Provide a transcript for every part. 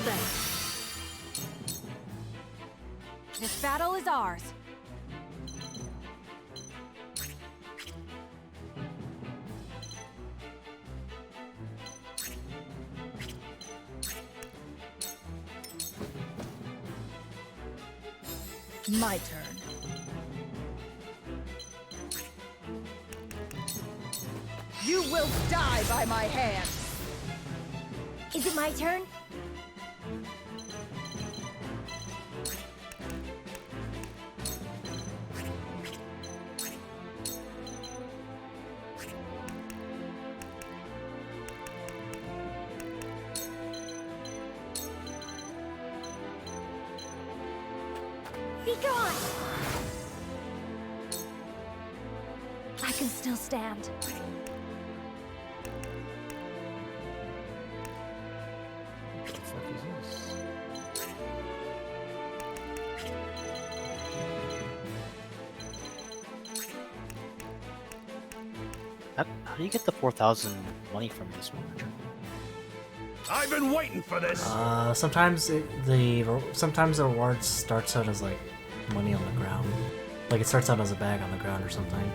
kill them. This battle is ours. My turn. You will die by my hand! Is it my turn? Be gone! I can still stand. What the fuck is this? How do you get the 4,000 money from this one? I've been waiting for this. Sometimes the reward starts out as like money on the ground. Like it starts out as a bag on the ground or something.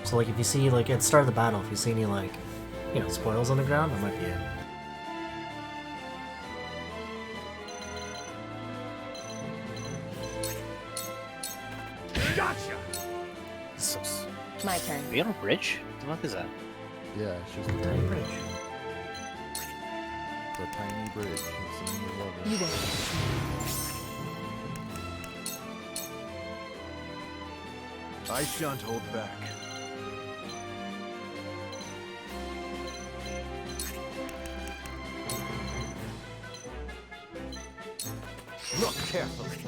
So like if you see like at the start of the battle, if you see any like, you know, spoils on the ground, that might be it. Gotcha. This sucks. My turn. Are we on a bridge? What the fuck is that? Yeah, it's just a Tiny bridge. It's a tiny bridge. It's in the level. You win. I shan't hold back. Look carefully.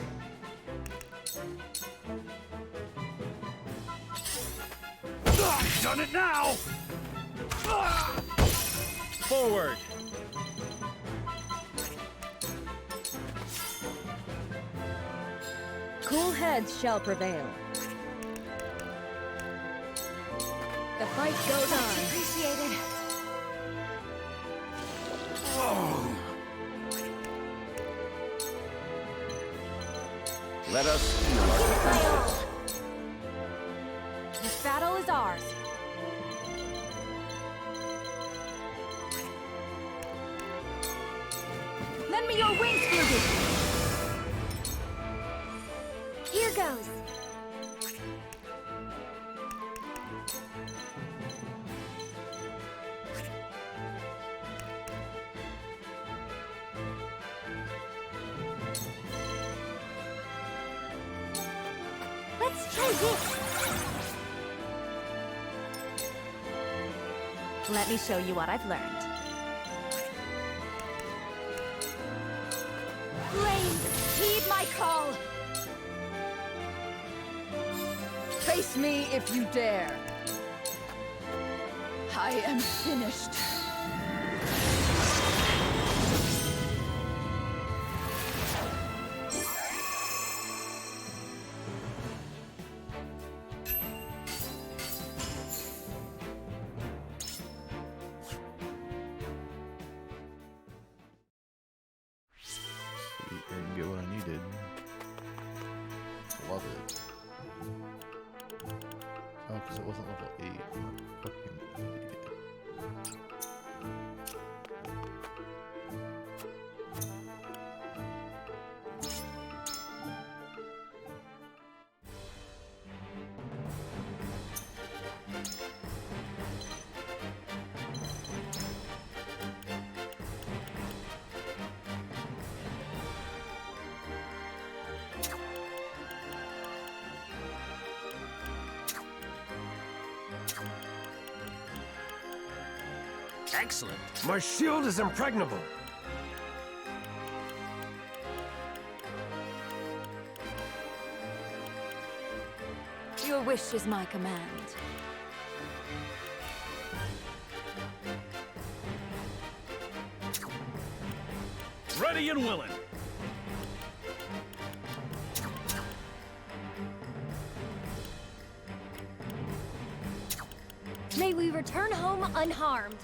Done it now! Forward! Cool heads shall prevail. The fight goes on. Appreciated. Let us heal our defenses. This battle is ours. Lend me your wings, Flugy. Here goes. Let's try this. Let me show you what I've learned. Flames, heed my call. Face me if you dare. I am finished. Sweet, didn't get what I needed. Love it. Oh, because it wasn't level 8. Fucking idiot. Excellent. My shield is impregnable. Your wish is my command. Ready and willing. May we return home unharmed.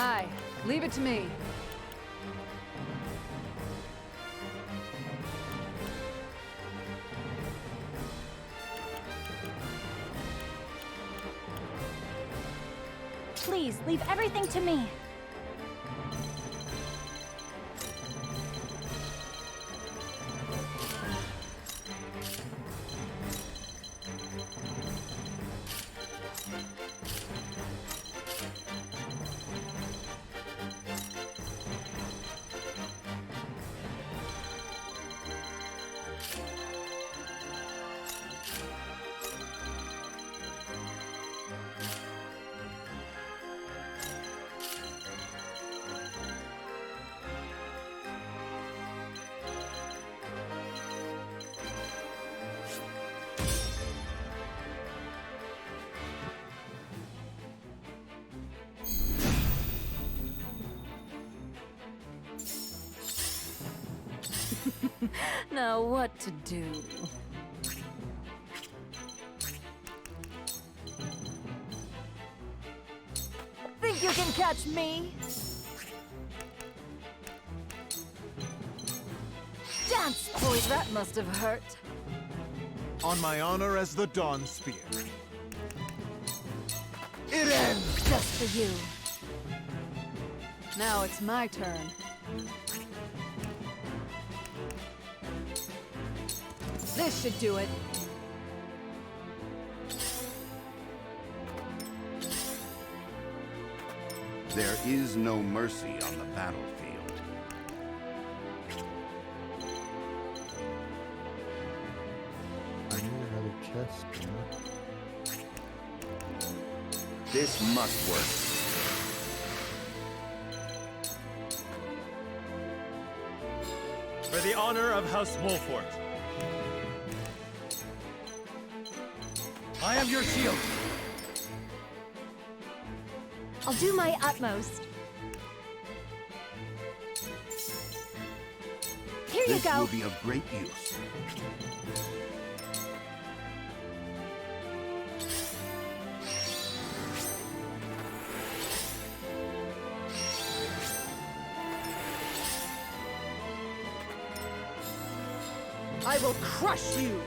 Aye, leave it to me. Please, leave everything to me. Now what to do? Think you can catch me? Dance, boys, that must have hurt. On my honor as the Dawn Spear. It ends! Just for you. Now it's my turn. This should do it. There is no mercy on the battlefield. I need another chest, man. This must work. For the honor of House Wolfort. I am your shield. I'll do my utmost. Here you This go. will be of great use. I will crush you!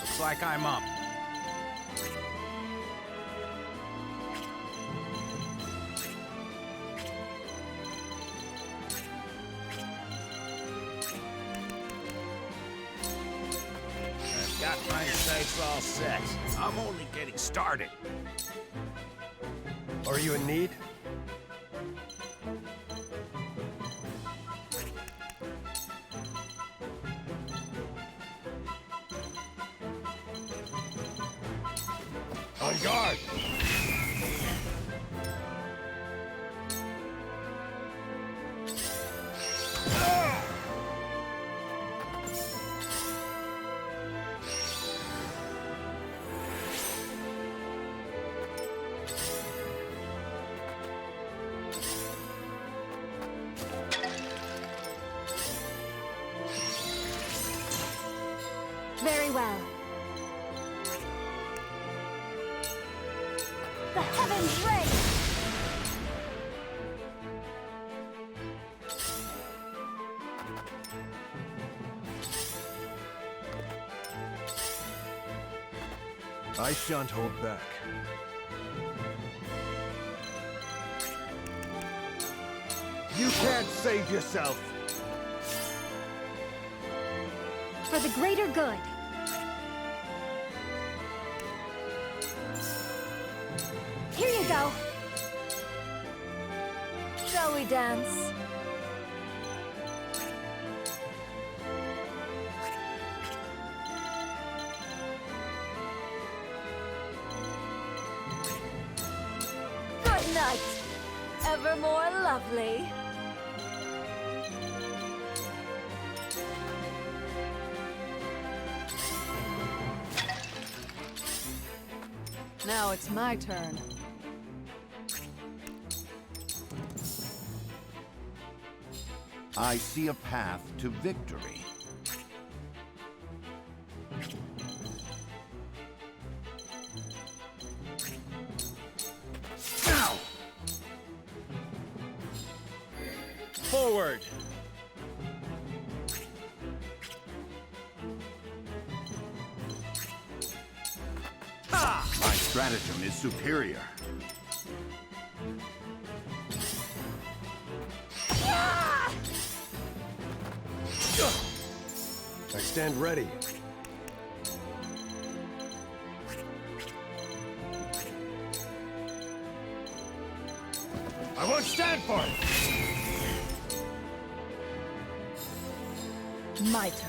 Looks like I'm up. I've got my sights all set. I'm only getting started. Are you in need? On guard! Very well. The heavens ring! I shan't hold back. You can't save yourself! For the greater good. Here you go. Shall we dance? Good night, evermore lovely. Now it's my turn. I see a path to victory. Forward! My stratagem is superior. I stand ready. I won't stand for it! My turn.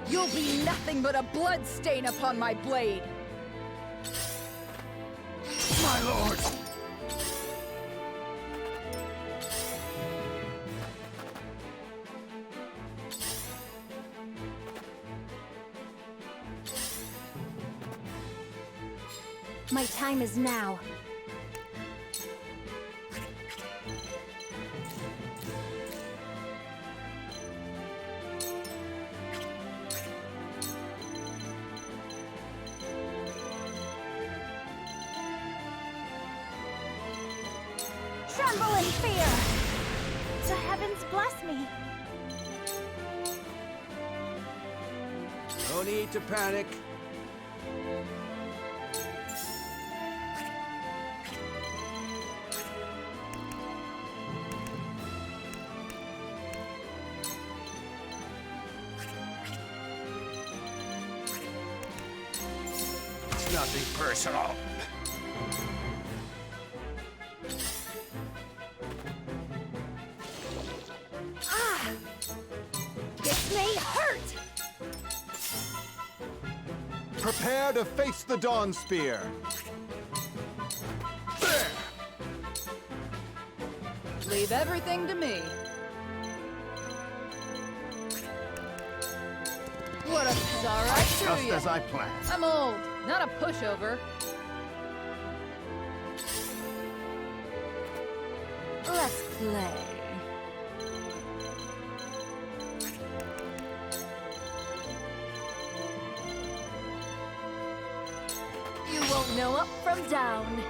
You'll be nothing but a blood stain upon my blade. My lord! My time is now. Tremble in fear! The heavens bless me! No need to panic. It's nothing personal. This may hurt! Prepare to face the Dawn Spear! Leave everything to me. What a bizarre Just idea. as I planned. I'm old, not a pushover. Let's play. You won't know up from down.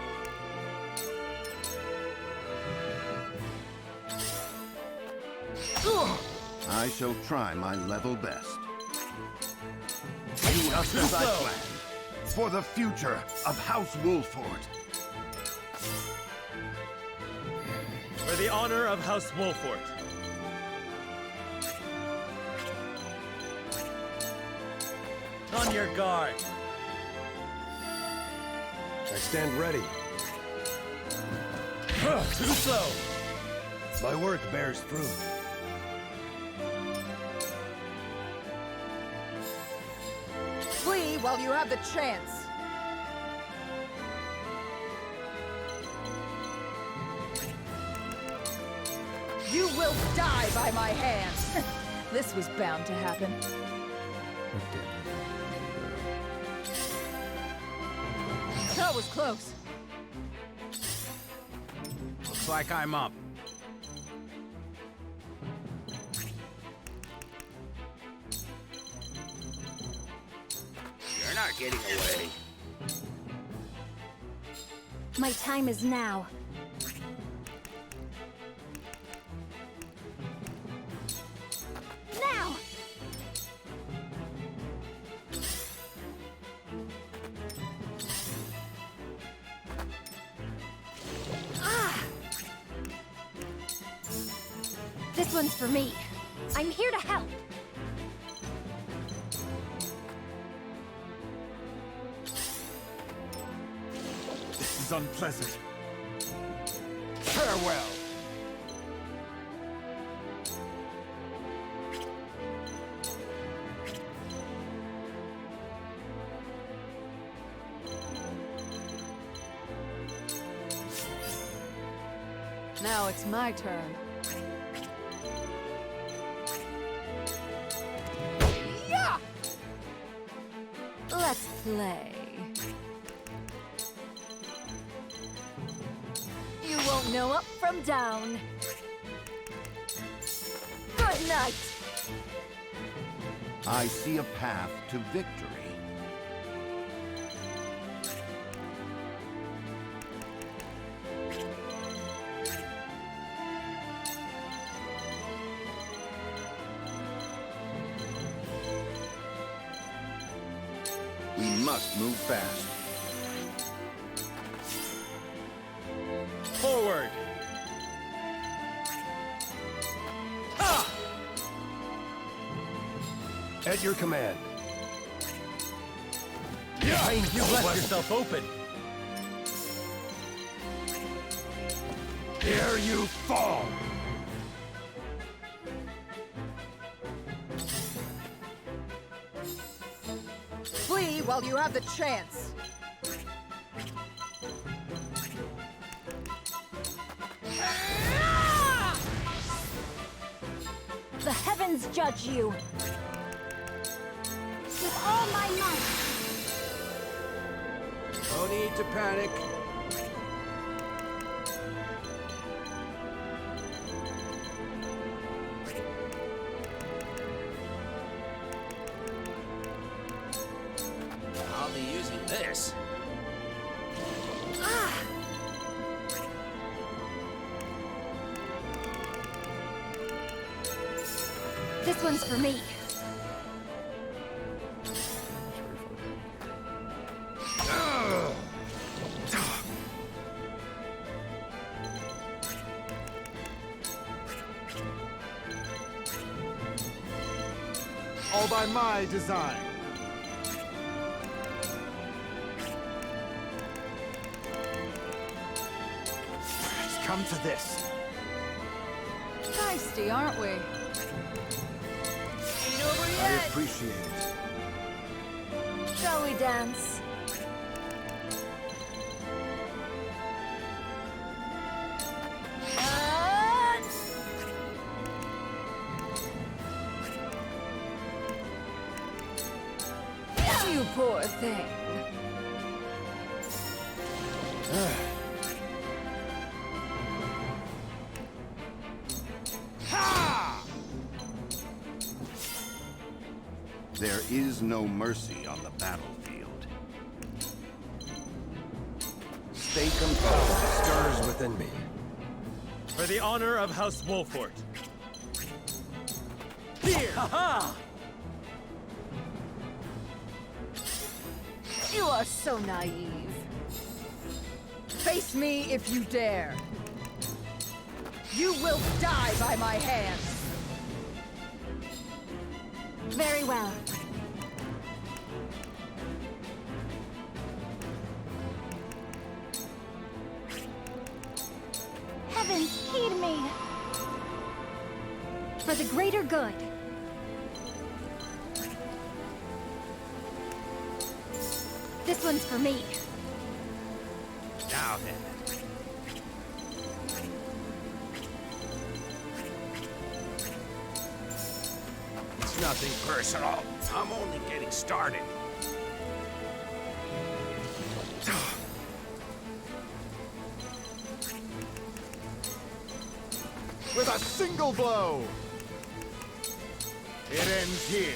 I shall try my level best. Just as I planned. For the future of House Wolford. For the honor of House Wolford. On your guard. I stand ready. Too slow. My work bears fruit. Flee while you have the chance. You will die by my hand. This was bound to happen. That was close. Looks like I'm up. You're not getting away. My time is now. Now! This one's for me. I'm here to help. This is unpleasant. Farewell. Now it's my turn. Yeah! Let's play. You won't know up from down. Good night. I see a path to victory. We must move fast. Forward! Ha! At your command. You've left yourself open. Here you fall! Flee while you have the chance. The heavens judge you. With all my might. No need to panic. I'll be using this. This one's for me. All by my design. It's come to this. Feisty, aren't we? Ain't over I yet. appreciate it. Shall we dance? You poor thing. There is no mercy on the battlefield. Stay composed. Stirs within me. For the honor of House Wolfort. Here! Ha-ha! You are so naive. Face me if you dare. You will die by my hands. Very well. Heavens, heed me! For the greater good. This one's for me. Now then. It's nothing personal. I'm only getting started. With a single blow! It ends here.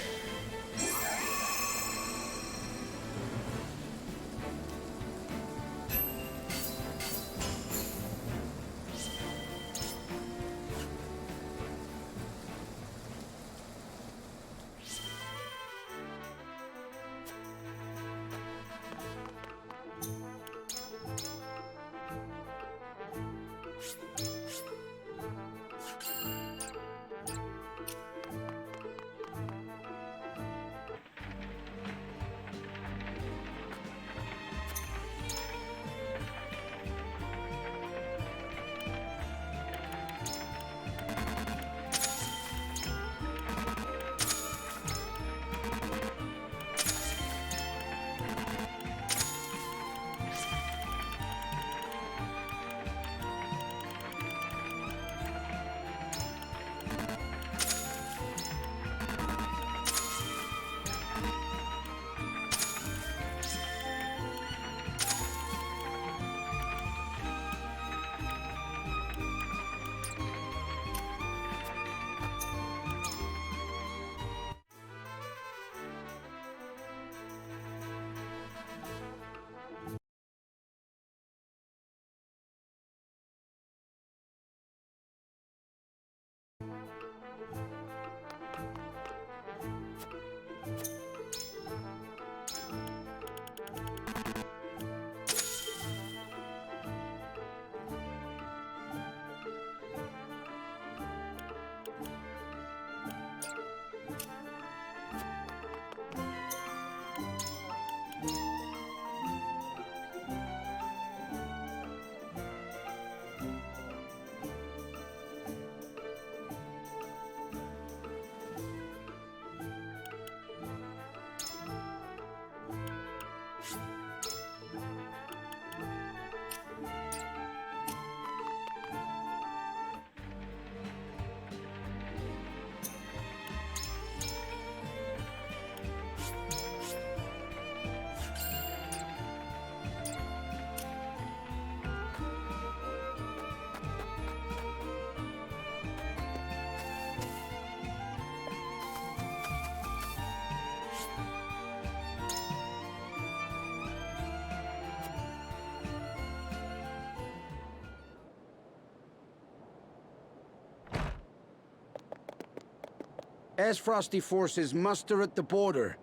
As Frosty forces muster at the border.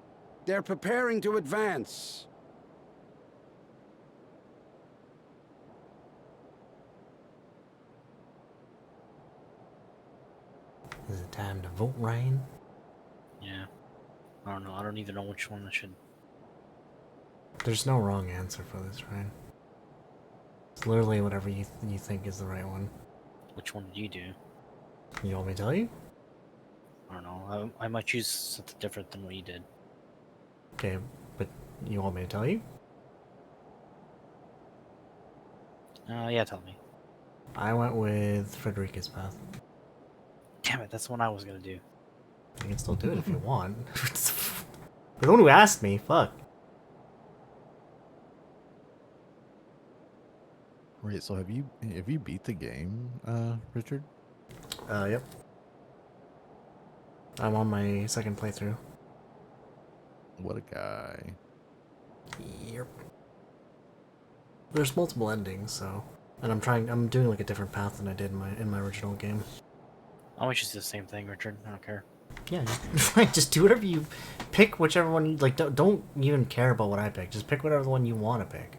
They're preparing to advance. Is it time to vote, Ryan? Yeah. I don't know. I don't even know which one I should. There's no wrong answer for this, Ryan. It's literally whatever you think is the right one. Which one did you do? You want me to tell you? I don't know. I might choose something different than what you did. Okay, but you want me to tell you? Yeah, tell me. I went with Frederica's path. Damn it, that's the one I was gonna do. You can still do it if you want. You're the one who asked me, fuck. Wait, so have you beat the game, Richard? Yep. I'm on my second playthrough. What a guy. Yep. There's multiple endings, so, and I'm doing like a different path than I did in my original game. I want you to do the same thing, Richard. I don't care. Yeah, just do whatever you pick, whichever one you like. Don't even care about what I pick. Just pick whatever one you want to pick.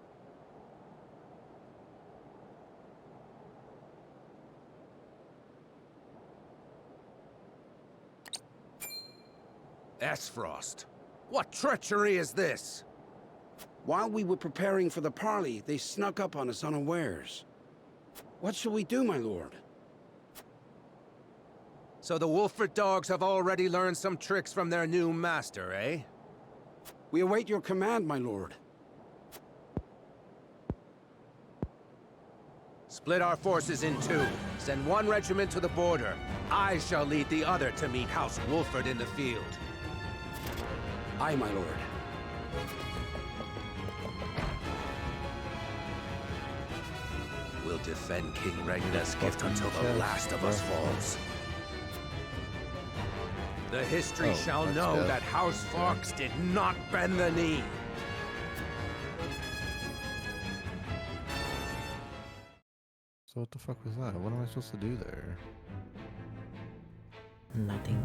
Frost. What treachery is this? While we were preparing for the parley, they snuck up on us unawares. What shall we do, my lord? So the Wolford dogs have already learned some tricks from their new master, eh? We await your command, my lord. Split our forces in two. Send one regiment to the border. I shall lead the other to meet House Wolford in the field. Aye, my lord. We'll defend King Regna's gift until the last of us falls. The history shall know that House Falkes did not bend the knee. So what the fuck was that? What am I supposed to do there? Nothing.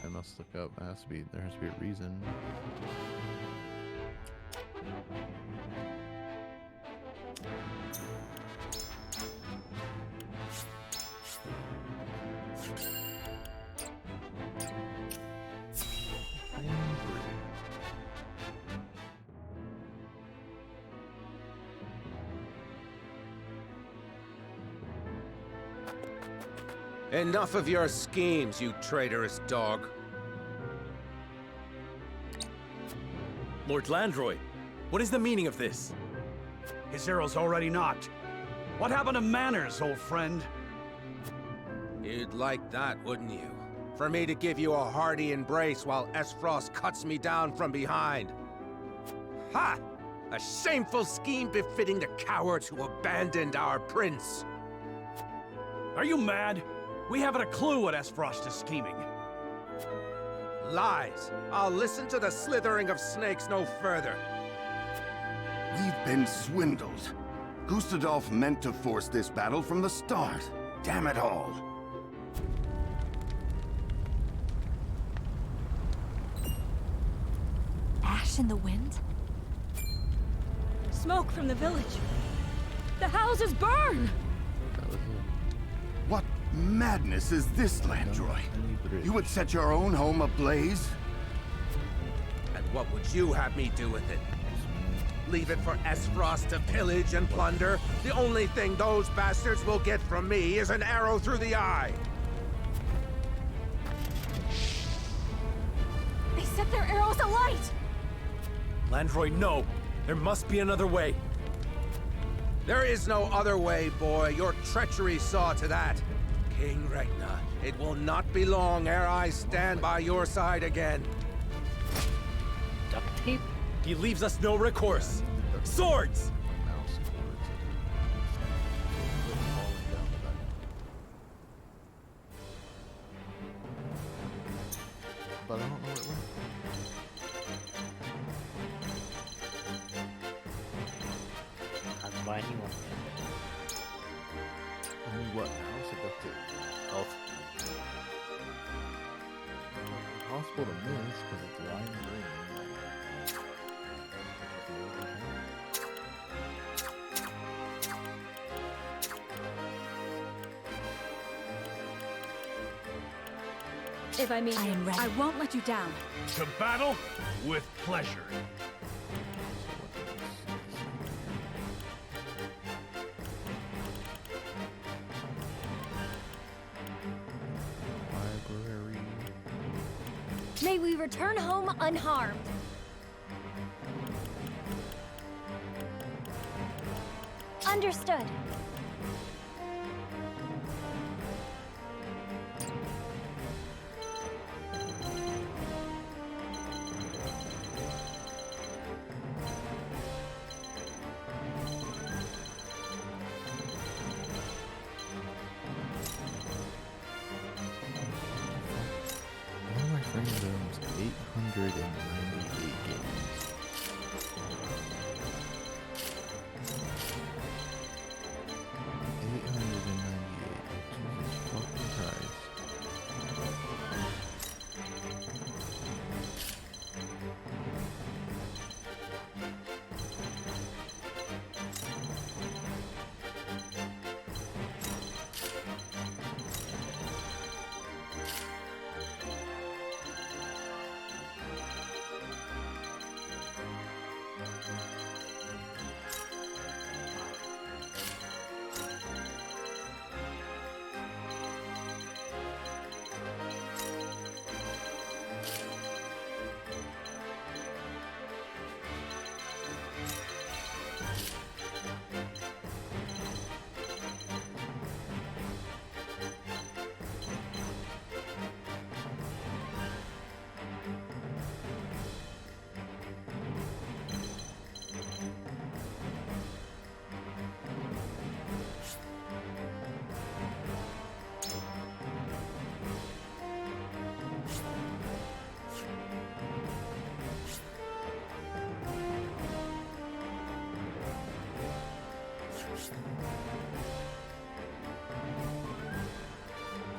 I must look up. There has to be a reason. Enough of your schemes, you traitorous dog. Lord Landroy, what is the meaning of this? His arrow's already knocked. What happened to manners, old friend? You'd like that, wouldn't you? For me to give you a hearty embrace while Frost cuts me down from behind. Ha! A shameful scheme befitting the cowards who abandoned our prince. Are you mad? We haven't a clue what Frost is scheming. Lies. I'll listen to the slithering of snakes no further. We've been swindled. Gustadolf meant to force this battle from the start. Damn it all. Ash in the wind? Smoke from the village. The houses burn! What madness is this, Landroy? You would set your own home ablaze? And what would you have me do with it? Leave it for Frost to pillage and plunder? The only thing those bastards will get from me is an arrow through the eye. They set their arrows alight! Landroy, no! There must be another way. There is no other way, boy. Your treachery saw to that. King Regna, it will not be long ere I stand by your side again. Duct tape? He leaves us no recourse. Swords! Mouse towards it. Falling down the back. But I don't know where it went. I'd buy a new one. what now? Seductive. Both. Possible to miss because it's lime green. If I meet I you, am ready. I won't let you down. To battle with pleasure. Library. May we return home unharmed. Understood. One of my friends owns 898 games. Jesus fucking Christ.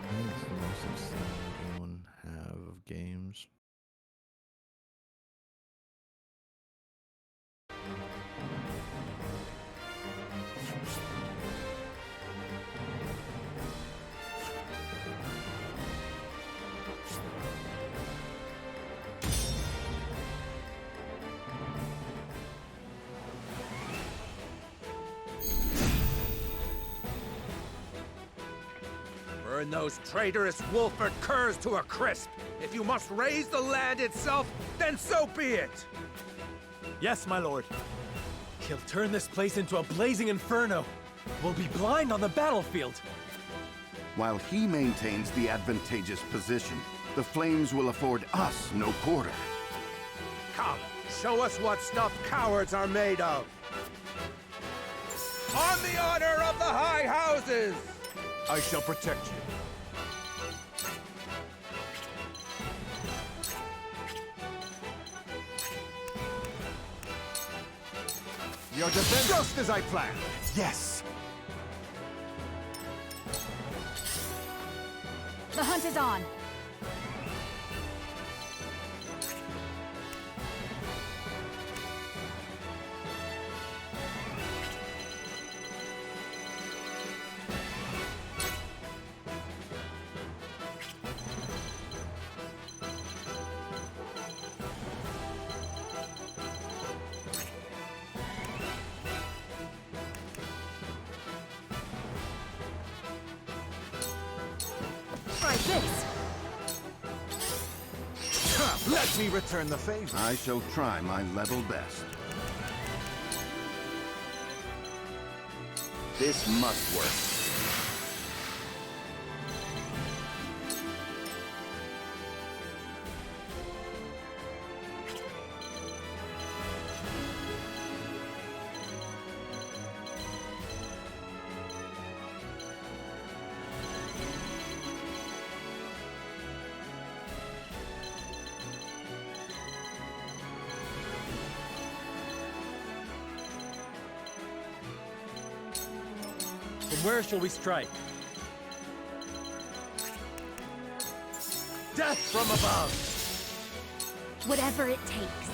I think it's the most exciting anyone have of games. Burn those traitorous Wolford curs to a crisp. If you must raise the land itself, then so be it. Yes, my lord. He'll turn this place into a blazing inferno. We'll be blind on the battlefield. While he maintains the advantageous position, the flames will afford us no quarter. Come, show us what stuff cowards are made of. On the honor of the High Houses! I shall protect you. Your defense just as I planned. Yes. The hunt is on. Try this. Let me return the favor. I shall try my level best. This must work. From where shall we strike? Death from above! Whatever it takes.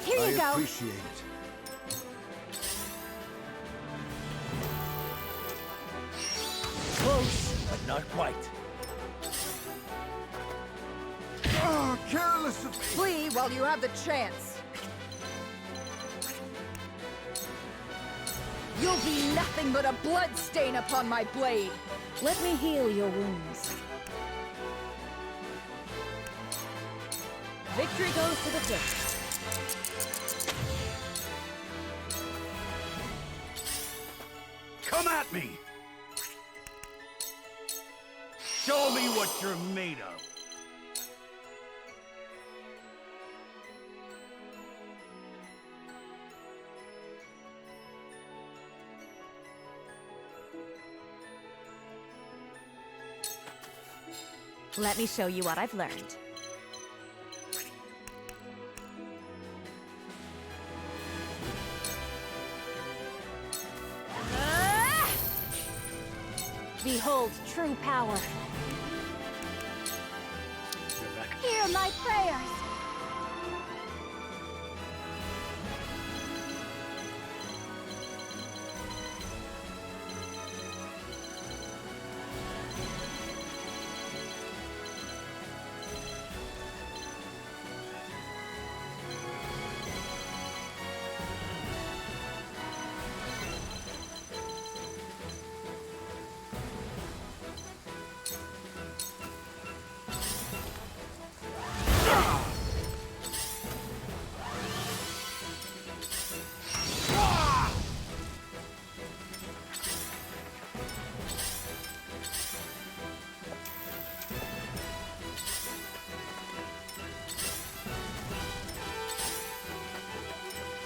Here you I go. appreciate it. Close, but not quite. Oh, careless of me. Flee while you have the chance. You'll be nothing but a blood stain upon my blade. Let me heal your wounds. Victory goes to the fish. Come at me! Show me what you're made of. Let me show you what I've learned. Behold true power. Hear my prayers.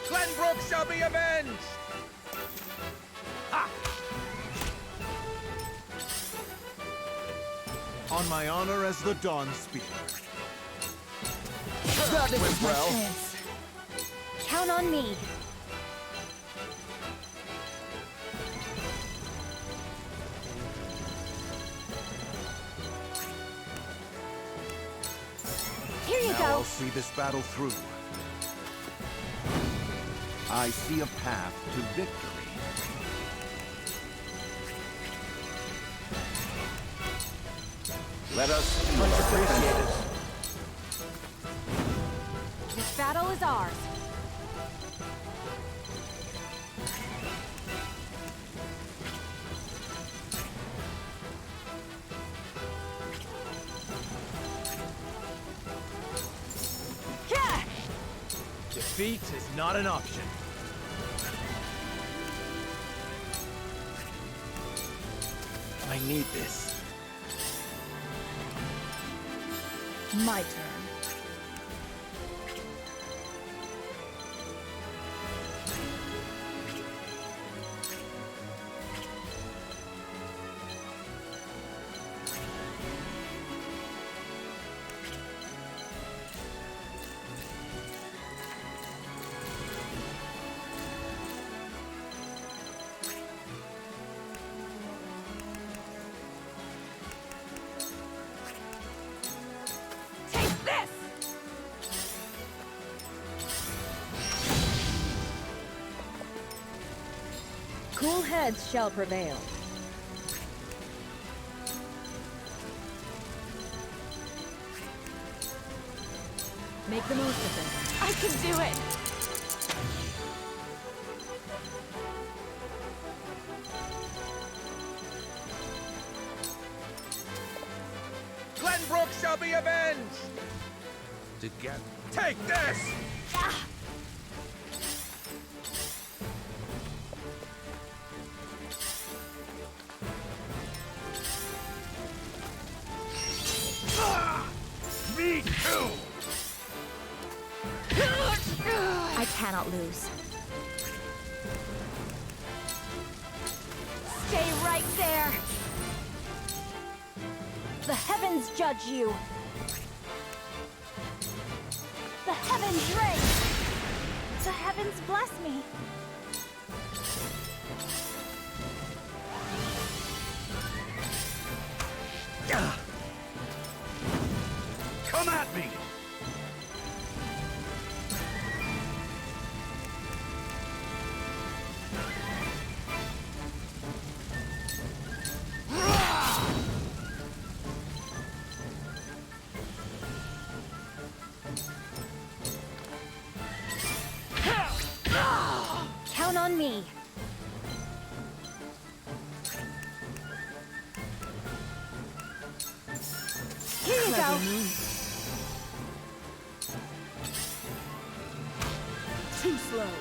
Glenbrook shall be avenged! On my honor as the Dawn Speaker. That is went my well. chance. Count on me. Here you Now go. I'll see this battle through. I see a path to victory. Let us see Much our appreciated. defenses. This battle is ours. Yeah! Defeat is not an option. I need this. My turn. Take this! Cool heads shall prevail. Make the most of it. I can do it! Glenbrook shall be avenged! Together. Take this! Ah! Me too! I cannot lose. Stay right there! The heavens judge you! The heavens reign! The heavens heavens bless me. Come at me! Count on me. Here you go. Too slow.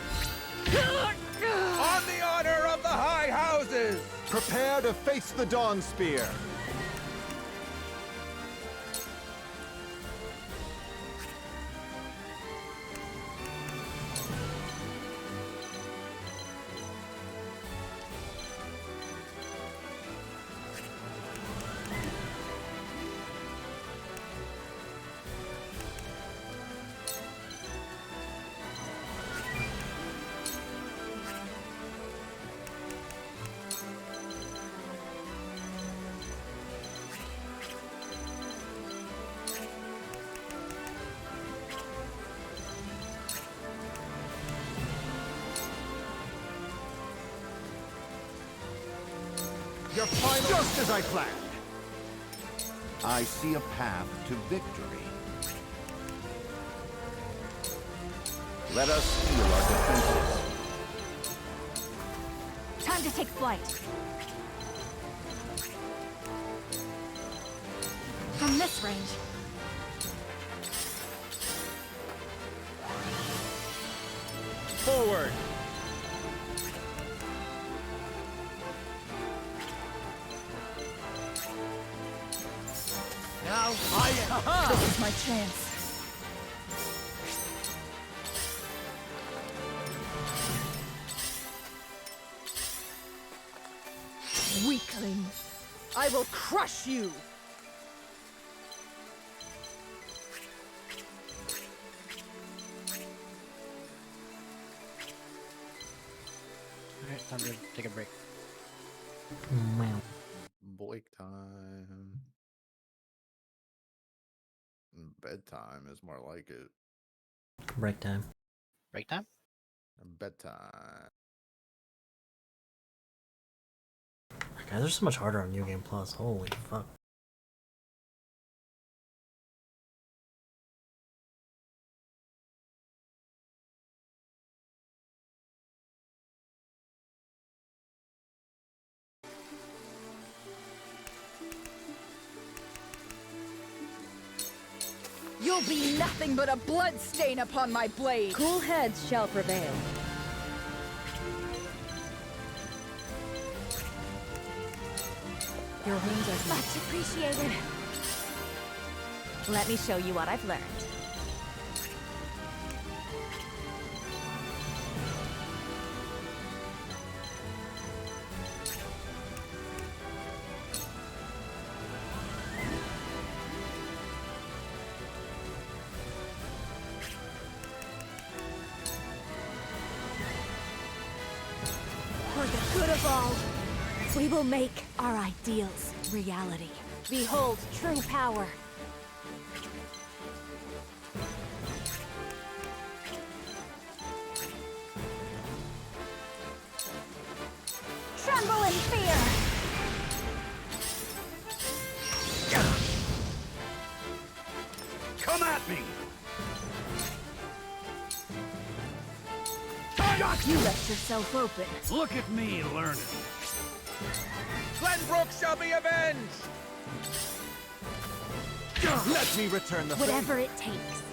On the honor of the High Houses! Prepare to face the Dawn Spear. Your final... Just as I planned. I see a path to victory. Let us seal our defenses. Time to take flight. From this range. Forward! Now I am. This is my chance. Weakling. I will crush you. Alright, time to take a break. Wow. Break time. Bedtime is more like it. Break time. Break time? Bedtime. Guys, they're so much harder on New Game Plus. Holy fuck. You'll be nothing but a blood stain upon my blade. Cool heads shall prevail. Your wounds are Much appreciated. Let me show you what I've learned. For the good of all, we will make our ideals reality. Behold true power. Tremble in fear! Come at me! You left yourself open. Look at me learning. Glenbrook shall be avenged! Let me return the Whatever it takes.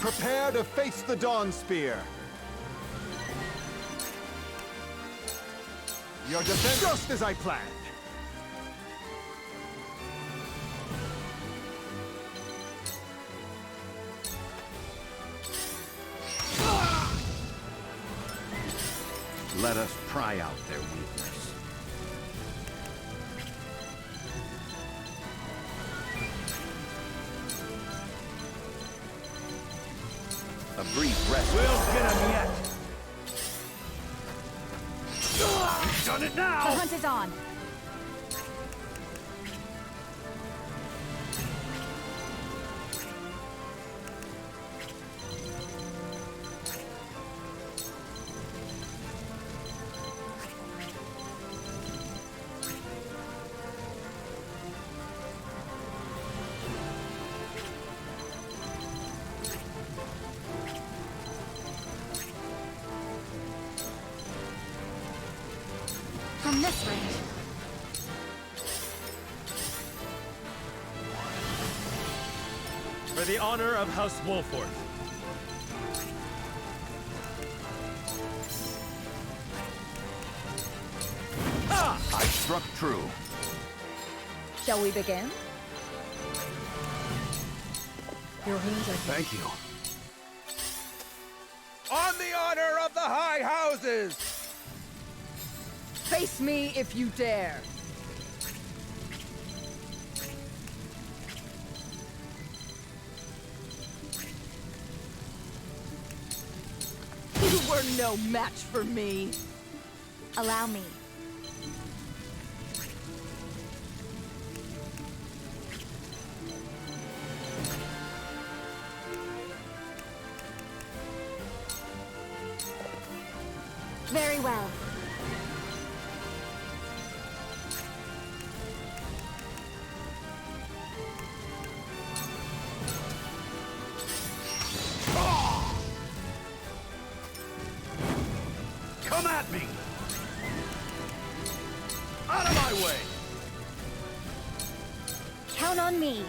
Prepare to face the Dawn Spear. Your defense just as I planned. Let us pry out their weakness. A brief rest. We'll get him yet. You've done it now! The hunt is on. From this range. For the honor of House Wolford. I struck true. Shall we begin? Your hands are... Thank you. On the honor of the High Houses! Face me if you dare. You were no match for me. Allow me. Very well. Come at me! Out of my way! Count on me.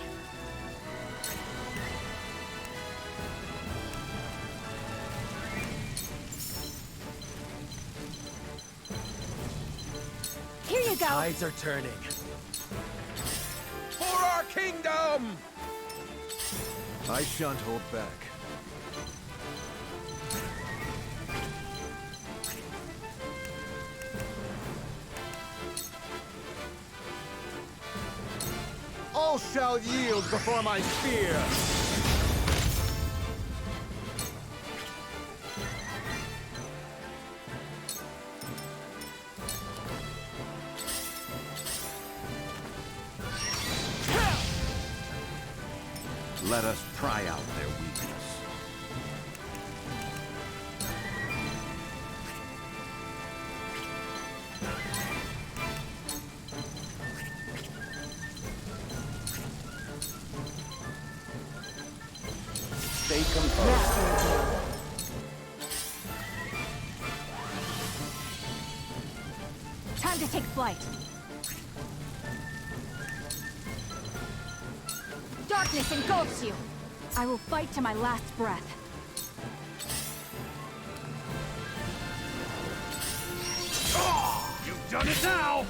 Here you go. Tides are turning. For our kingdom! I shan't hold back. All shall yield before my spear. Let us pry out their weakness. Stay composed. Time to take flight. Darkness engulfs you. I will fight to my last breath. You've done it now!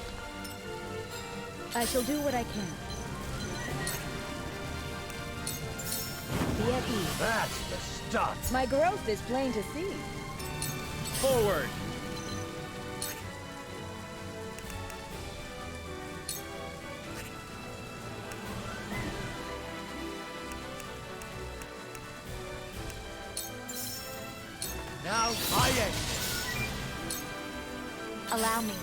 I shall do what I can. Be at ease. That's the stuff! My growth is plain to see. Forward! Now, I end. Allow me.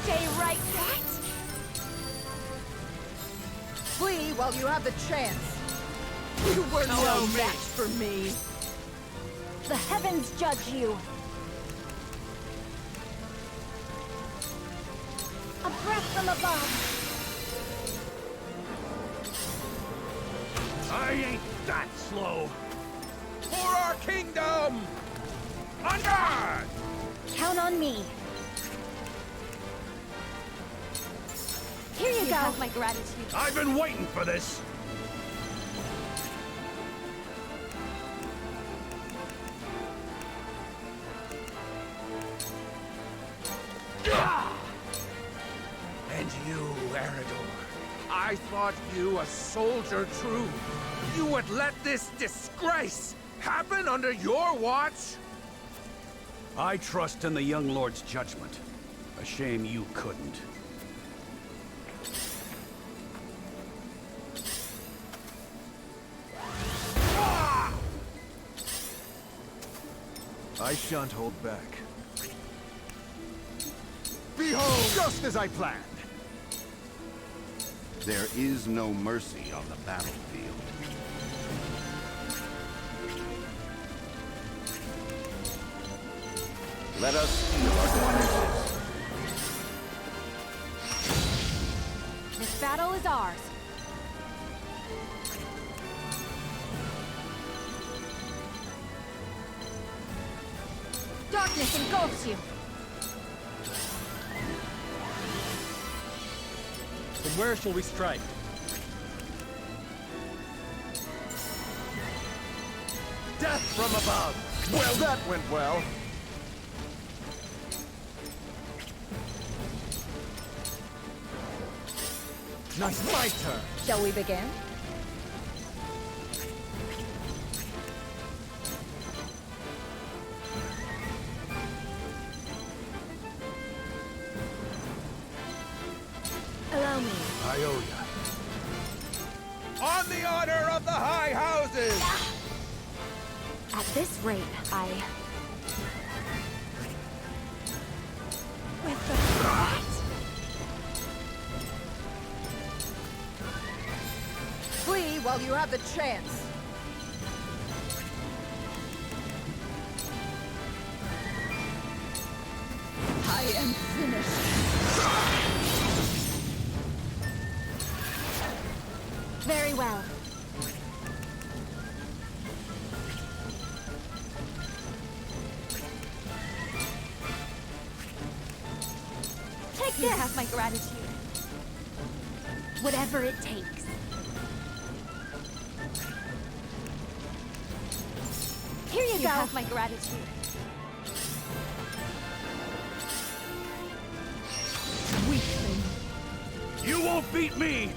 Stay right back. Flee while you have the chance. You were no match for me. The heavens judge you. A breath from above. I ain't that slow! For our kingdom! On guard! Count on me. Here you go. Have my gratitude. I've been waiting for this. And you, Eridor, I thought you a soldier true. You would let this disgrace happen under your watch? I trust in the young lord's judgment. A shame you couldn't. I shan't hold back. Behold, just as I planned. There is no mercy on the battlefield. Let us steal our defenses. This battle is ours. Darkness engulfs you. From where shall we strike? Death from above! Well, that went well. Now it's my turn. Shall we begin? Allow me. I owe ya. On the honor of the High Houses! At this rate, With the threat? Flee while you have the chance. I am finished. Very well. Take this! You have my gratitude. Whatever it takes. Here you go! You have my gratitude. Weak thing. You won't beat me!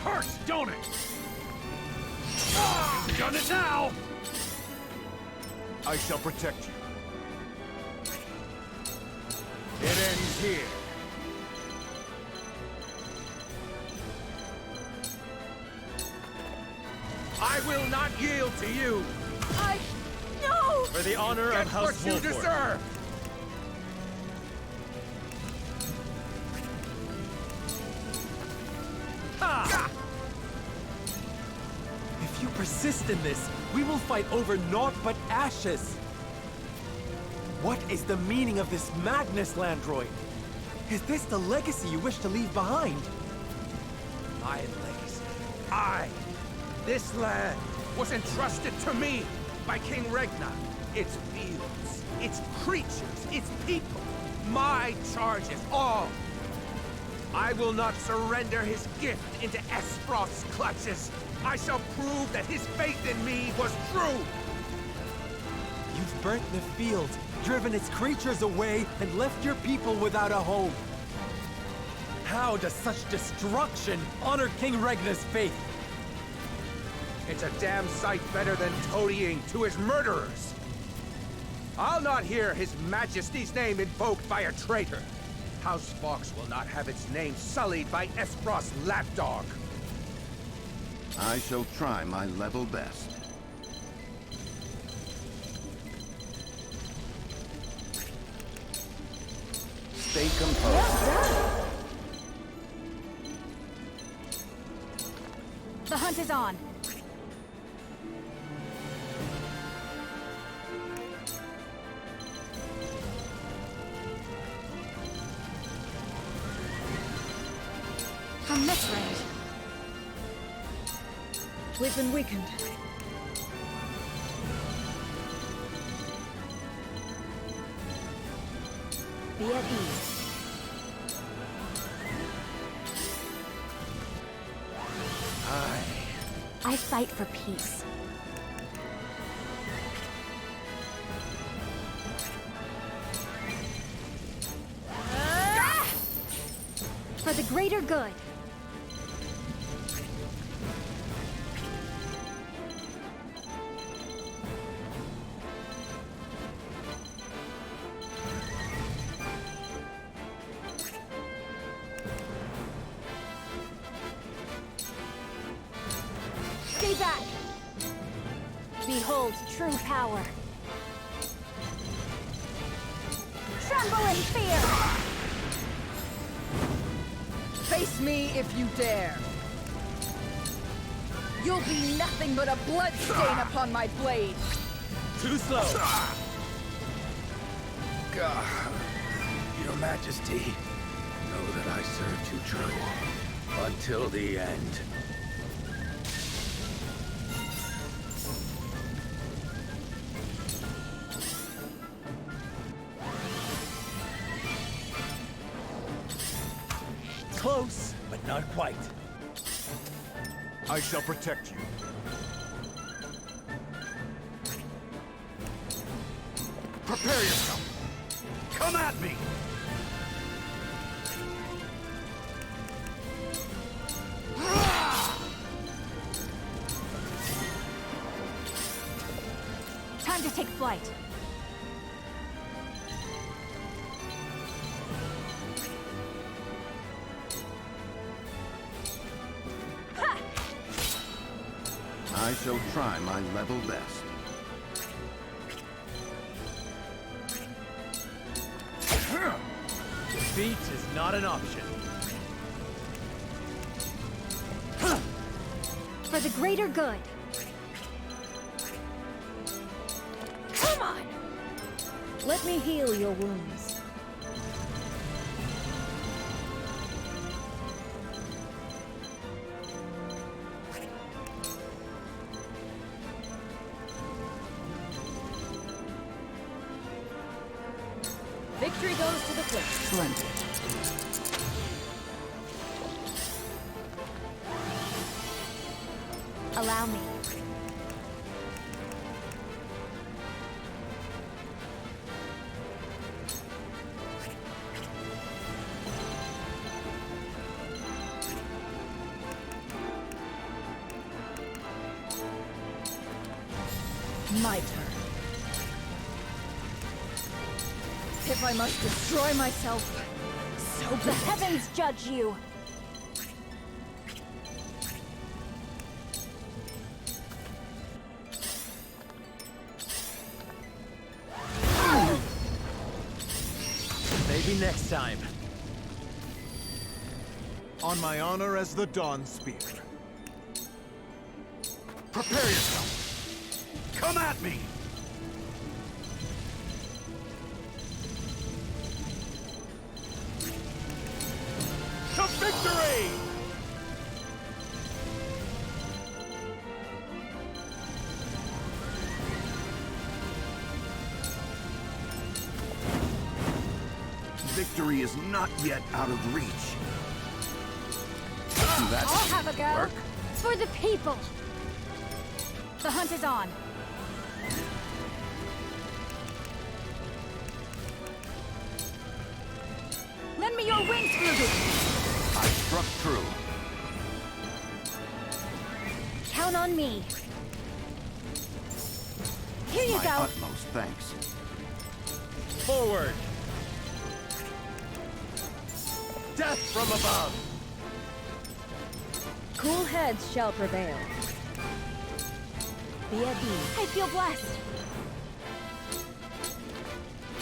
Hurts, don't it? You've done it now! I shall protect you. It ends here. I will not yield to you! No! For the honor Get of House what you Wolford. deserve! If you persist in this, we will fight over naught but ashes. What is the meaning of this madness, Landroid? Is this the legacy you wish to leave behind? My legacy. This land was entrusted to me by King Regna. Its fields, its creatures, its people. My charges, all. I will not surrender his gift into Esfrost's clutches. I shall prove that his faith in me was true. You've burnt the field, driven its creatures away, and left your people without a home. How does such destruction honor King Regna's faith? It's a damn sight better than toadying to his murderers. I'll not hear his majesty's name invoked by a traitor. House Falkes will not have its name sullied by Esfrost's lapdog. I shall try my level best. Stay composed. The hunt is on. From this range. We've been weakened. Be at ease. I fight for peace. For the greater good. Stay back! Behold true power. Tremble in fear! Face me if you dare. You'll be nothing but a blood stain upon my blade. Too slow. God, Your Majesty, know that I served you true until the end. Close, but not quite. I shall protect you. Prepare yourself. Come at me. Time to take flight. I shall try my level best. Defeat is not an option. For the greater good. Come on! Let me heal your wounds. Victory goes to the Falkes. Splendid. Allow me. My turn. If I must destroy myself, so be The it. heavens judge you. Maybe next time. On my honor as the Dawn Spear. Prepare yourself. Come at me. To victory! Victory is not yet out of reach. That I'll have a go. work? For the people. The hunt is on. Lend me your wings, Ruby. I struck true. Count on me. Here you My go. utmost thanks. Forward. Death from above. Cool heads shall prevail. Be at ease. I feel blessed.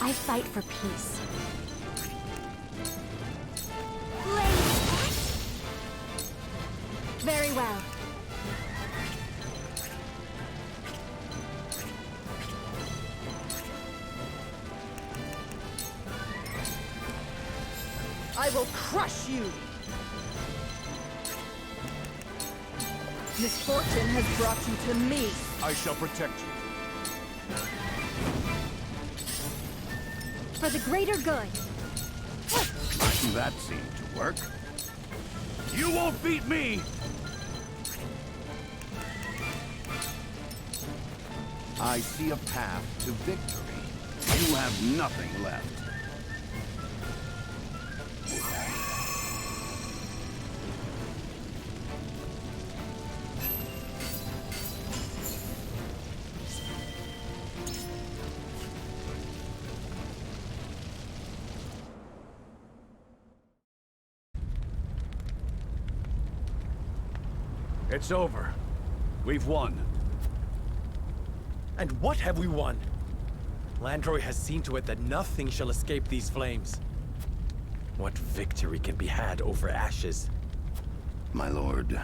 I fight for peace. Very well. I will crush you! Misfortune has brought you to me. I shall protect you. For the greater good. That seemed to work. You won't beat me! I see a path to victory. You have nothing left. It's over. We've won. And what have we won? Landroy has seen to it that nothing shall escape these flames. What victory can be had over ashes? My lord.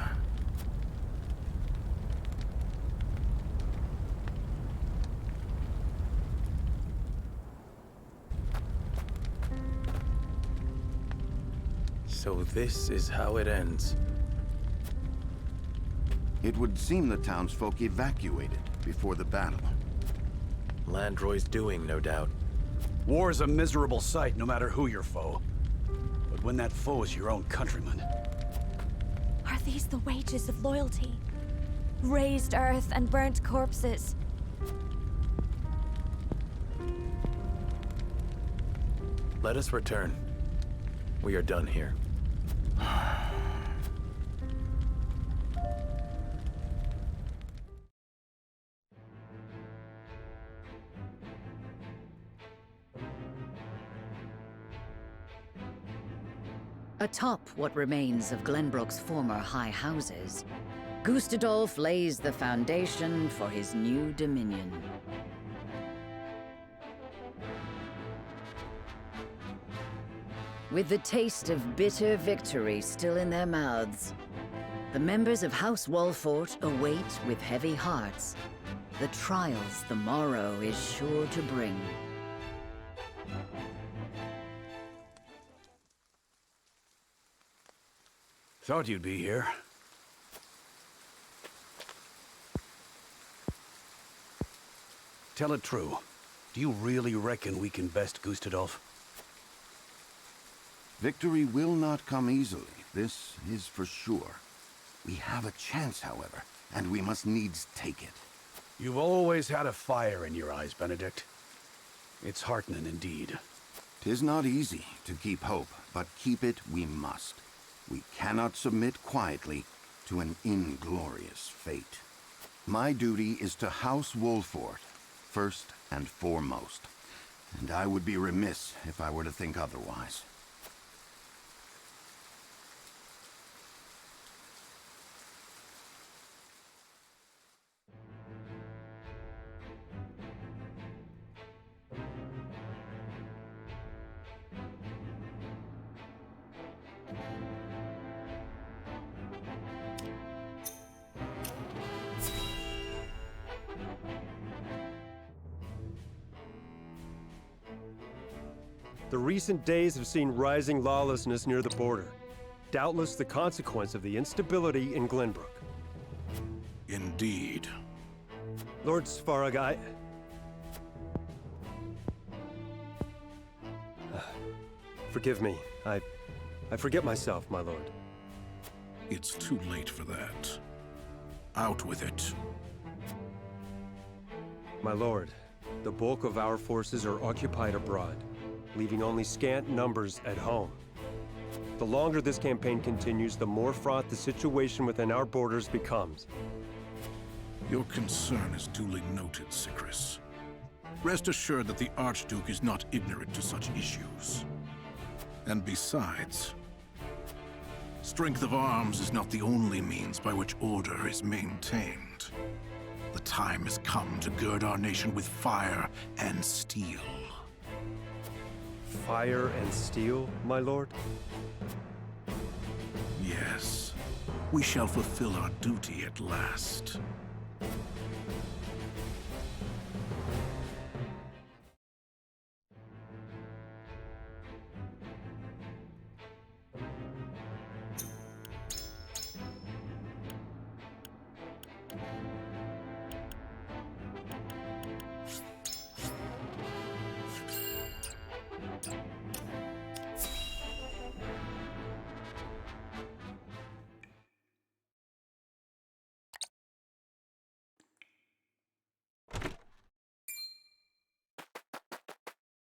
So this is how it ends. It would seem the townsfolk evacuated before the battle. Landroy's doing, no doubt. War is a miserable sight, no matter who your foe. But when that foe is your own countryman... Are these the wages of loyalty? Raised earth and burnt corpses. Let us return. We are done here. Atop what remains of Glenbrook's former high houses, Gustadolf lays the foundation for his new dominion. With the taste of bitter victory still in their mouths, the members of House Walfort await with heavy hearts the trials the morrow is sure to bring. Thought you'd be here. Tell it true. Do you really reckon we can best Gustadolf? Victory will not come easily, this is for sure. We have a chance, however, and we must needs take it. You've always had a fire in your eyes, Benedict. It's heartening indeed. 'Tis not easy to keep hope, but keep it we must. We cannot submit quietly to an inglorious fate. My duty is to House Wolford, first and foremost. And I would be remiss if I were to think otherwise. The recent days have seen rising lawlessness near the border. Doubtless the consequence of the instability in Glenbrook. Indeed. Lord Svarog, forgive me. I forget myself, my lord. It's too late for that. Out with it. My lord, the bulk of our forces are occupied abroad, leaving only scant numbers at home. The longer this campaign continues, the more fraught the situation within our borders becomes. Your concern is duly noted, Sicris. Rest assured that the Archduke is not ignorant to such issues. And besides, strength of arms is not the only means by which order is maintained. The time has come to gird our nation with fire and steel. Fire and steel, my lord? Yes, we shall fulfill our duty at last.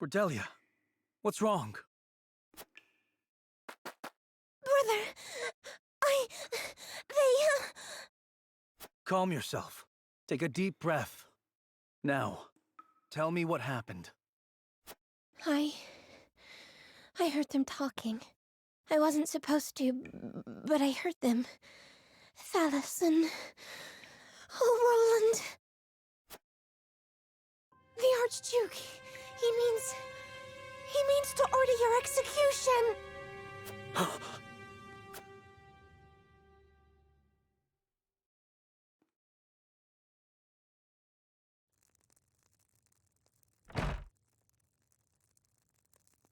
Cordelia, what's wrong? Brother, Calm yourself. Take a deep breath. Now, tell me what happened. I heard them talking. I wasn't supposed to, but I heard them. Falkes and... Oh, Roland. The Archduke. He means to order your execution.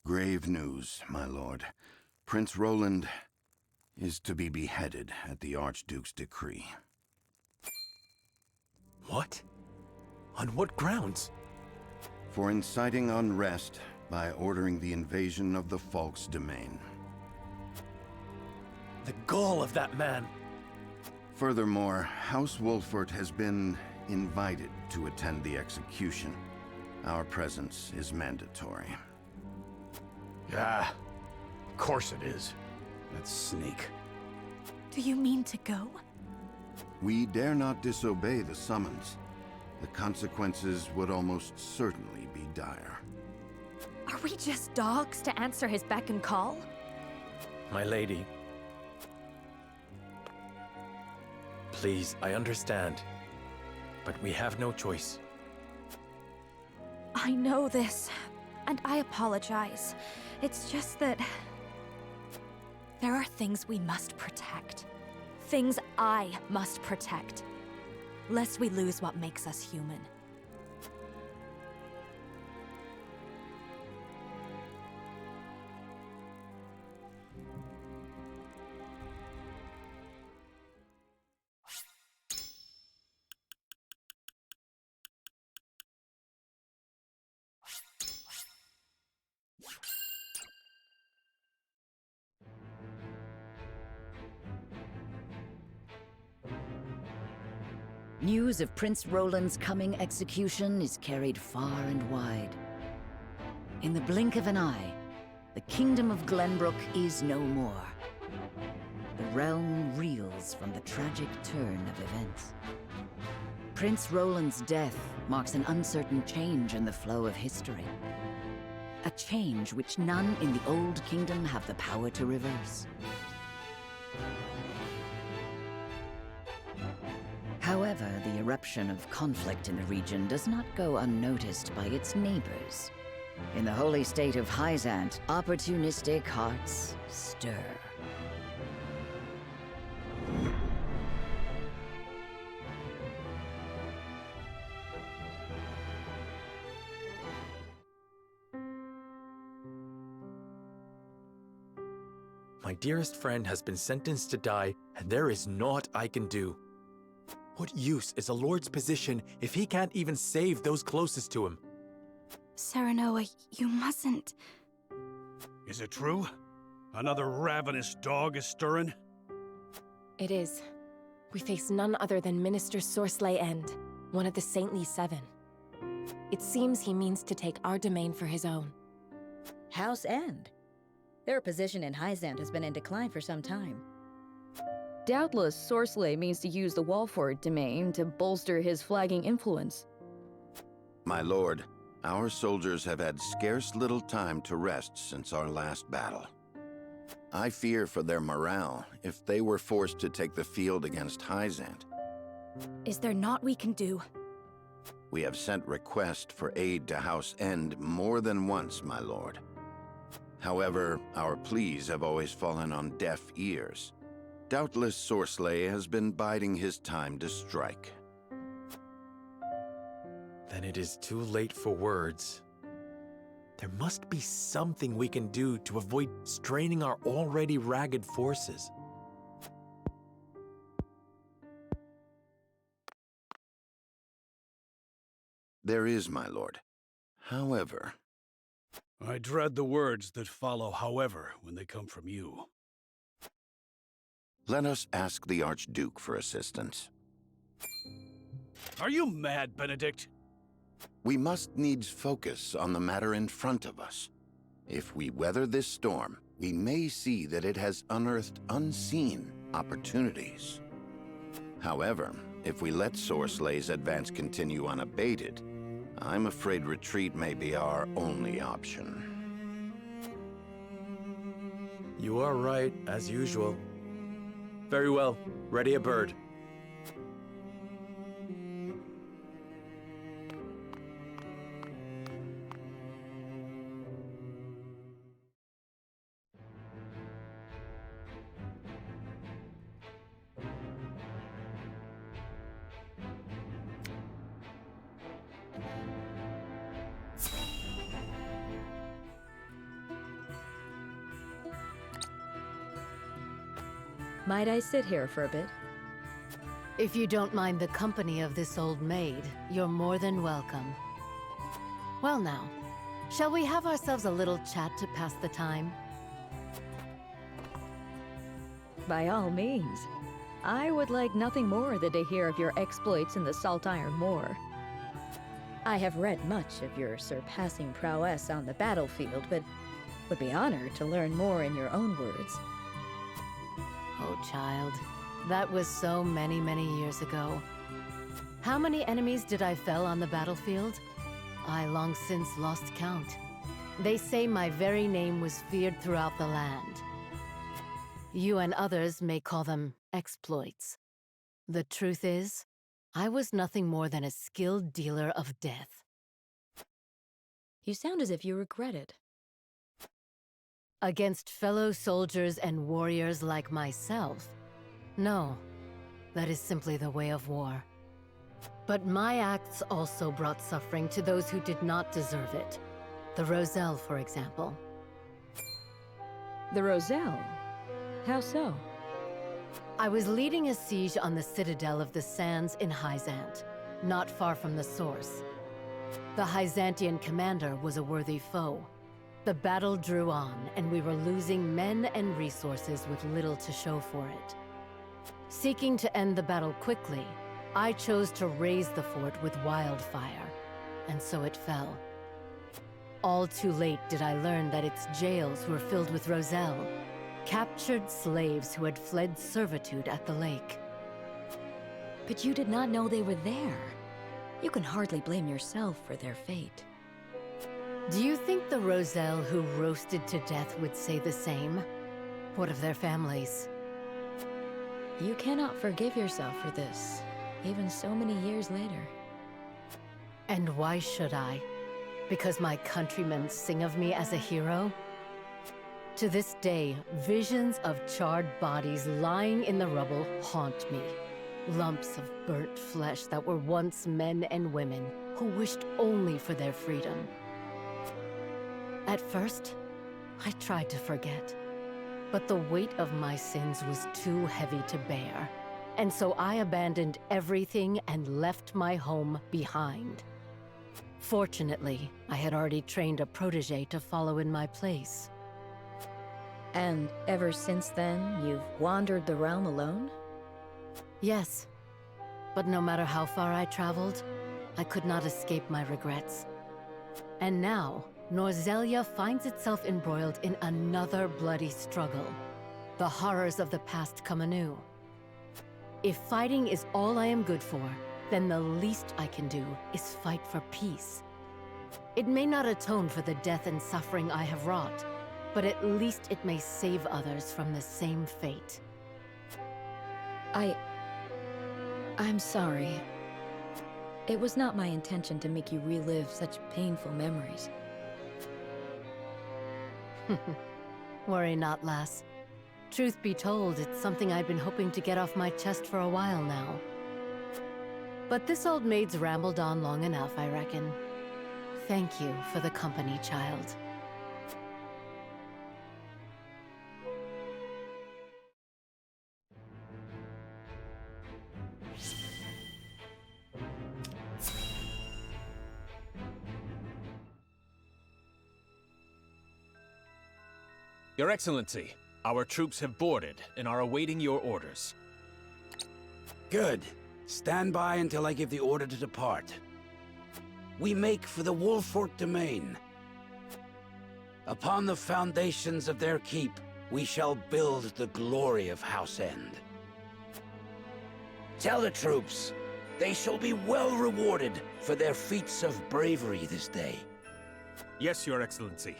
Grave news, my lord. Prince Roland is to be beheaded at the Archduke's decree. What? On what grounds? For inciting unrest by ordering the invasion of the Falkes domain. The gall of that man! Furthermore, House Wolfert has been invited to attend the execution. Our presence is mandatory. Ah, of course it is. That sneak. Do you mean to go? We dare not disobey the summons. The consequences would almost certainly be dire. Are we just dogs to answer his beck and call? My lady. Please, I understand. But we have no choice. I know this, and I apologize. It's just that... there are things we must protect. Things I must protect. Lest we lose what makes us human. News of Prince Roland's coming execution is carried far and wide. In the blink of an eye, the kingdom of Glenbrook is no more. The realm reels from the tragic turn of events. Prince Roland's death marks an uncertain change in the flow of history. A change which none in the Old Kingdom have the power to reverse. However, the eruption of conflict in the region does not go unnoticed by its neighbors. In the holy state of Hyzant, opportunistic hearts stir. My dearest friend has been sentenced to die, and there is naught I can do. What use is a lord's position if he can't even save those closest to him? Serenoa, you mustn't. Is it true? Another ravenous dog is stirring? It is. We face none other than Minister Sorsley End, one of the Saintly Seven. It seems he means to take our domain for his own. House End? Their position in Hyzant has been in decline for some time. Doubtless, Sorsley means to use the Walford domain to bolster his flagging influence. My lord, our soldiers have had scarce little time to rest since our last battle. I fear for their morale if they were forced to take the field against Hyzant. Is there naught we can do? We have sent request for aid to House End more than once, my lord. However, our pleas have always fallen on deaf ears. Doubtless Sorsley has been biding his time to strike. Then it is too late for words. There must be something we can do to avoid straining our already ragged forces. There is, my lord. However... I dread the words that follow however when they come from you. Let us ask the Archduke for assistance. Are you mad, Benedict? We must needs focus on the matter in front of us. If we weather this storm, we may see that it has unearthed unseen opportunities. However, if we let Sorslay's advance continue unabated, I'm afraid retreat may be our only option. You are right, as usual. Very well. Ready a bird. Might I sit here for a bit? If you don't mind the company of this old maid, you're more than welcome. Well now, shall we have ourselves a little chat to pass the time? By all means. I would like nothing more than to hear of your exploits in the Salt Iron Moor. I have read much of your surpassing prowess on the battlefield, but would be honored to learn more in your own words. Oh, child. That was so many, many years ago. How many enemies did I fell on the battlefield? I long since lost count. They say my very name was feared throughout the land. You and others may call them exploits. The truth is, I was nothing more than a skilled dealer of death. You sound as if you regret it. Against fellow soldiers and warriors like myself? No, that is simply the way of war. But my acts also brought suffering to those who did not deserve it. The Roselle, for example. The Roselle? How so? I was leading a siege on the citadel of the Sands in Hyzant, not far from the source. The Hyzantian commander was a worthy foe. The battle drew on, and we were losing men and resources with little to show for it. Seeking to end the battle quickly, I chose to raze the fort with wildfire, and so it fell. All too late did I learn that its jails were filled with Roselle, captured slaves who had fled servitude at the lake. But you did not know they were there. You can hardly blame yourself for their fate. Do you think the Roselle who roasted to death would say the same? What of their families? You cannot forgive yourself for this, even so many years later. And why should I? Because my countrymen sing of me as a hero? To this day, visions of charred bodies lying in the rubble haunt me. Lumps of burnt flesh that were once men and women who wished only for their freedom. At first, I tried to forget, but the weight of my sins was too heavy to bear, and so I abandoned everything and left my home behind. Fortunately, I had already trained a protege to follow in my place. And ever since then, you've wandered the realm alone? Yes, but no matter how far I traveled, I could not escape my regrets. And now, Norzelia finds itself embroiled in another bloody struggle. The horrors of the past come anew. If fighting is all I am good for, then the least I can do is fight for peace. It may not atone for the death and suffering I have wrought, but at least it may save others from the same fate. I'm sorry. It was not my intention to make you relive such painful memories. Worry not, lass. Truth be told, it's something I've been hoping to get off my chest for a while now. But this old maid's rambled on long enough, I reckon. Thank you for the company, child. Your Excellency, our troops have boarded and are awaiting your orders. Good. Stand by until I give the order to depart. we make for the Wolfort domain. Upon the foundations of their keep, we shall build the glory of House End. Tell the troops, they shall be well rewarded for their feats of bravery this day. Yes, Your Excellency.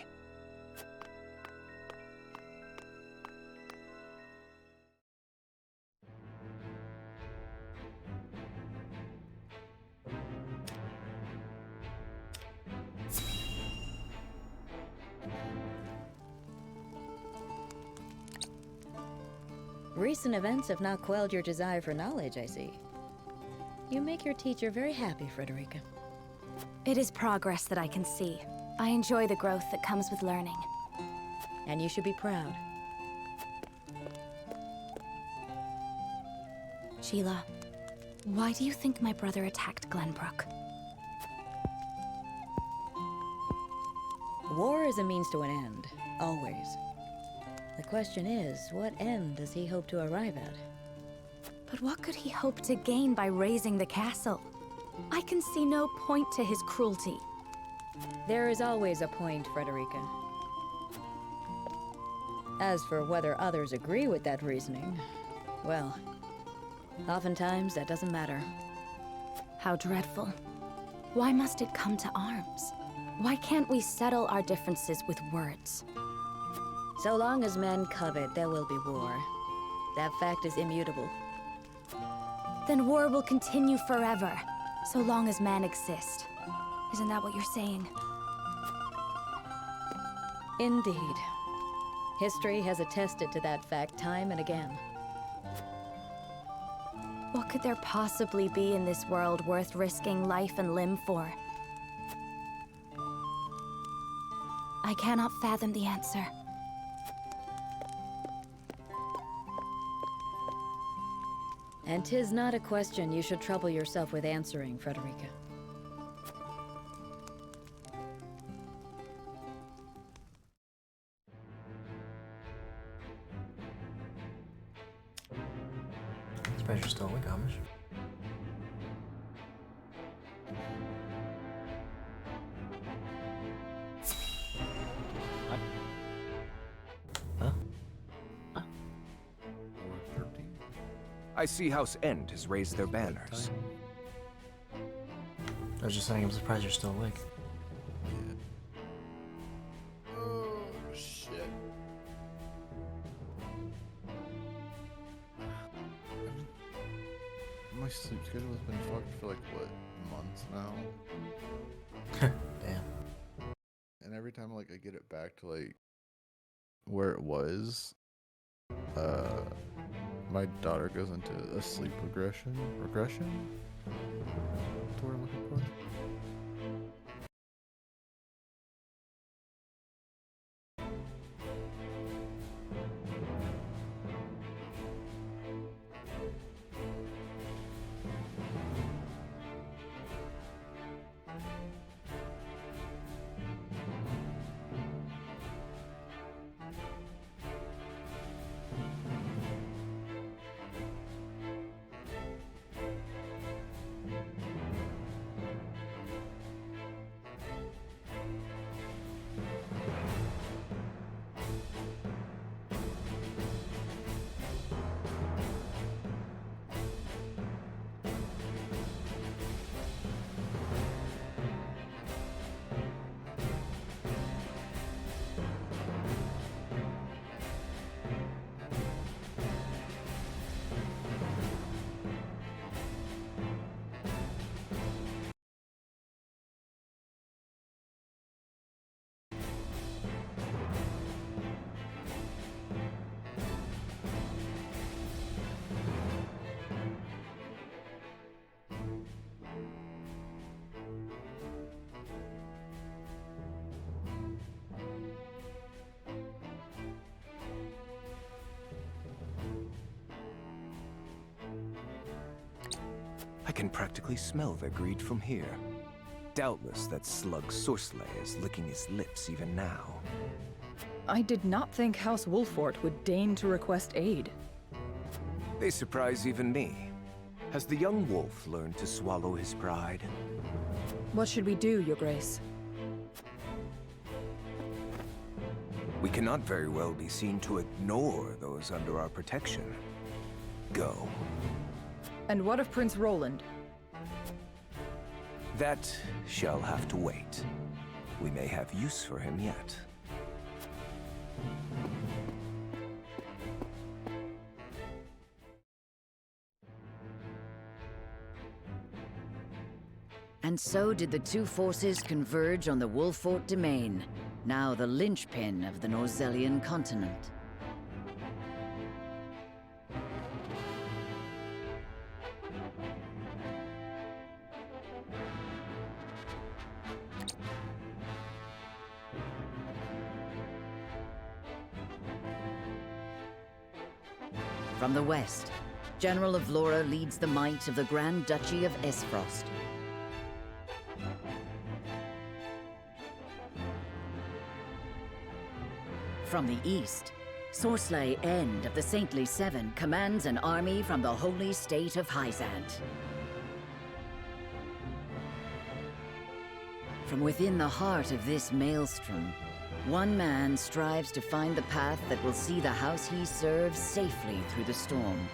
Recent events have not quelled your desire for knowledge, I see. You make your teacher very happy, Frederica. It is progress that I can see. I enjoy the growth that comes with learning. And you should be proud. Sheila, why do you think my brother attacked Glenbrook? War is a means to an end, always. The question is, what end does he hope to arrive at? But what could he hope to gain by razing the castle? I can see no point to his cruelty. There is always a point, Frederica. As for whether others agree with that reasoning, well, oftentimes that doesn't matter. How dreadful. Why must it come to arms? Why can't we settle our differences with words? So long as men covet, there will be war. That fact is immutable. Then war will continue forever, so long as men exist. Isn't that what you're saying? Indeed. History has attested to that fact time and again. What could there possibly be in this world worth risking life and limb for? I cannot fathom the answer. And 'tis not a question you should trouble yourself with answering, Frederica. Surprised you're still awake, Amish. I see House End has raised their banners. I was just saying, I'm surprised you're still awake. Oh, shit. My sleep schedule has been fucked for like, what, months now? Damn. And every time like I get it back to like where it was, my daughter goes into a sleep regression? That's what I'm looking for. I can practically smell their greed from here. Doubtless that slug Sorcelet is licking his lips even now. I did not think House Wolfort would deign to request aid. They surprise even me. Has the young wolf learned to swallow his pride? What should we do, Your Grace? We cannot very well be seen to ignore those under our protection. Go. And what of Prince Roland? That shall have to wait. We may have use for him yet. And so did the two forces converge on the Wolfort domain, now the linchpin of the Norzellian continent. From the west, General of Laura leads the might of the Grand Duchy of Esfrost. From the east, Sorsley End of the Saintly Seven commands an army from the holy state of Hyzant. From within the heart of this maelstrom, one man strives to find the path that will see the house he serves safely through the storm.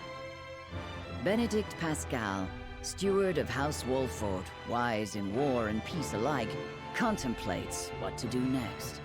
Benedict Pascal, steward of House Wolfort, wise in war and peace alike, contemplates what to do next.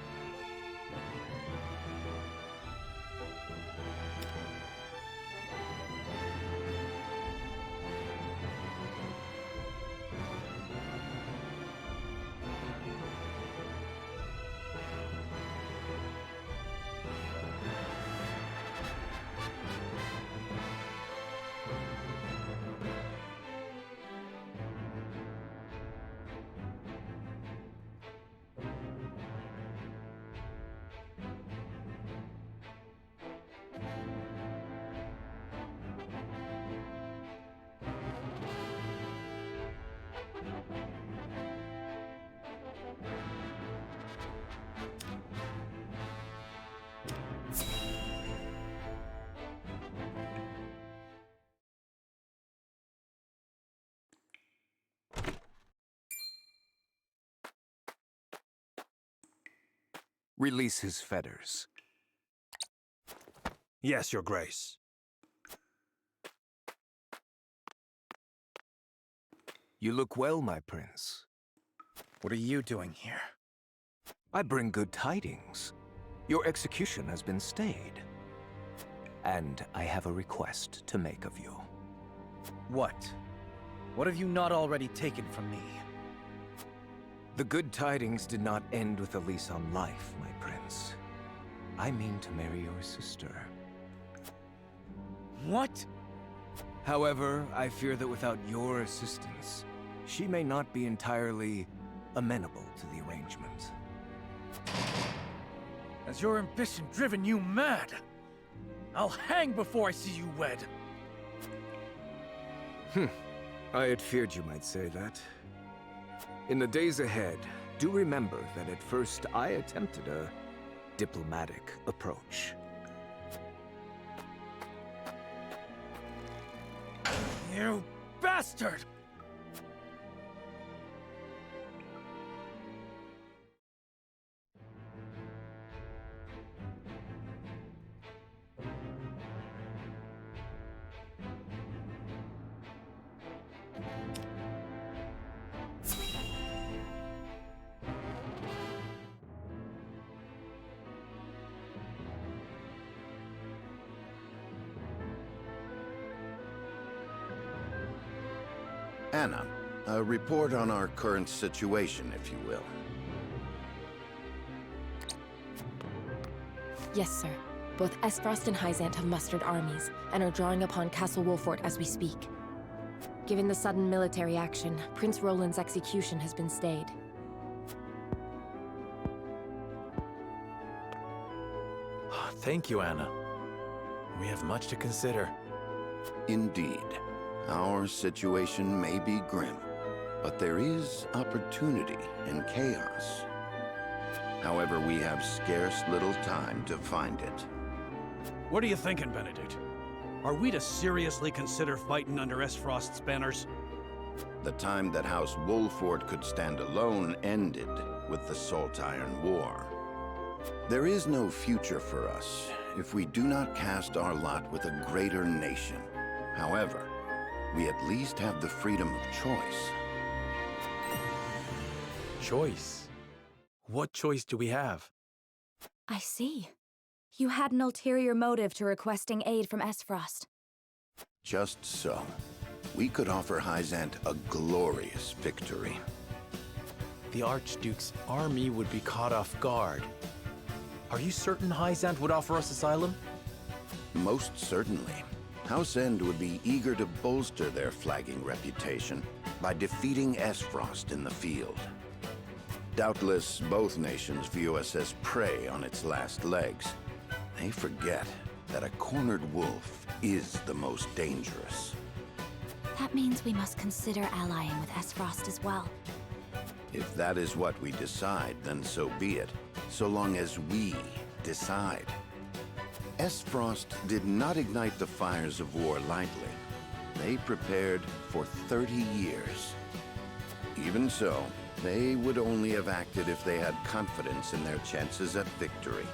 Release his fetters. Yes, Your Grace. You look well, my prince. What are you doing here? I bring good tidings. Your execution has been stayed. And I have a request to make of you. What? What have you not already taken from me? The good tidings did not end with a lease on life, my prince. I mean to marry your sister. What? However, I fear that without your assistance, she may not be entirely amenable to the arrangement. Has your ambition driven you mad? I'll hang before I see you wed. I had feared you might say that. In the days ahead, do remember that at first I attempted a diplomatic approach. You bastard! Anna, a report on our current situation, if you will. Yes, sir. Both Esfrost and Hyzant have mustered armies, and are drawing upon Castle Wolfort as we speak. Given the sudden military action, Prince Roland's execution has been stayed. Thank you, Anna. We have much to consider. Indeed. Our situation may be grim, but there is opportunity in chaos. However, we have scarce little time to find it. What are you thinking, Benedict? Are we to seriously consider fighting under Esfrost's banners? The time that House Wolford could stand alone ended with the Salt Iron War. There is no future for us if we do not cast our lot with a greater nation. However, we at least have the freedom of choice. Choice? What choice do we have? I see. You had an ulterior motive to requesting aid from Esfrost. Just so. We could offer Hyzant a glorious victory. The Archduke's army would be caught off guard. Are you certain Hyzant would offer us asylum? Most certainly. House End would be eager to bolster their flagging reputation by defeating Esfrost in the field. Doubtless, both nations view us as prey on its last legs. They forget that a cornered wolf is the most dangerous. That means we must consider allying with Esfrost as well. If that is what we decide, then so be it, so long as we decide. Esfrost did not ignite the fires of war lightly. They prepared for 30 years. Even so, they would only have acted if they had confidence in their chances at victory.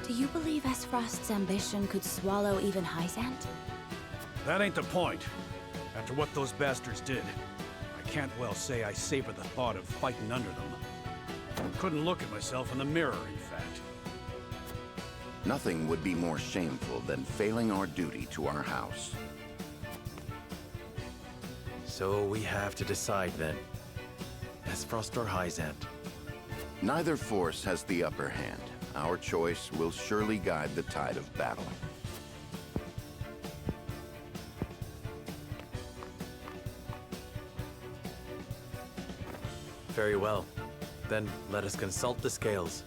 Do you believe Esfrost's ambition could swallow even Hyzant? That ain't the point. After what those bastards did, I can't well say I savor the thought of fighting under them. Couldn't look at myself in the mirror, in fact. Nothing would be more shameful than failing our duty to our house. So we have to decide then. Esfrost or Hyzant? Neither force has the upper hand. Our choice will surely guide the tide of battle. Very well. Then let us consult the scales.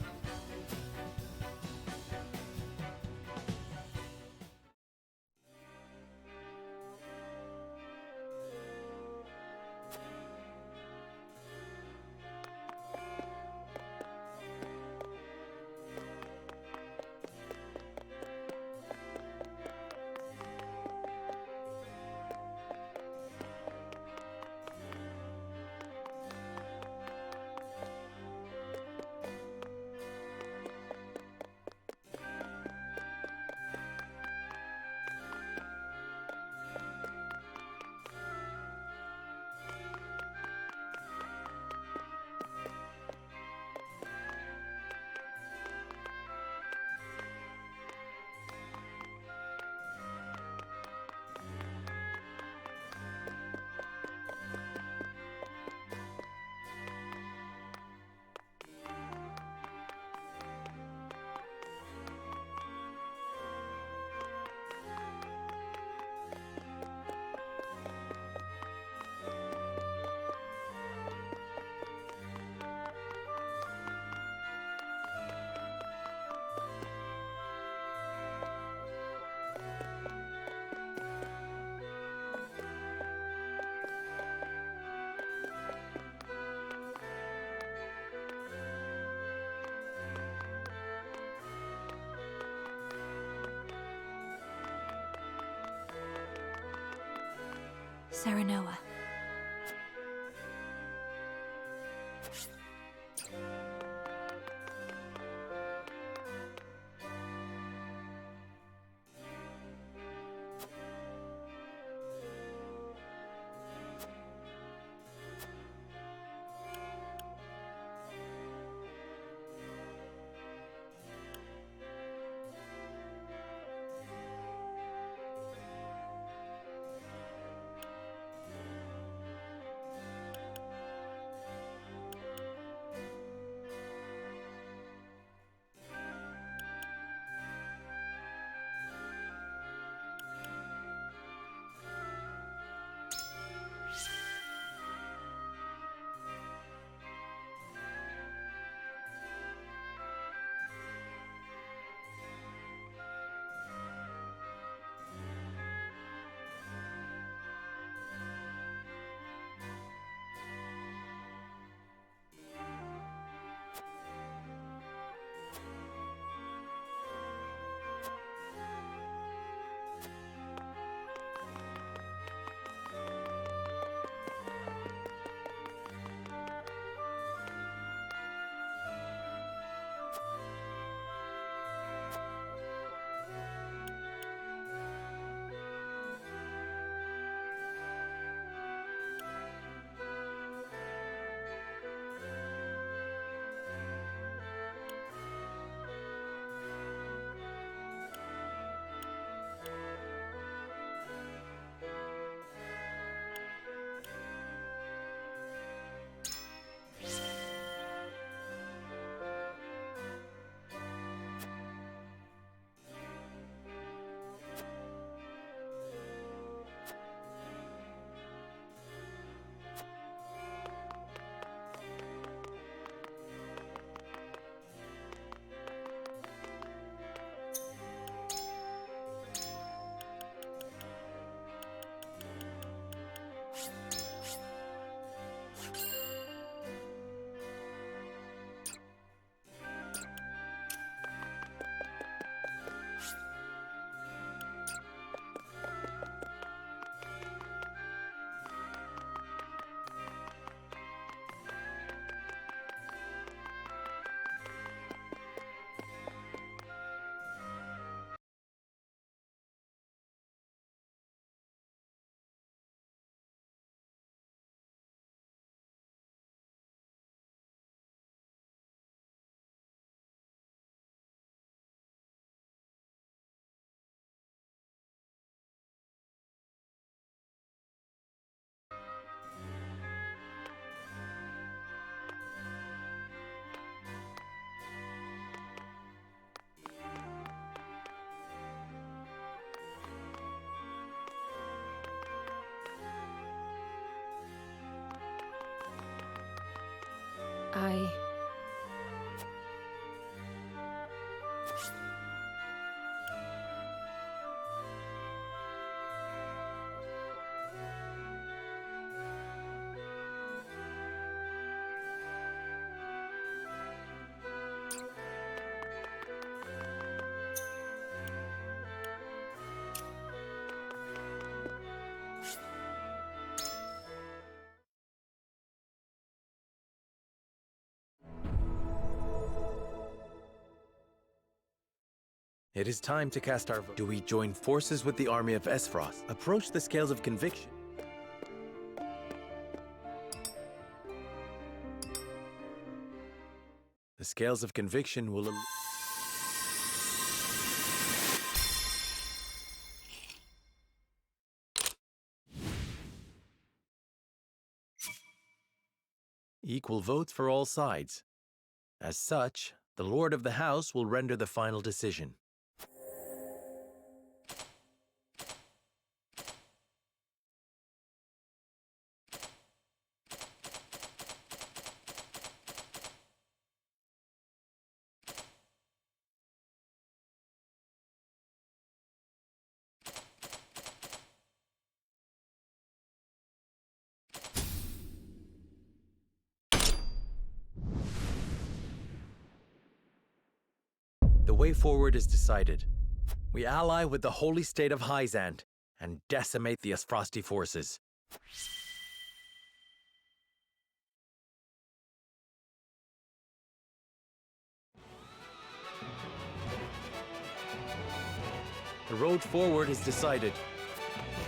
Serenoa. It is time to cast our vote. Do we join forces with the army of Esfrost? Approach the scales of conviction. The scales of conviction will... Equal votes for all sides. As such, the Lord of the House will render the final decision. The way forward is decided. We ally with the holy state of Hyzant and decimate the Esfrosti forces. The road forward is decided.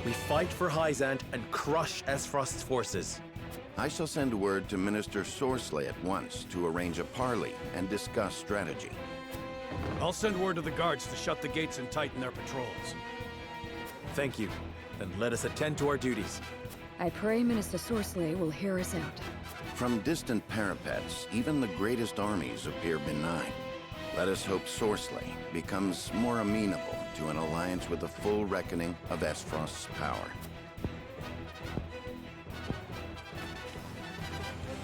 We fight for Hyzant and crush Esfrost's forces. I shall send word to Minister Sorsley at once to arrange a parley and discuss strategy. I'll send word to the guards to shut the gates and tighten their patrols. Thank you. Then let us attend to our duties. I pray Minister Sorsley will hear us out. From distant parapets, even the greatest armies appear benign. Let us hope Sorsley becomes more amenable to an alliance with the full reckoning of Esfrost's power.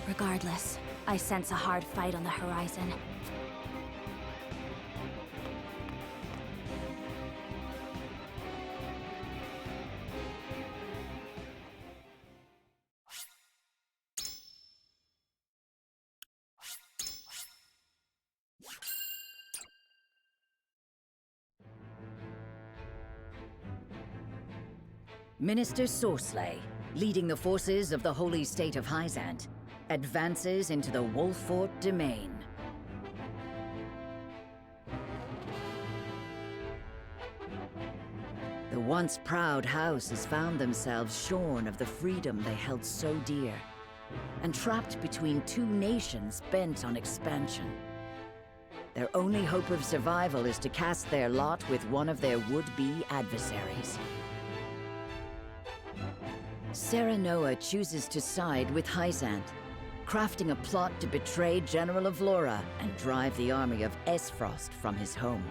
Regardless, I sense a hard fight on the horizon. Minister Sorsley, leading the forces of the Holy State of Hyzant, advances into the Wolfort domain. The once proud house has found themselves shorn of the freedom they held so dear, and trapped between two nations bent on expansion. Their only hope of survival is to cast their lot with one of their would-be adversaries. Serenoa chooses to side with Hyzant, crafting a plot to betray General Avlora and drive the army of Esfrost from his home.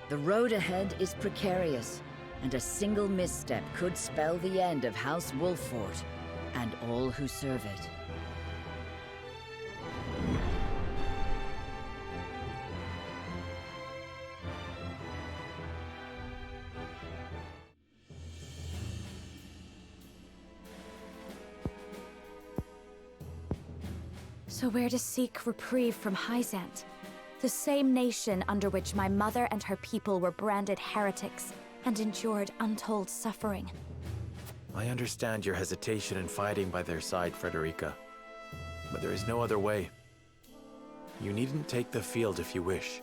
The road ahead is precarious, and a single misstep could spell the end of House Wolfort and all who serve it. So where to seek reprieve from Hyzant? The same nation under which my mother and her people were branded heretics and endured untold suffering. I understand your hesitation in fighting by their side, Frederica. But there is no other way. You needn't take the field if you wish.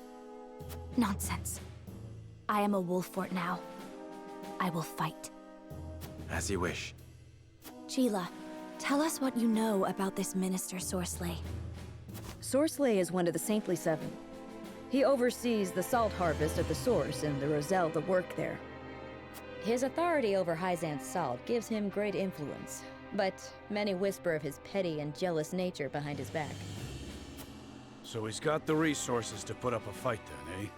Nonsense. I am a Wolfort now. I will fight. As you wish. Gila, tell us what you know about this Minister Sorsley. Sorsley is one of the Saintly Seven. He oversees the salt harvest at the source and the Roselle that work there. His authority over Hyzant's salt gives him great influence, but many whisper of his petty and jealous nature behind his back. So he's got the resources to put up a fight then, eh?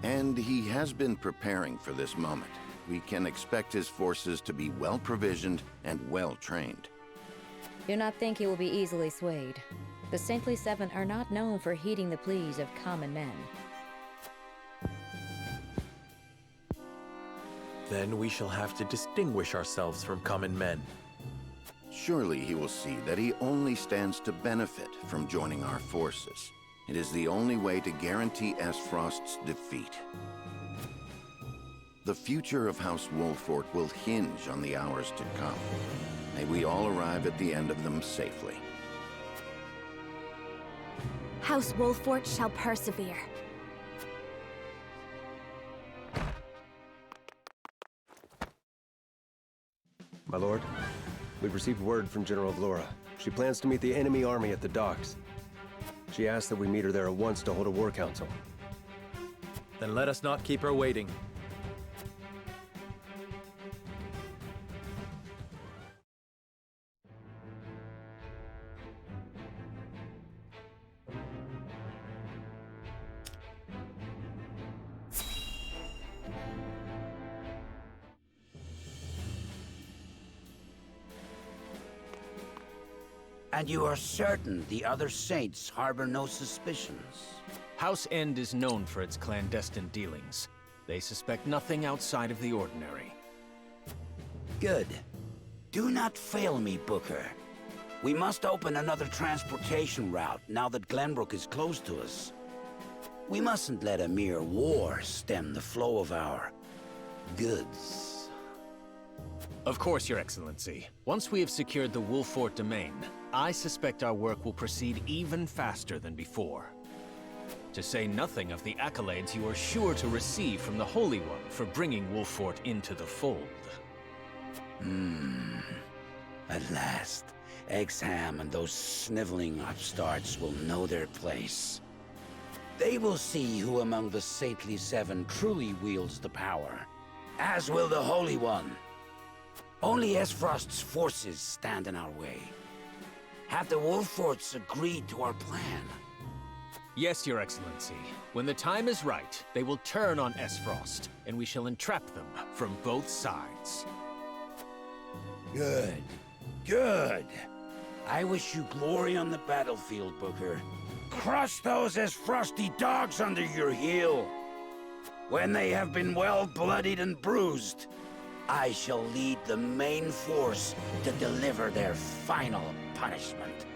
And he has been preparing for this moment. We can expect his forces to be well-provisioned and well-trained. Do not think he will be easily swayed. The Saintly Seven are not known for heeding the pleas of common men. Then we shall have to distinguish ourselves from common men. Surely he will see that he only stands to benefit from joining our forces. It is the only way to guarantee Esfrost's defeat. The future of House Wolfort will hinge on the hours to come. May we all arrive at the end of them safely. House Wolfort shall persevere. My lord, we've received word from General Vlora. She plans to meet the enemy army at the docks. She asked that we meet her there at once to hold a war council. Then let us not keep her waiting. And you are certain the other saints harbor no suspicions? House End is known for its clandestine dealings. They suspect nothing outside of the ordinary. Good. Do not fail me, Booker. We must open another transportation route now that Glenbrook is close to us. We mustn't let a mere war stem the flow of our goods. Of course, Your Excellency. Once we have secured the Wolfort domain, I suspect our work will proceed even faster than before. To say nothing of the accolades you are sure to receive from the Holy One for bringing Wolfort into the fold. At last, Exham and those sniveling upstarts will know their place. They will see who among the Saintly Seven truly wields the power, as will the Holy One. Only Esfrost's forces stand in our way. Have the Wolforts agreed to our plan? Yes, Your Excellency. When the time is right, they will turn on Esfrost, and we shall entrap them from both sides. Good. Good. I wish you glory on the battlefield, Booker. Crush those Esfrosty dogs under your heel. When they have been well bloodied and bruised, I shall lead the main force to deliver their final punishment.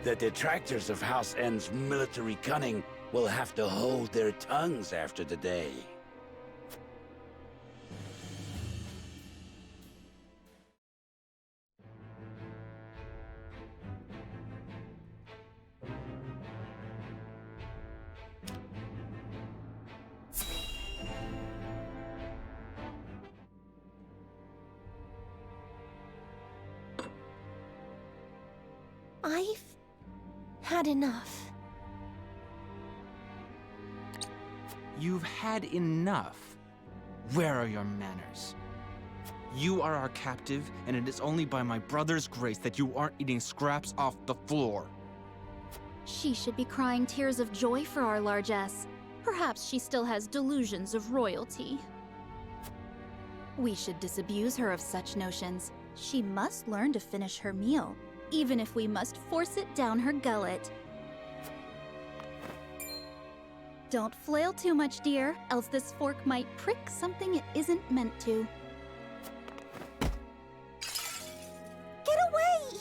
The detractors of House End's military cunning will have to hold their tongues after the day. I've had enough. You've had enough? Where are your manners? You are our captive, and it is only by my brother's grace that you aren't eating scraps off the floor. She should be crying tears of joy for our largesse. Perhaps she still has delusions of royalty. We should disabuse her of such notions. She must learn to finish her meal, even if we must force it down her gullet. Don't flail too much, dear, else this fork might prick something it isn't meant to. Get away!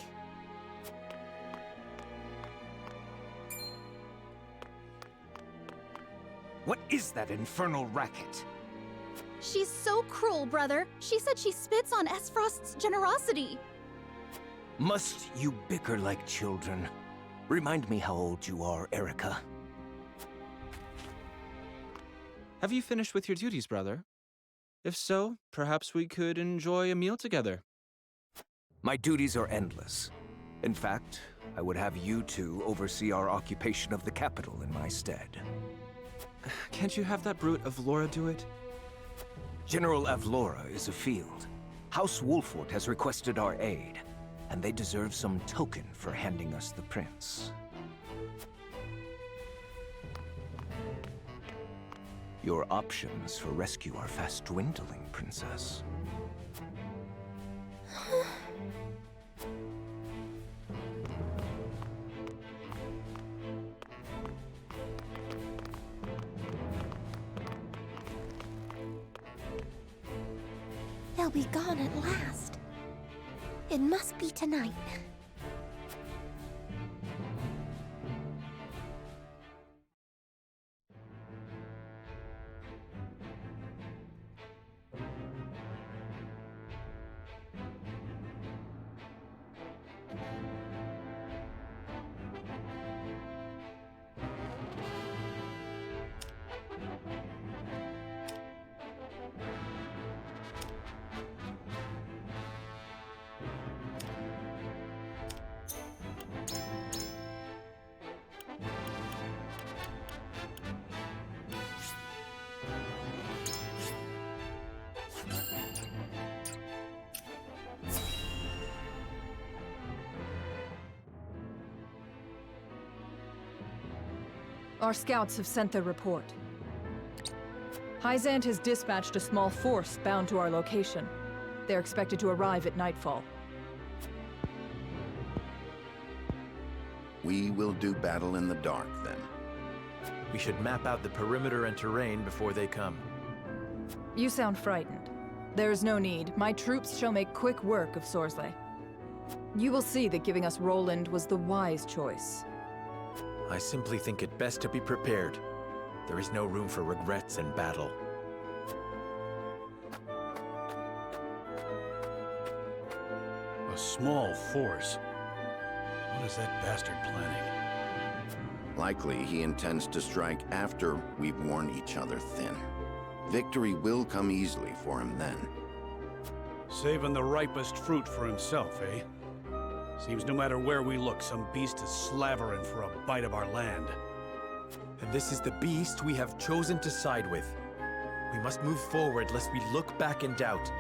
What is that infernal racket? She's so cruel, brother. She said she spits on Esfrost's generosity. Must you bicker like children? Remind me how old you are, Erica. Have you finished with your duties, brother? If so, perhaps we could enjoy a meal together. My duties are endless. In fact, I would have you two oversee our occupation of the capital in my stead. Can't you have that brute Avlora do it? General Avlora is afield. House Wolfort has requested our aid, and they deserve some token for handing us the prince. Your options for rescue are fast dwindling, Princess. They'll be gone at last. It must be tonight. Our scouts have sent their report. Hyzant has dispatched a small force bound to our location. They're expected to arrive at nightfall. We will do battle in the dark, then. We should map out the perimeter and terrain before they come. You sound frightened. There is no need. My troops shall make quick work of Sorsley. You will see that giving us Roland was the wise choice. I simply think it best to be prepared. There is no room for regrets in battle. A small force? What is that bastard planning? Likely he intends to strike after we've worn each other thin. Victory will come easily for him then. Saving the ripest fruit for himself, eh? Seems no matter where we look, some beast is slavering for a bite of our land. And this is the beast we have chosen to side with. We must move forward lest we look back in doubt.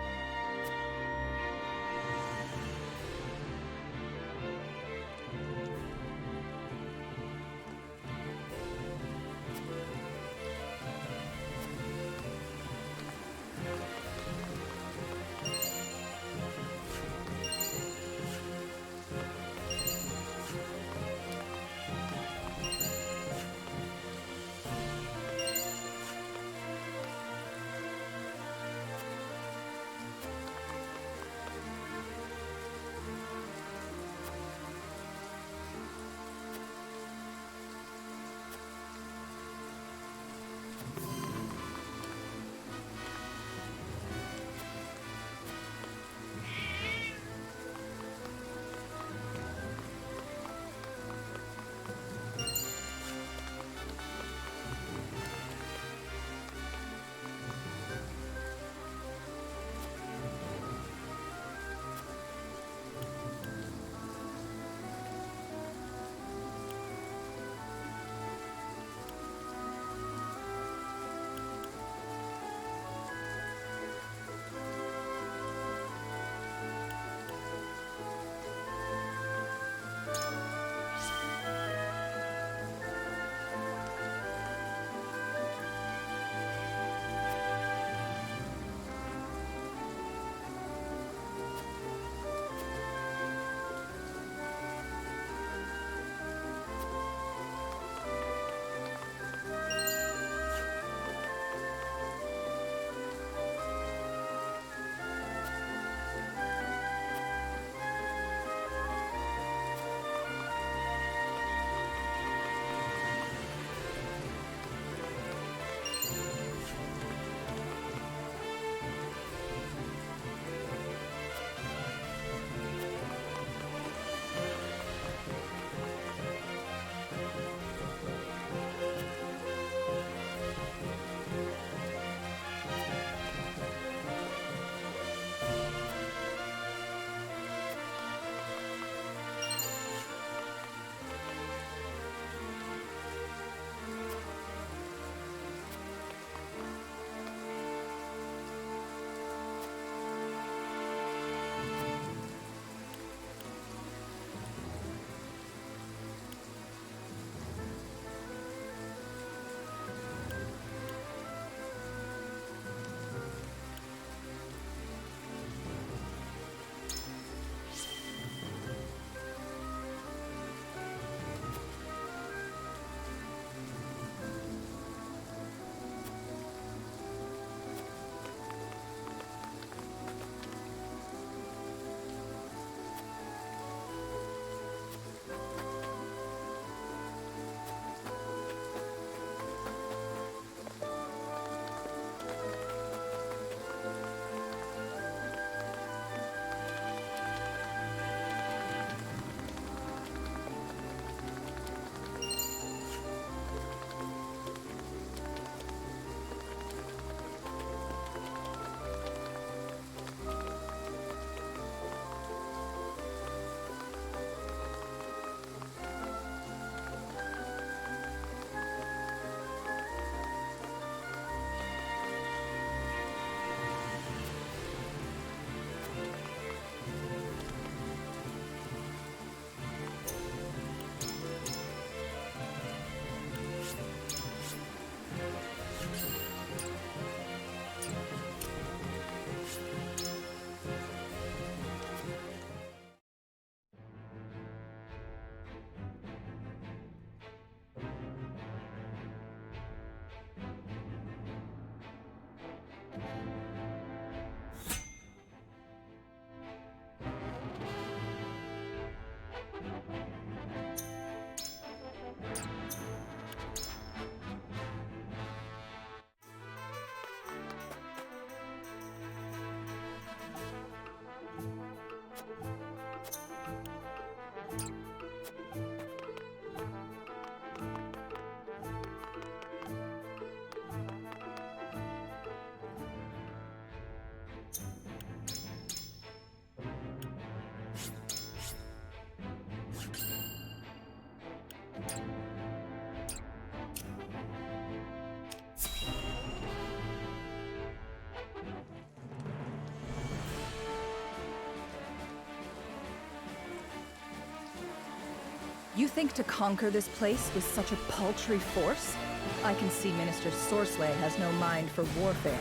You think to conquer this place with such a paltry force? I can see Minister Sorcelet has no mind for warfare.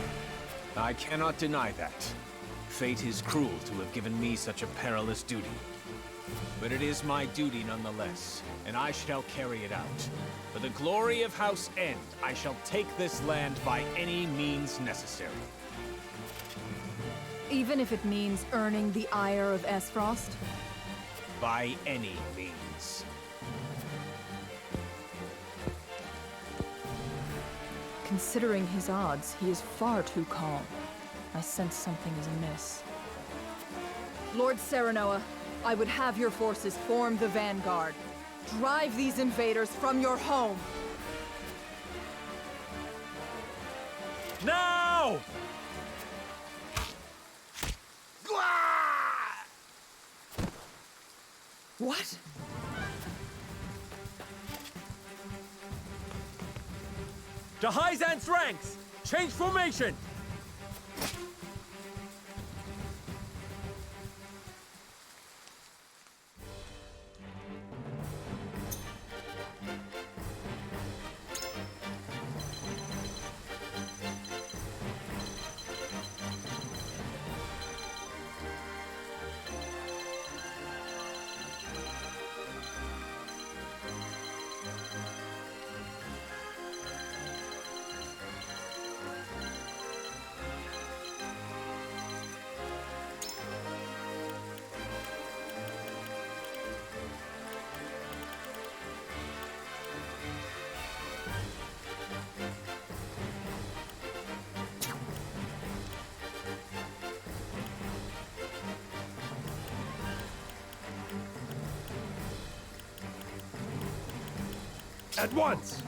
I cannot deny that. Fate is cruel to have given me such a perilous duty. But it is my duty nonetheless, and I shall carry it out. For the glory of House End, I shall take this land by any means necessary. Even if it means earning the ire of Esfrost? By any means. Considering his odds, he is far too calm. I sense something is amiss. Lord Serenoa, I would have your forces form the vanguard. Drive these invaders from your home! Now! What? To Hyzant's ranks! Change formation! At once!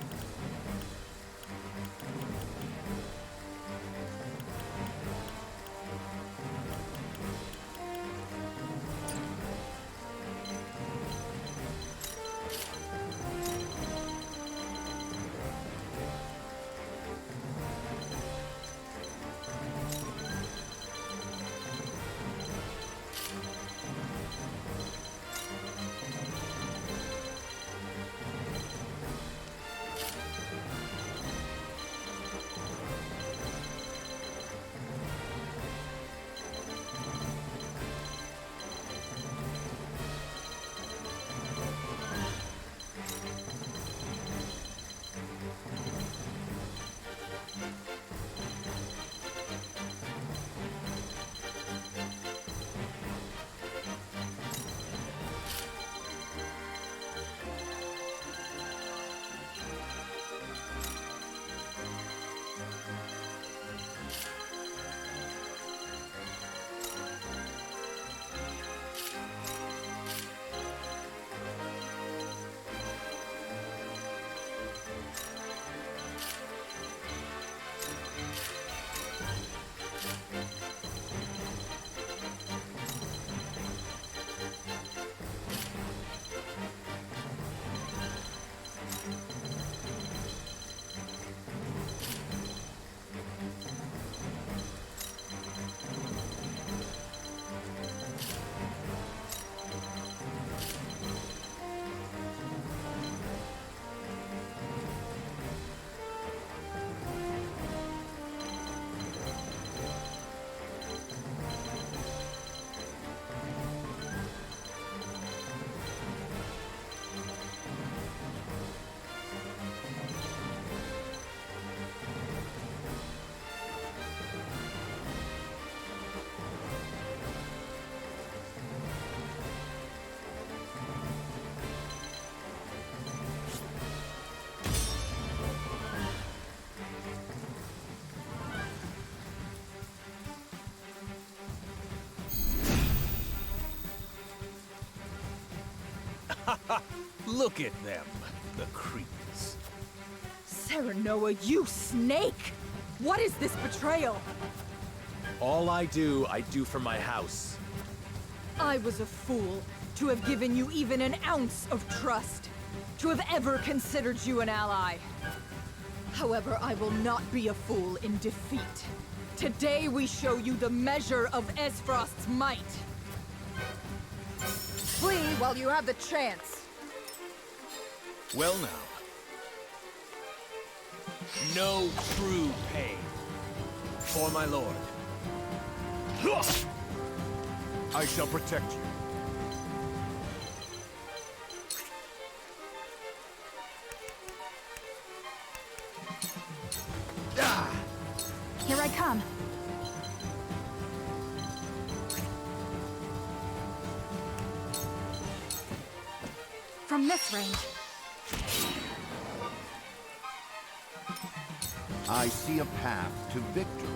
Look at them, the creeps. Serenoa, you snake! What is this betrayal? All I do for my house. I was a fool to have given you even an ounce of trust, to have ever considered you an ally. However, I will not be a fool in defeat. Today we show you the measure of Esfrost's might. Flee while you have the chance. Well now. No true pain. For my lord. I shall protect you. Here I come. From this range. I see a path to victory.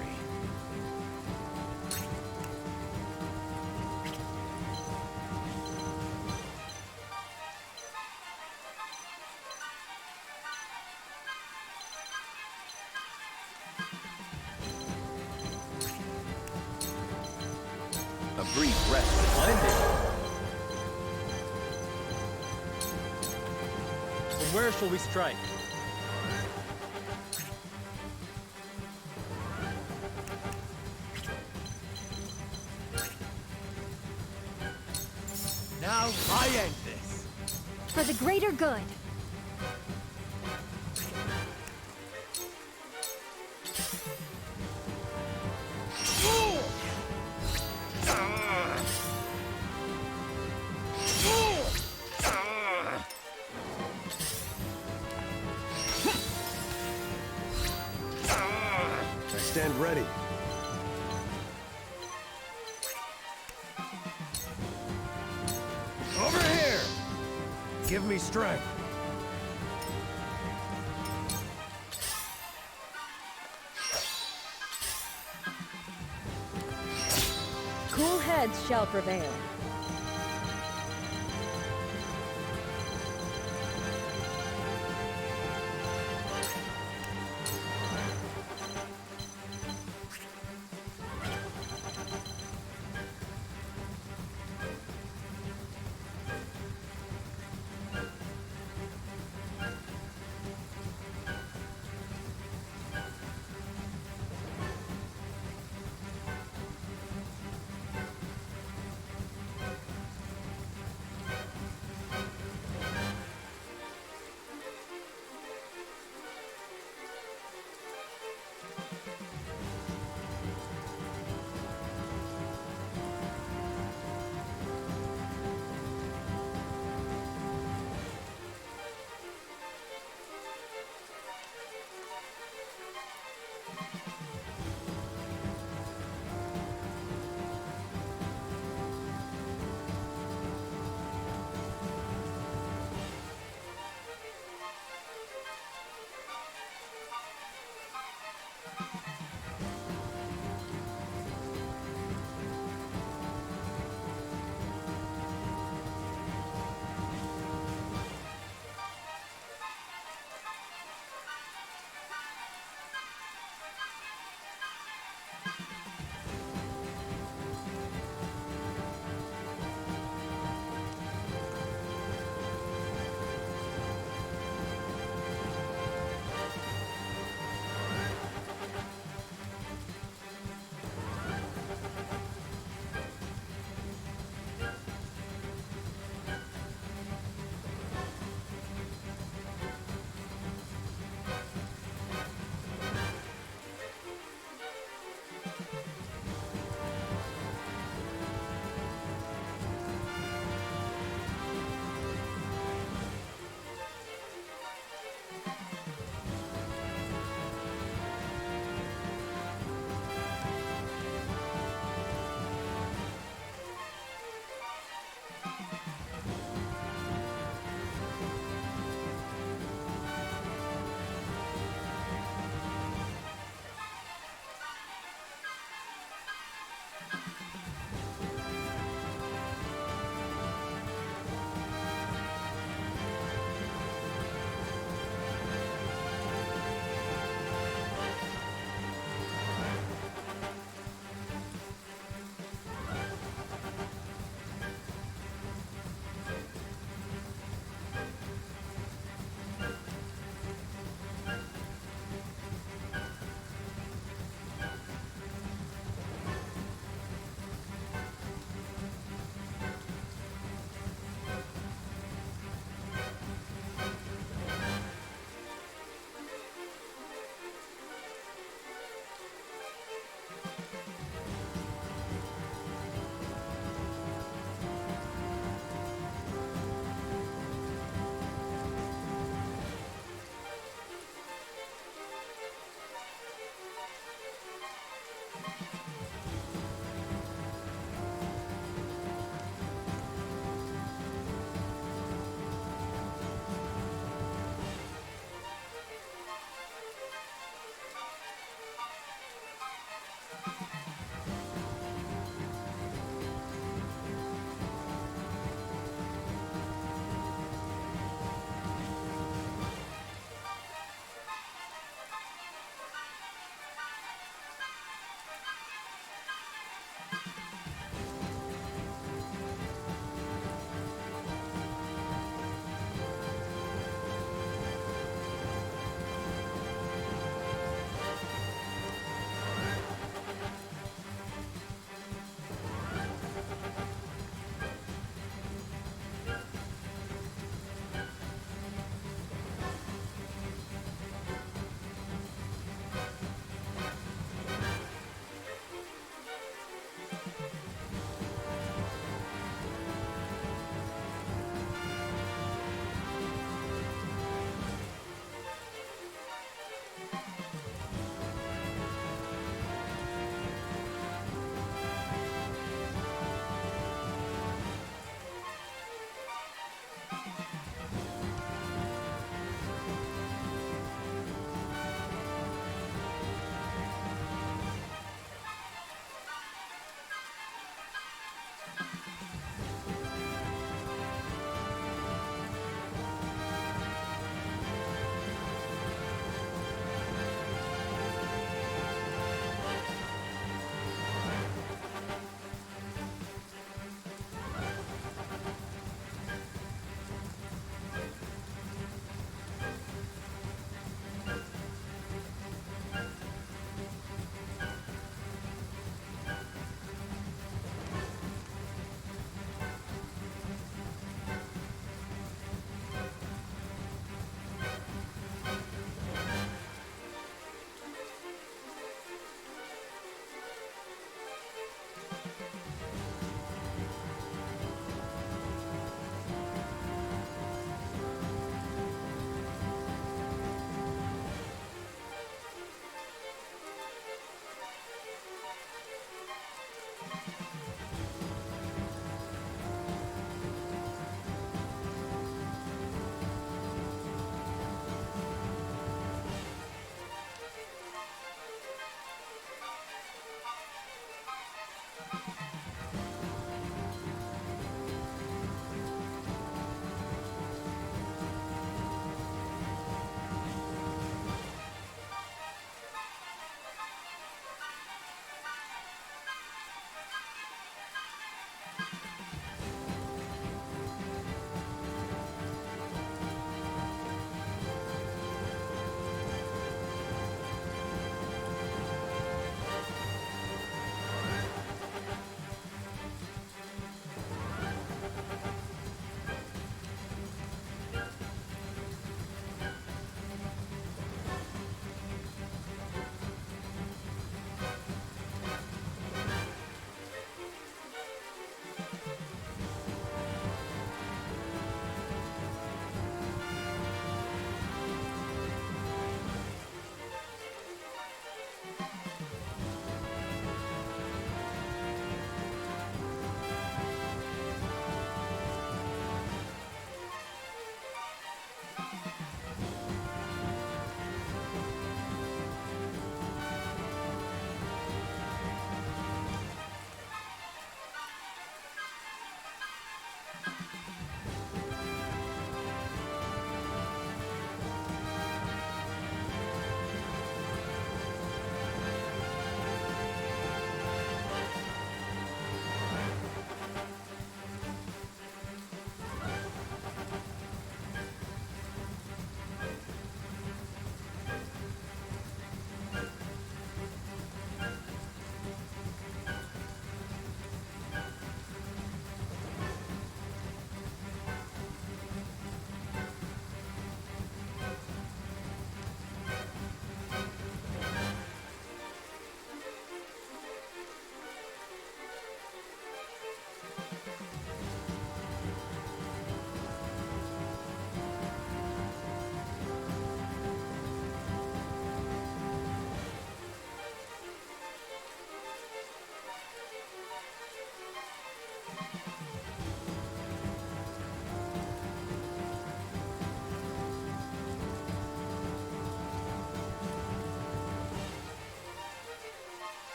A brief rest. From where shall we strike? Now I end this. For the greater good. I stand ready. Over here! Give me strength. Cool heads shall prevail.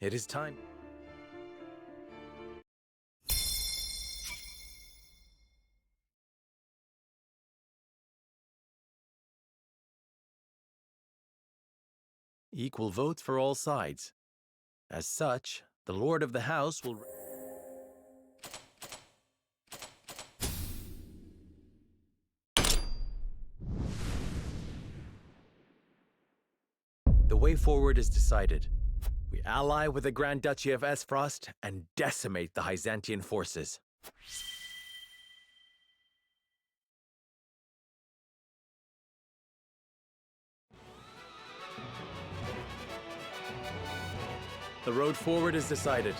It is time. Equal votes for all sides. As such, the Lord of the House will... The way forward is decided. We ally with the Grand Duchy of Esfrost and decimate the Byzantine forces. The road forward is decided.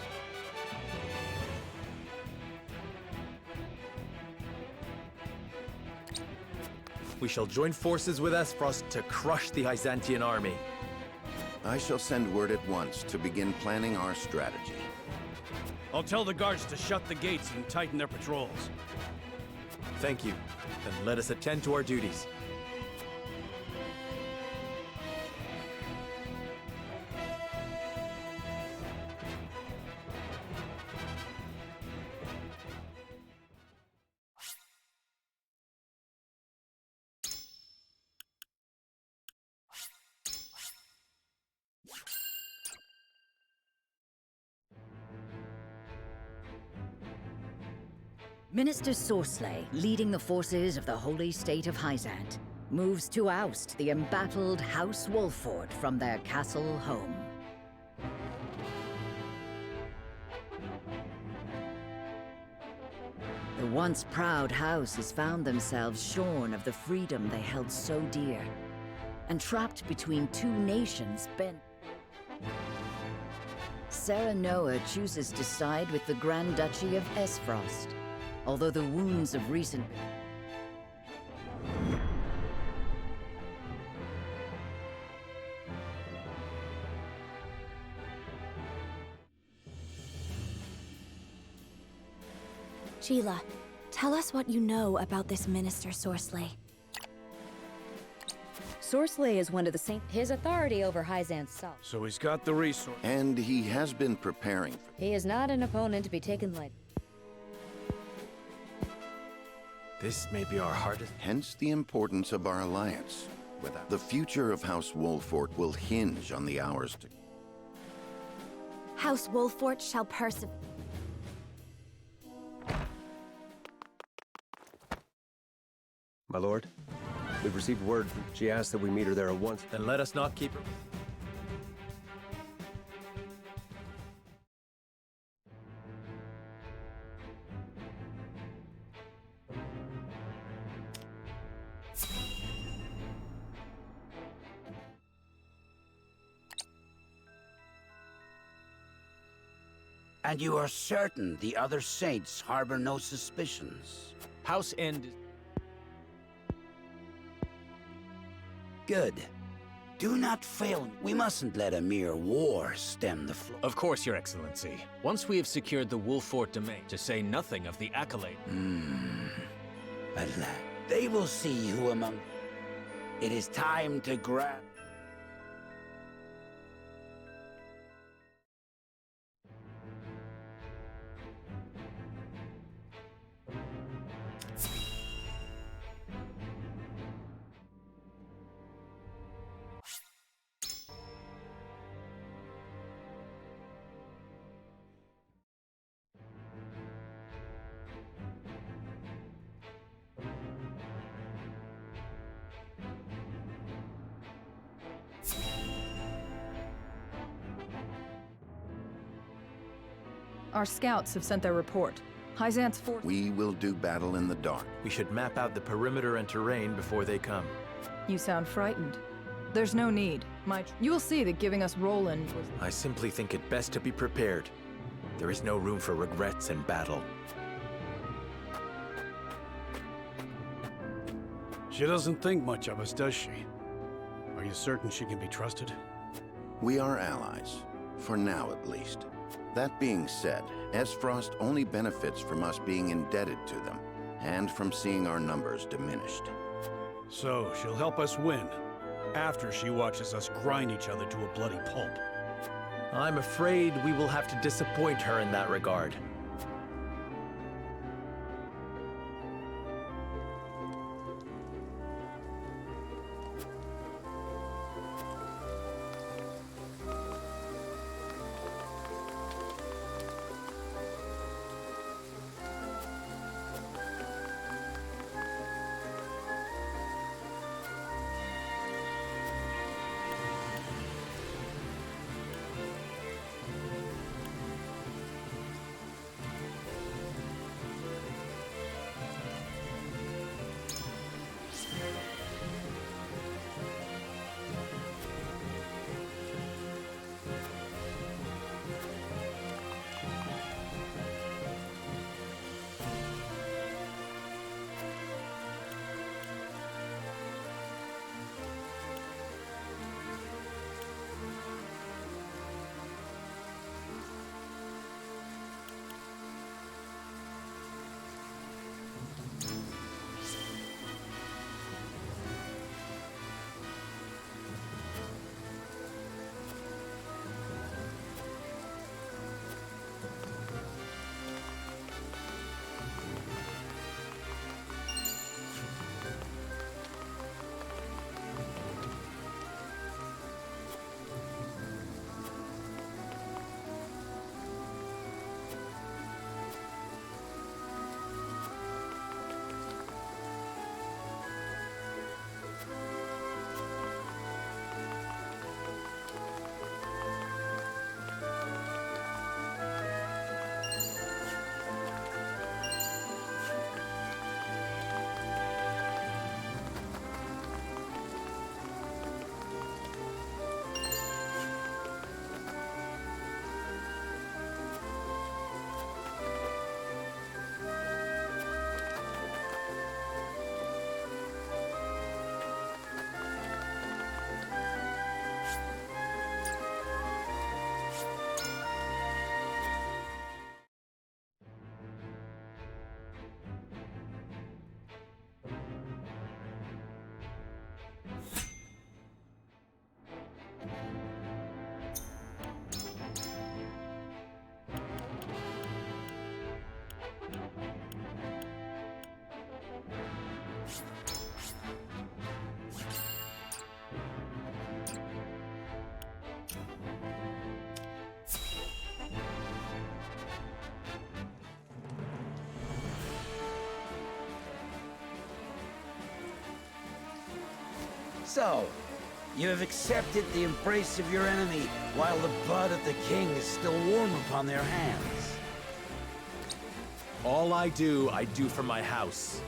We shall join forces with Esfrost to crush the Byzantine army. I shall send word at once to begin planning our strategy. I'll tell the guards to shut the gates and tighten their patrols. Thank you. Then let us attend to our duties. Minister Sorsley, leading the forces of the Holy State of Hyzant, moves to oust the embattled House Wolfort from their castle home. The once proud house has found themselves shorn of the freedom they held so dear, and trapped between two nations bent. Sarah Noah chooses to side with the Grand Duchy of Esfrost, although the wounds of recent... Sheila, tell us what you know about this Minister Sorsley. Sorsley is one of the Saint. His authority over Hyzant's salt. So he's got the resource. And he has been preparing for... He is not an opponent to be taken lightly. This may be our hardest... Hence the importance of our alliance. Without the future of House Wolfort will hinge on the hours to... House Wolfort shall persevere. My lord, we've received word. She asked that we meet her there at once. Then let us not keep her... And you are certain the other saints harbor no suspicions? House End... Good. Do not fail. We mustn't let a mere war stem the flow. Of course, Your Excellency. Once we have secured the Wolfort domain, to say nothing of the accolade... At last. They will see who among... It is time to grab... Our scouts have sent their report. Hyzant's force... We will do battle in the dark. We should map out the perimeter and terrain before they come. You sound frightened. There's no need. You will see that giving us Roland was... I simply think it best to be prepared. There is no room for regrets in battle. She doesn't think much of us, does she? Are you certain she can be trusted? We are allies. For now, at least. That being said, Esfrost only benefits from us being indebted to them, and from seeing our numbers diminished. So, she'll help us win, after she watches us grind each other to a bloody pulp. I'm afraid we will have to disappoint her in that regard. So, you have accepted the embrace of your enemy while the blood of the king is still warm upon their hands. All I do for my house.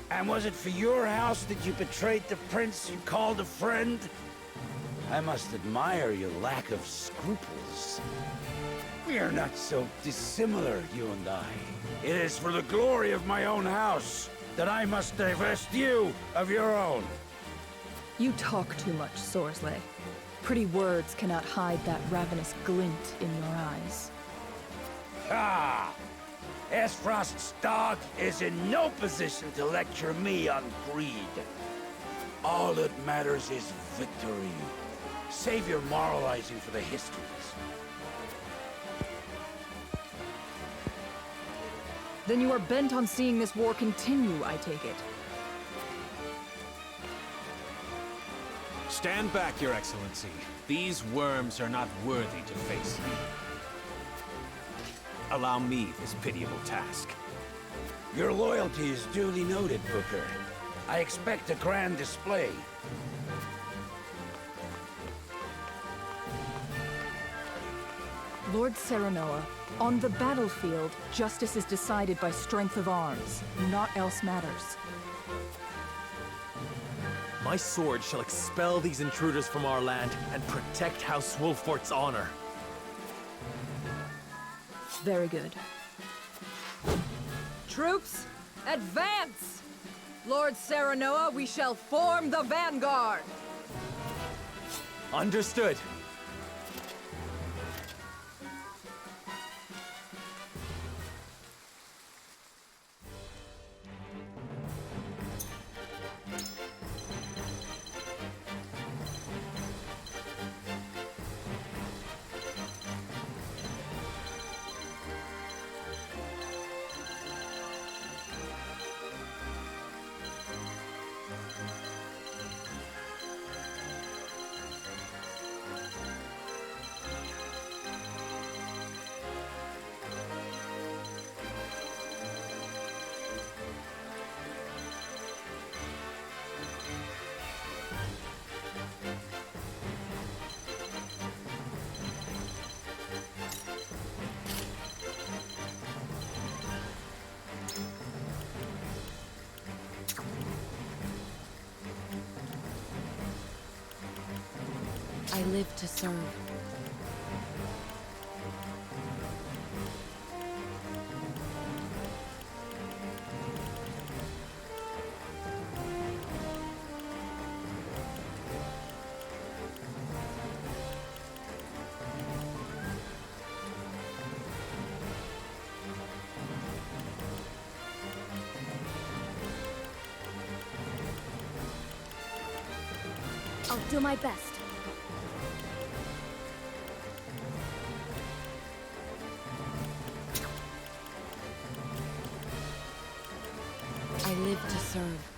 And was it for your house that you betrayed the prince you called a friend? I must admire your lack of scruples. We are not so dissimilar, you and I. It is for the glory of my own house that I must divest you of your own. You talk too much, Sorsley. Pretty words cannot hide that ravenous glint in your eyes. Ah! Esfrost's dog is in no position to lecture me on greed. All that matters is victory. Save your moralizing for the histories. Then you are bent on seeing this war continue, I take it. Stand back, Your Excellency. These worms are not worthy to face you. Allow me this pitiable task. Your loyalty is duly noted, Booker. I expect a grand display. Lord Serenoa, on the battlefield, justice is decided by strength of arms. Naught else matters. My sword shall expel these intruders from our land and protect House Wolfort's honor. Very good. Troops, advance! Lord Serenoa, we shall form the vanguard! Understood. live to serve. I'll do my best. I live to serve.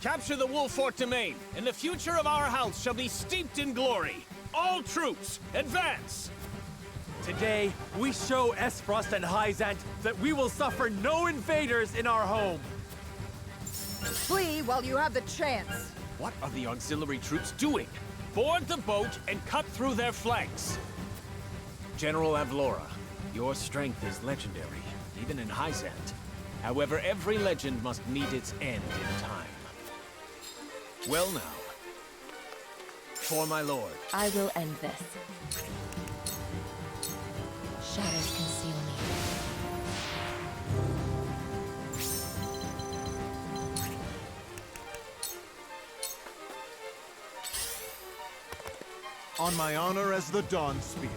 Capture the Wolfort domain, and the future of our house shall be steeped in glory. All troops, advance! Today, we show Esfrost and Hyzant that we will suffer no invaders in our home. Flee while you have the chance. What are the auxiliary troops doing? Board the boat and cut through their flanks. General Avlora, your strength is legendary, even in Hyzant. However, every legend must meet its end in time. Well now, for my lord. I will end this. Shadows conceal me. On my honor as the Dawn Spear.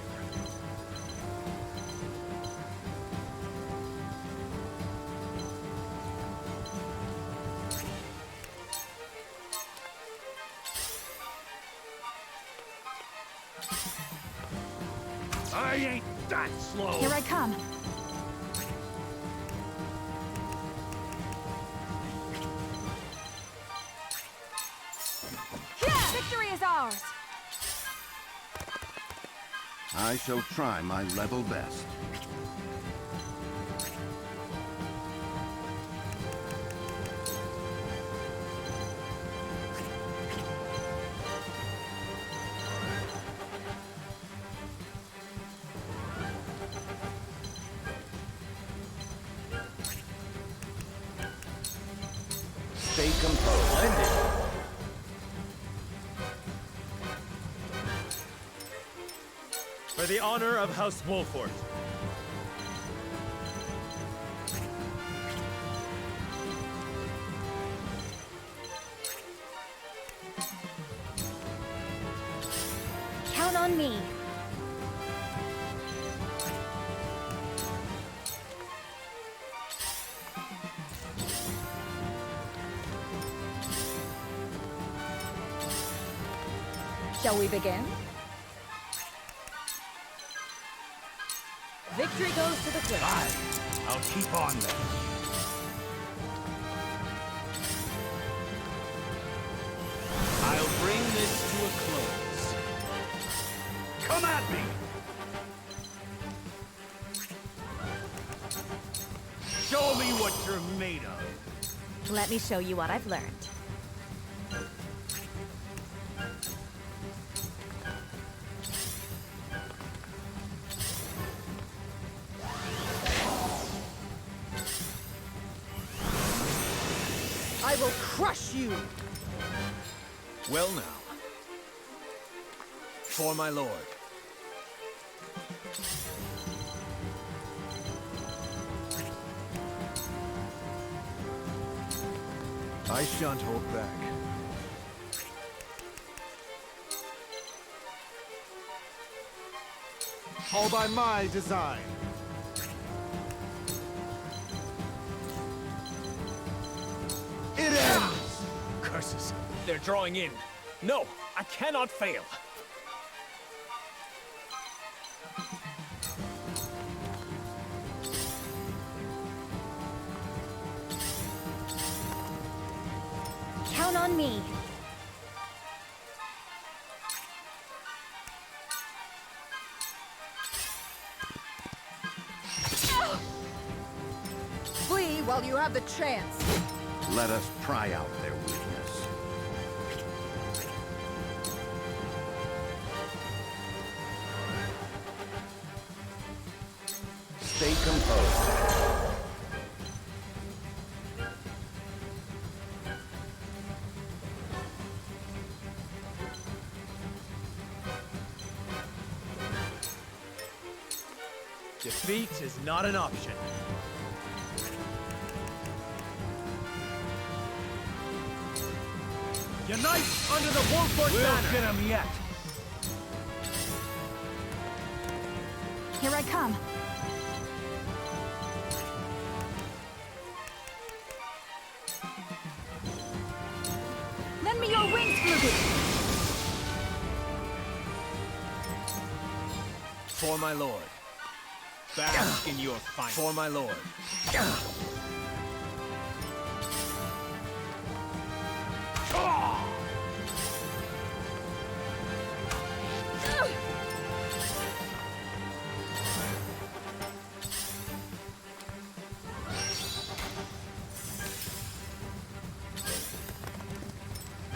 I ain't that slow. Here I come. Yeah! Victory is ours! I shall try my level best. Stay composed. For the honor of House Wolfort. Count on me. Shall we begin? Victory goes to the Cliff. I'll keep on then. I'll bring this to a close. Come at me! Show me what you're made of. Let me show you what I've learned. I will crush you! Well now, for my lord. I shan't hold back. All by my design. It ends! Curses! They're drawing in. No, I cannot fail. Count on me. Flee while you have the chance. Let us pry out their weakness. Stay composed. Defeat is not an option. Unite under the Wolford banner! We'll get him yet! Here I come. Lend me your wings, Flugy! For my lord. Bask in your fight. For my lord.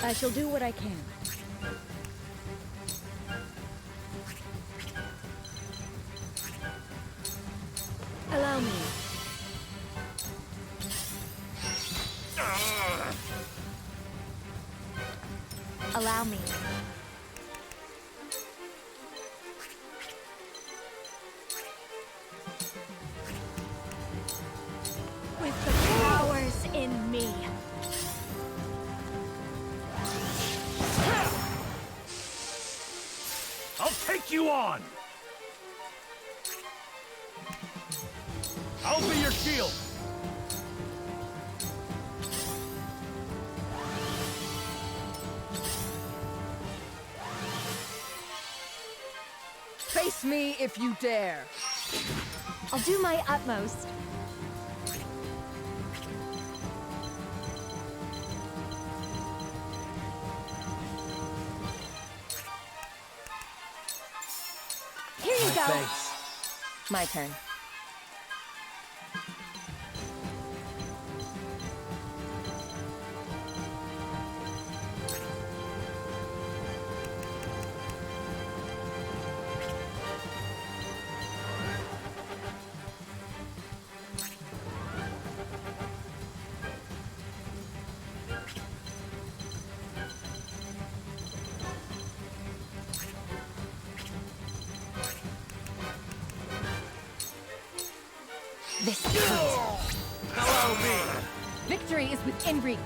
I shall do what I can. Allow me. Allow me. With the powers in me. I'll take you on! I'll be your shield! Face me if you dare. I'll do my utmost. Here you go. Thanks. My turn. This hurts. Hello, me. Victory is within reach.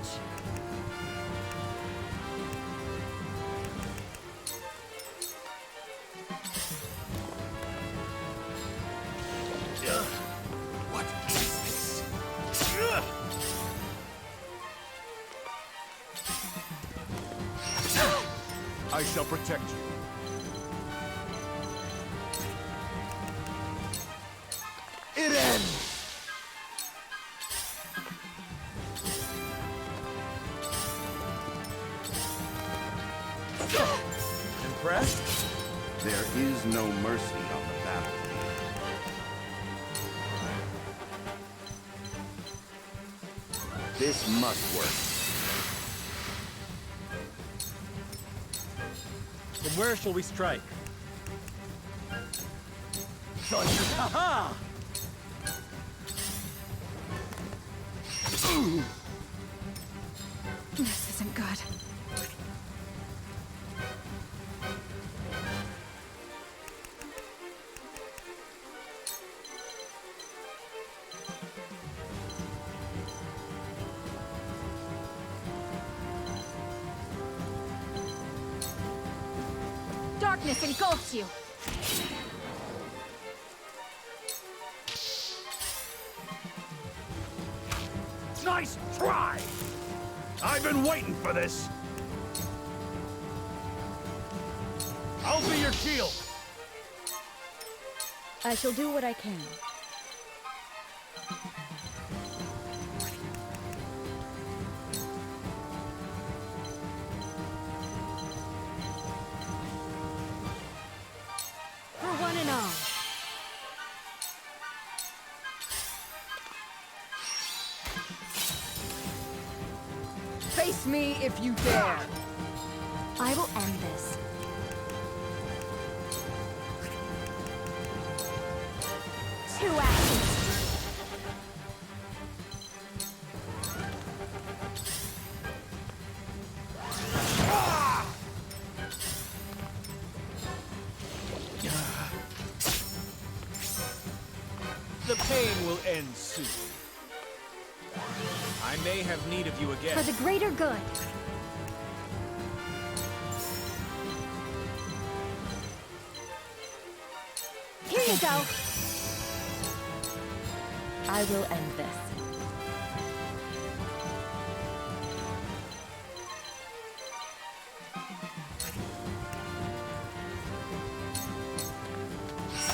What is this? I shall protect you. It ends! Impressed? There is no mercy on the battlefield. This must work. From where shall we strike? Ha-ha! This isn't good. darkness engulfs you. Nice try! I've been waiting for this! I'll be your shield! I shall do what I can. For one and all. Face me if you dare! I will end this. Two actions. The pain will end soon. I may have need of you again. For the greater good. Here you go. I will end this.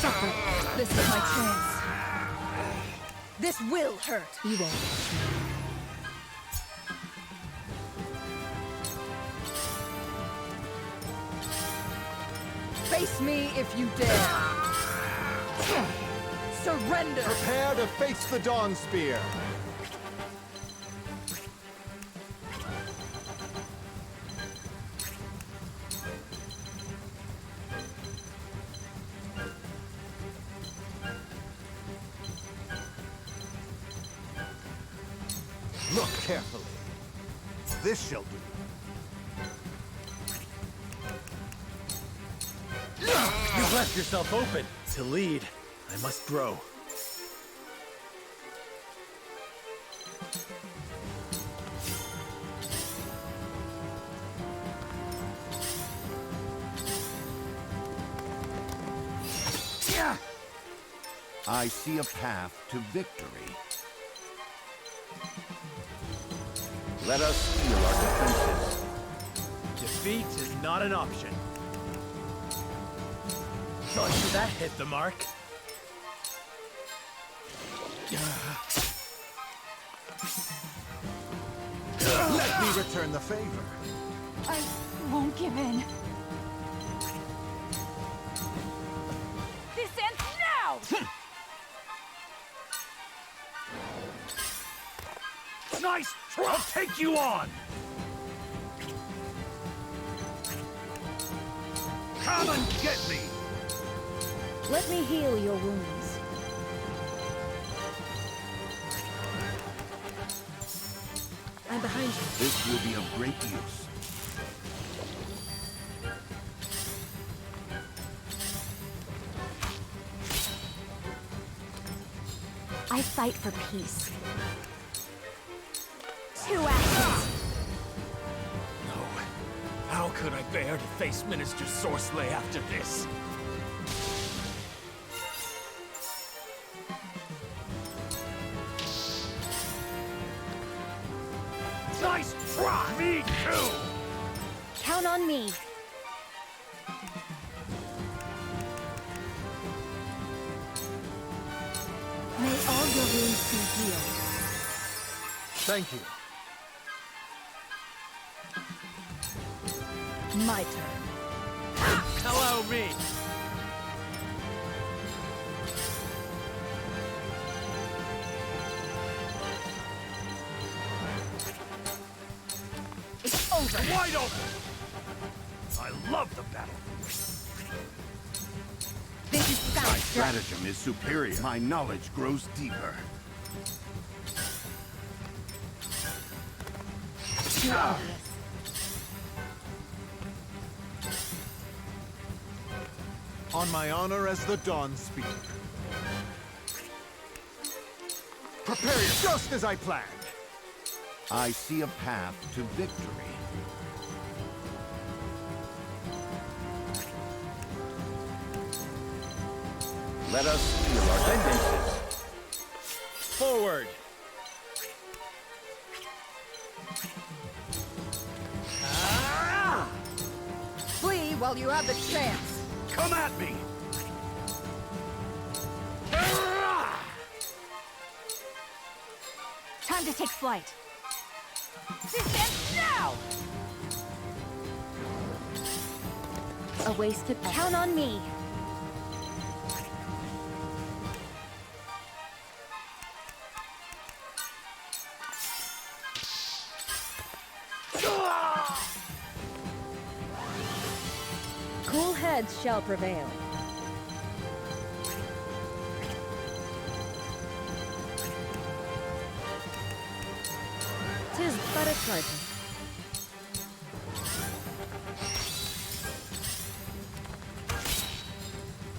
Suffer. This is my chance. This will hurt. You won't. Face me if you dare. Surrender! Prepare to face the Dawn Spear. Look carefully. This shall do. You've left yourself open. To lead, I must grow. I see a path to victory. Let us heal our defenses. Defeat is not an option. Not sure that hit the mark. Let me return the favor. I won't give in. This ends now! Nice! I'll take you on! Come and get me! Let me heal your wounds. I'm behind you. This will be of great use. I fight for peace. Two actions. No. How could I bear to face Minister Sorcelay after this? Nice try! Me too! Count on me. May all your wounds be healed. Thank you. My turn. Hello, me. It's over. Wide open! I love the battle. This is My fast. stratagem is superior. My knowledge grows deeper. On my honor as the Dawn Spear. Prepare you just as I planned. I see a path to victory. Let us feel our defenses. Forward! Flee while you have the chance! Come at me! Time to take flight. Descend now! A wasted effort. Count on me. Cool heads shall prevail. Tis but a trifle.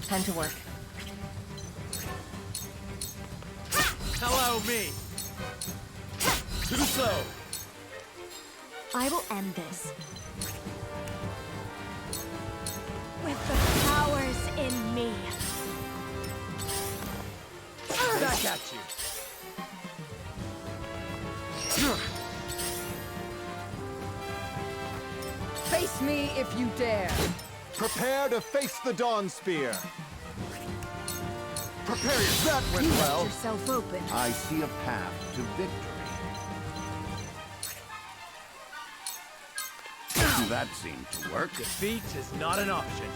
Time to work. Hello, me! Too slow! I will end this. With the powers in me. Back at you! Face me if you dare! Prepare to face the Dawn Spear. Prepare yourself. That went You well. left yourself open. I see a path to victory. That seemed to work. Defeat is not an option.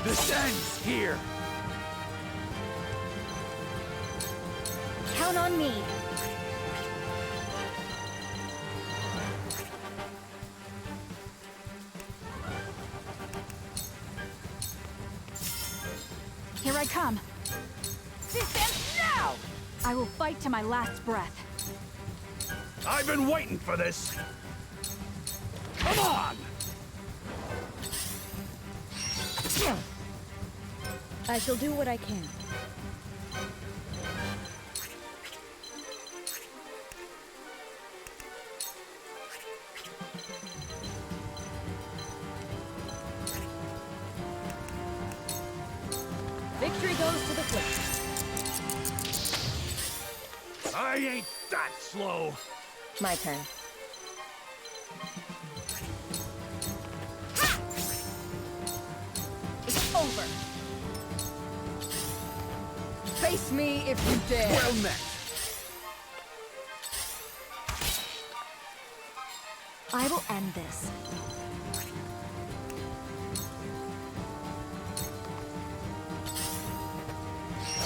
This ends here! Count on me. Here I come. Descend now! I will fight to my last breath. I've been waiting for this! Come on! I shall do what I can. Victory goes to the Falkes. I ain't that slow! My turn. It's over! Face me if you dare! Well met. I will end this.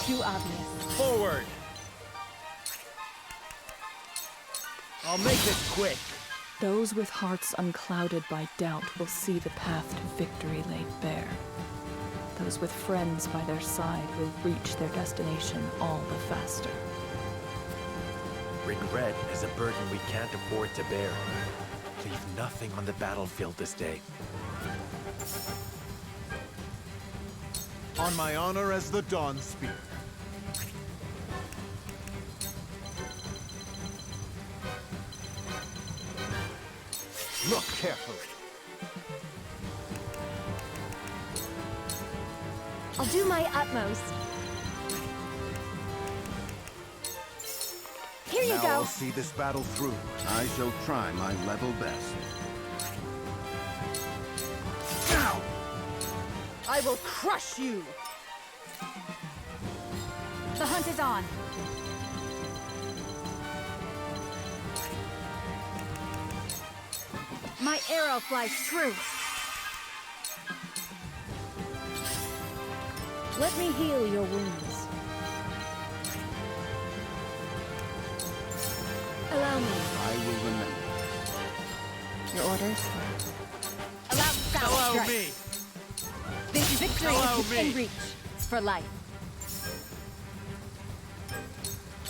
Too obvious. Forward! I'll make this quick. Those with hearts unclouded by doubt will see the path to victory laid bare. Those with friends by their side will reach their destination all the faster. Regret is a burden we can't afford to bear. Leave nothing on the battlefield this day. On my honor as the Dawn Spear. Look carefully. I'll do my utmost. Here you Now go. I'll see this battle through. I shall try my level best. Now! I will crush you! The hunt is on. My arrow flies true. Let me heal your wounds. Allow me. I will remember. Your orders? Allow Hello, strike. me! This victory Hello, is within me. reach. For life.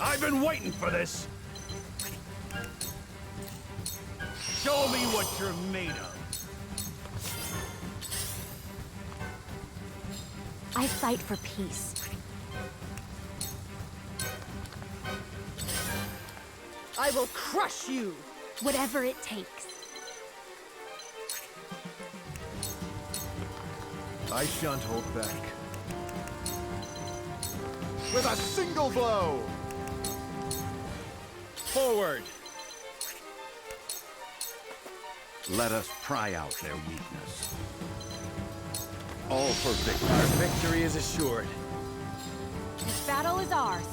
I've been waiting for this! Show me what you're made of! I fight for peace. I will crush you! Whatever it takes. I shan't hold back. with a single blow! Forward! Let us pry out their weakness. All for victory. Our victory is assured. This battle is ours.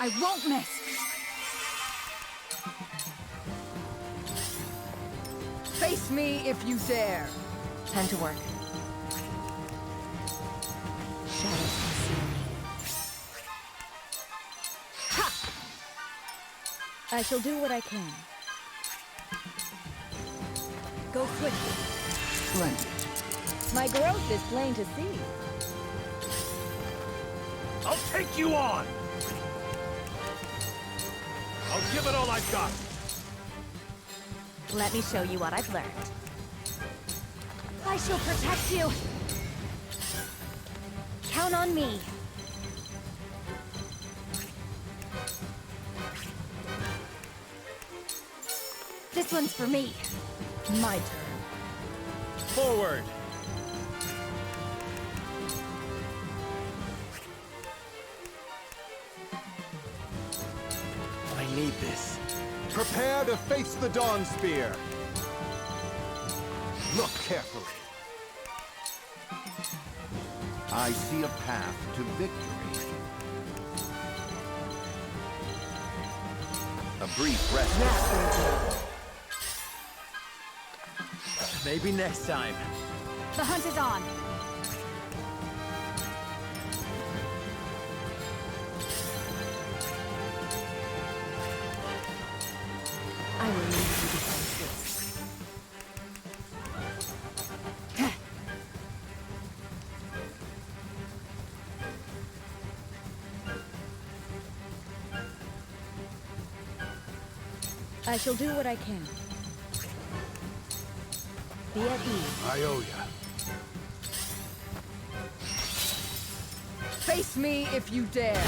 I won't miss! Face me if you dare! Time to work. Shadows conceal me. I shall do what I can. Go quickly. Splendid. My growth is plain to see. I'll take you on! I'll give it all I've got! Let me show you what I've learned. I shall protect you! Count on me! This one's for me. My turn. Forward! I need this. Prepare to face the Dawn Spear. Look carefully. I see a path to victory. A brief rest. Maybe next time. The hunt is on. I will leave you defenseless. I shall do what I can. Be at ease. I owe ya. Face me if you dare!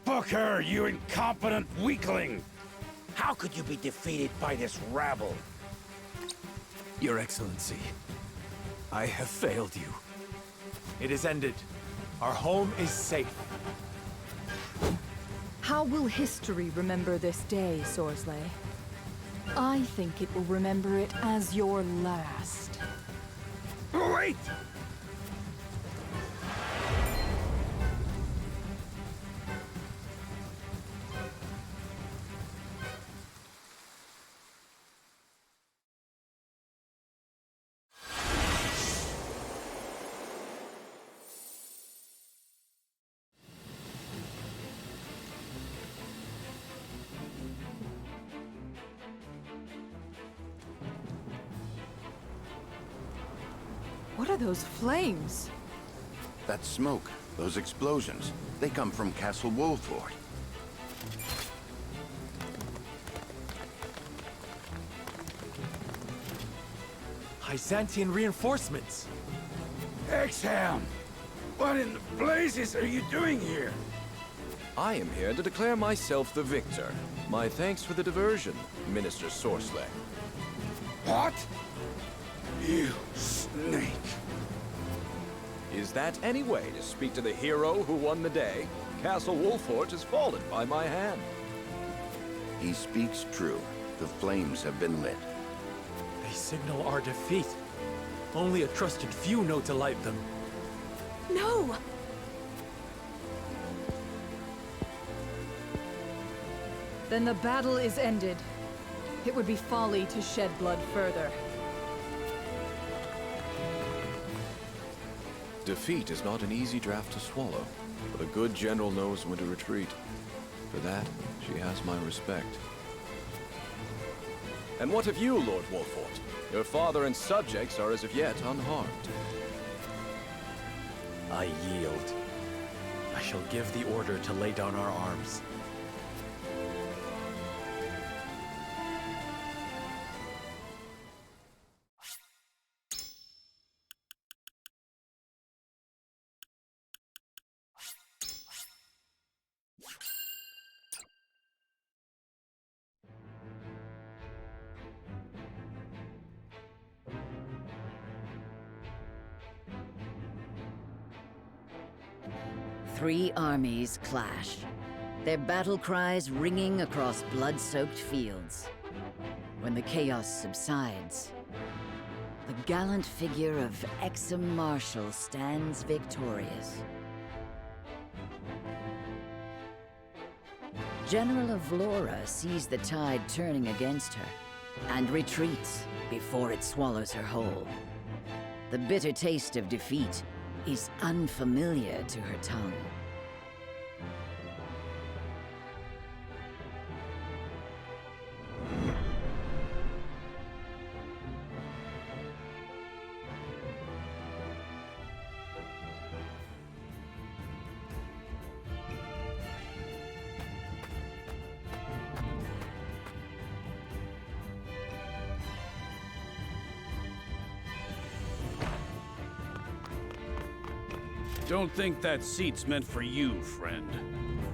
Booker, you incompetent weakling! How could you be defeated by this rabble? Your Excellency, I have failed you. It is ended. Our home is safe. How will history remember this day, Sorsley? I think it will remember it as your last. Wait! What are those flames? That smoke, those explosions, they come from Castle Wolford. Byzantine reinforcements! Exham! What in the blazes are you doing here? I am here to declare myself the victor. My thanks for the diversion, Minister Sorsley. What? You snake! Is that any way to speak to the hero who won the day? Castle Wolfort has fallen by my hand. He speaks true. The flames have been lit. They signal our defeat. Only a trusted few know to light them. No! Then the battle is ended. It would be folly to shed blood further. Defeat is not an easy draft to swallow, but a good general knows when to retreat. For that, she has my respect. And what of you, Lord Wolfort? Your father and subjects are as of yet unharmed. I yield. I shall give the order to lay down our arms. Three armies clash, their battle cries ringing across blood-soaked fields. When the chaos subsides, the gallant figure of Exum Marshal stands victorious. General Avlora sees the tide turning against her and retreats before it swallows her whole. The bitter taste of defeat is unfamiliar to her tongue. Don't think that seat's meant for you, friend.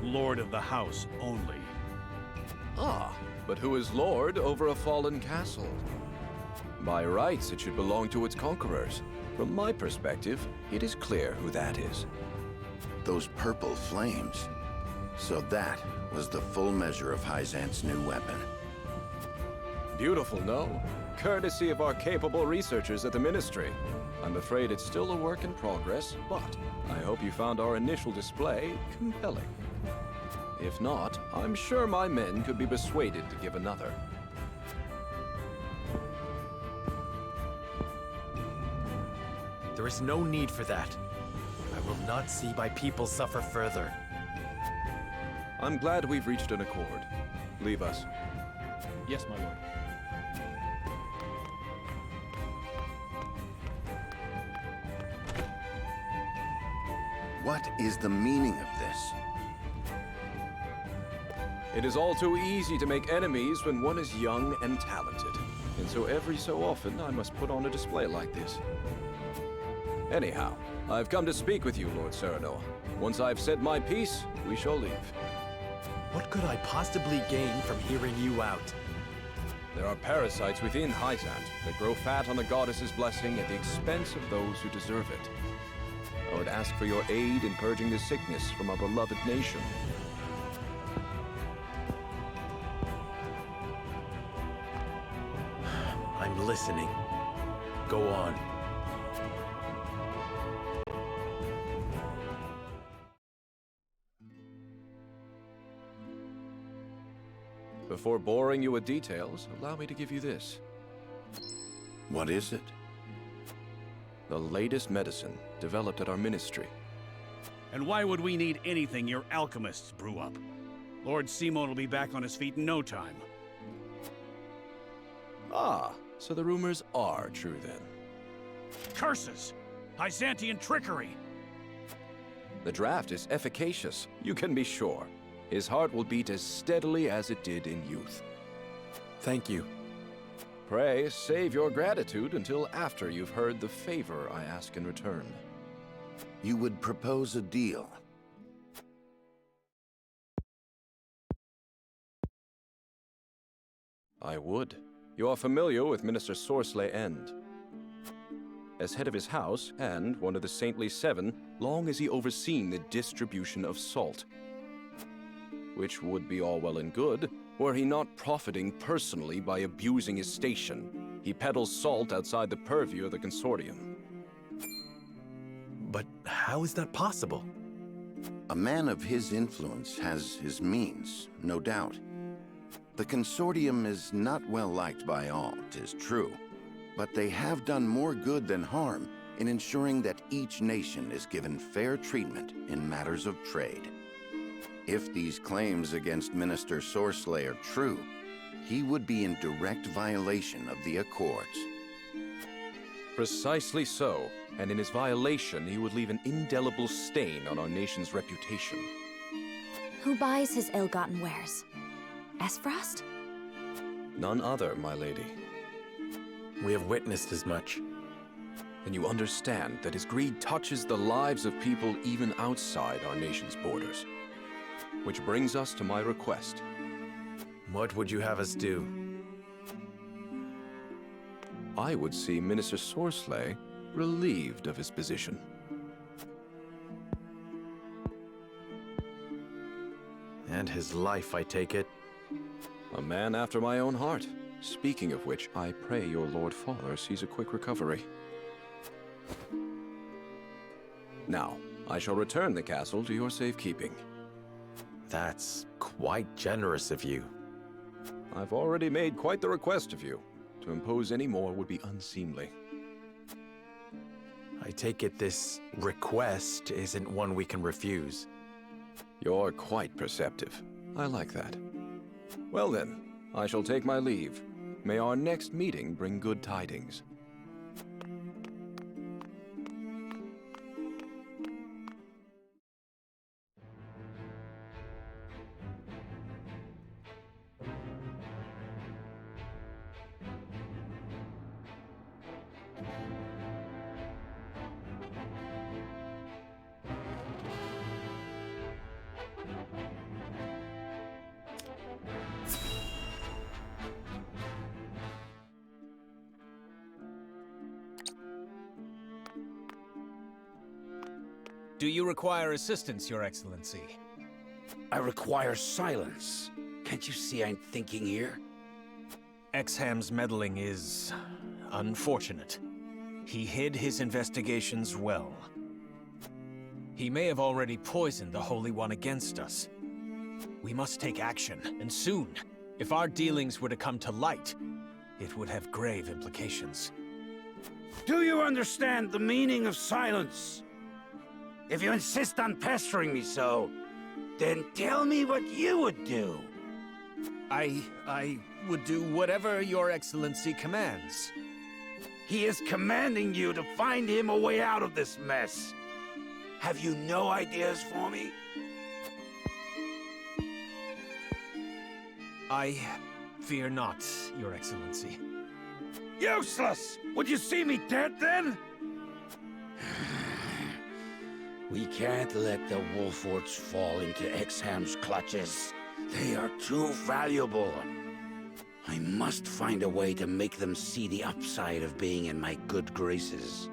Lord of the house only. Ah, but who is lord over a fallen castle? By rights, it should belong to its conquerors. From my perspective, it is clear who that is. Those purple flames. So that was the full measure of Hyzant's new weapon. Beautiful, no? Courtesy of our capable researchers at the Ministry. I'm afraid it's still a work in progress, but I hope you found our initial display compelling. If not, I'm sure my men could be persuaded to give another. There is no need for that. I will not see my people suffer further. I'm glad we've reached an accord. Leave us. Yes, my lord. What is the meaning of this? It is all too easy to make enemies when one is young and talented. And so every so often, I must put on a display like this. Anyhow, I've come to speak with you, Lord Cyrano. Once I've said my piece, we shall leave. What could I possibly gain from hearing you out? There are parasites within Hyzant that grow fat on the goddess's blessing at the expense of those who deserve it. I would ask for your aid in purging the sickness from our beloved nation. I'm listening. Go on. Before boring you with details, allow me to give you this. What is it? The latest medicine developed at our ministry. And why would we need anything your alchemists brew up? Lord Simon will be back on his feet in no time. Ah, so the rumors are true then. Curses! Hyzantian trickery! The draft is efficacious, you can be sure. His heart will beat as steadily as it did in youth. Thank you. Pray, save your gratitude until after you've heard the favor I ask in return. You would propose a deal. I would. You are familiar with Minister Sorsley End. As head of his house, and one of the Saintly Seven, long has he overseen the distribution of salt. Which would be all well and good, were he not profiting personally by abusing his station. He peddles salt outside the purview of the consortium. But how is that possible? A man of his influence has his means, no doubt. The consortium is not well liked by all, 'tis true, but they have done more good than harm in ensuring that each nation is given fair treatment in matters of trade. If these claims against Minister Sorsley are true, he would be in direct violation of the Accords. Precisely so, and in his violation he would leave an indelible stain on our nation's reputation. Who buys his ill-gotten wares? Esfrost? None other, my lady. We have witnessed as much. Then you understand that his greed touches the lives of people even outside our nation's borders. Which brings us to my request. What would you have us do? I would see Minister Sorsley relieved of his position. And his life, I take it. A man after my own heart. Speaking of which, I pray your Lord Father sees a quick recovery. Now, I shall return the castle to your safekeeping. That's quite generous of you. I've already made quite the request of you. To impose any more would be unseemly. I take it this request isn't one we can refuse. You're quite perceptive. I like that. Well then, I shall take my leave. May our next meeting bring good tidings. Do you require assistance, Your Excellency? I require silence. Can't you see I'm thinking here? Exham's meddling is unfortunate. He hid his investigations well. He may have already poisoned the Holy One against us. We must take action, and soon. If our dealings were to come to light, it would have grave implications. Do you understand the meaning of silence? If you insist on pestering me so, then tell me what you would do. I would do whatever Your Excellency commands. He is commanding you to find him a way out of this mess. Have you no ideas for me? I fear not, Your Excellency. Useless! Would you see me dead then? We can't let the Wolforts fall into Exham's clutches. They are too valuable. I must find a way to make them see the upside of being in my good graces.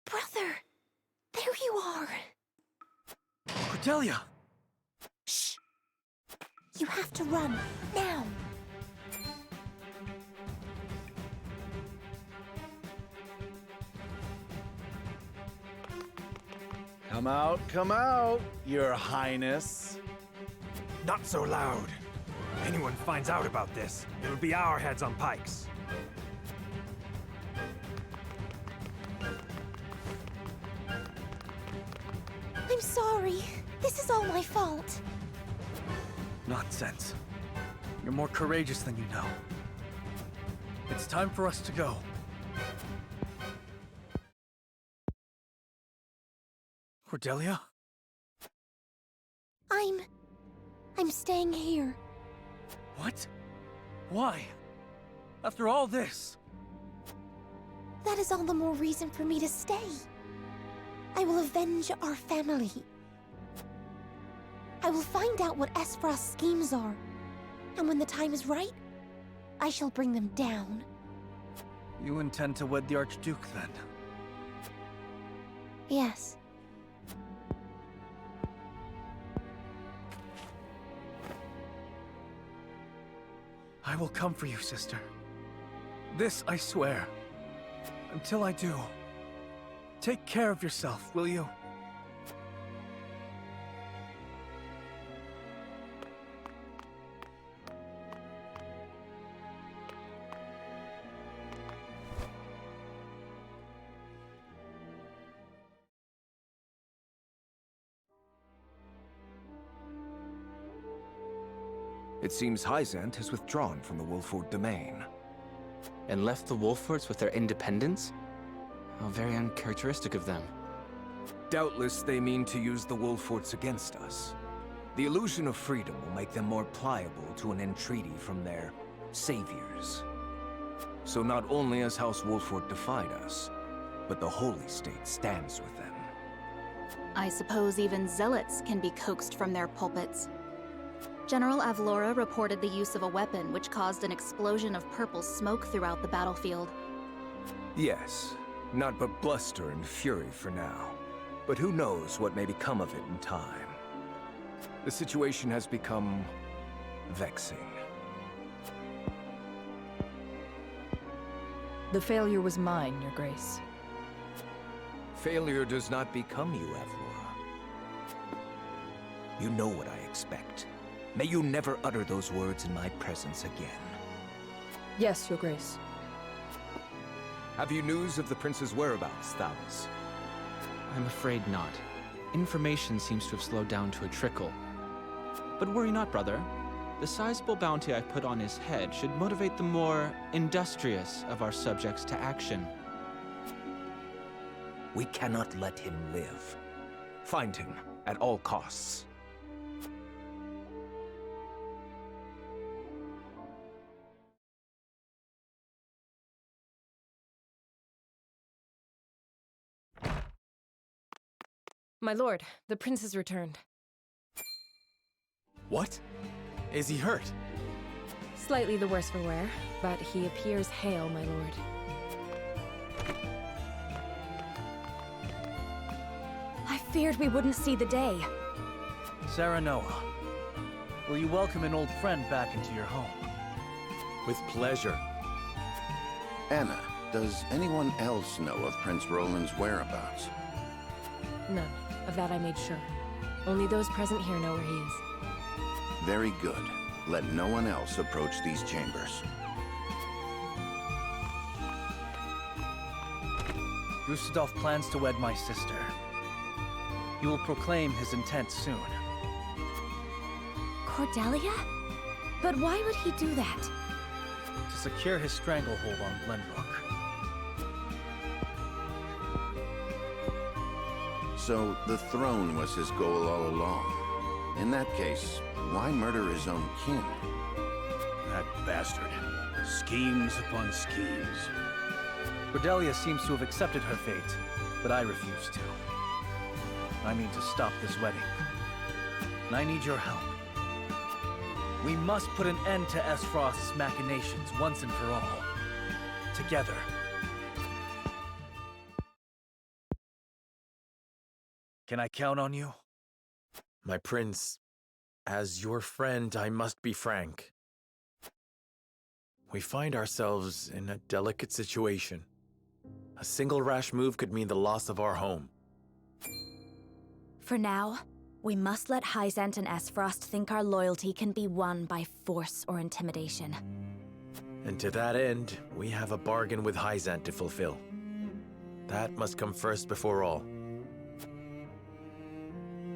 Brother! There you are! Cordelia! Shh! You have to run, now! Come out, Your Highness. Not so loud. Anyone finds out about this, it'll be our heads on pikes. I'm sorry. This is all my fault. Nonsense. You're more courageous than you know. It's time for us to go. Cordelia? I'm staying here. What? Why? After all this? That is all the more reason for me to stay. I will avenge our family. I will find out what Esfrost's schemes are. And when the time is right, I shall bring them down. You intend to wed the Archduke, then? Yes. I will come for you, sister. This I swear. Until I do, take care of yourself, will you? It seems Hyzant has withdrawn from the Wolford domain. And left the Wolforts with their independence? How very uncharacteristic of them. Doubtless they mean to use the Wolforts against us. The illusion of freedom will make them more pliable to an entreaty from their saviors. So not only has House Wolfort defied us, but the Holy State stands with them. I suppose even zealots can be coaxed from their pulpits. General Avlora reported the use of a weapon which caused an explosion of purple smoke throughout the battlefield. Yes, not but bluster and fury for now. But who knows what may become of it in time. The situation has become vexing. The failure was mine, Your Grace. Failure does not become you, Avlora. You know what I expect. May you never utter those words in my presence again. Yes, Your Grace. Have you news of the prince's whereabouts, Falkes? I'm afraid not. Information seems to have slowed down to a trickle. But worry not, brother. The sizable bounty I put on his head should motivate the more industrious of our subjects to action. We cannot let him live. Find him at all costs. My lord, the prince has returned. What? Is he hurt? Slightly the worse for wear, but he appears hale, my lord. I feared we wouldn't see the day. Serenoa, will you welcome an old friend back into your home? With pleasure. Anna, does anyone else know of Prince Roland's whereabouts? None. Of that I made sure. Only those present here know where he is. Very good. Let no one else approach these chambers. Gustave plans to wed my sister. He will proclaim his intent soon. Cordelia? But why would he do that? To secure his stranglehold on Glenbrook. So the throne was his goal all along. In that case, why murder his own kin? That bastard. Schemes upon schemes. Cordelia seems to have accepted her fate, but I refuse to. I mean to stop this wedding. And I need your help. We must put an end to Esfrost's machinations once and for all. Together. Can I count on you? My prince, as your friend, I must be frank. We find ourselves in a delicate situation. A single rash move could mean the loss of our home. For now, we must let Hyzant and Esfrost think our loyalty can be won by force or intimidation. And to that end, we have a bargain with Hyzant to fulfill. That must come first before all.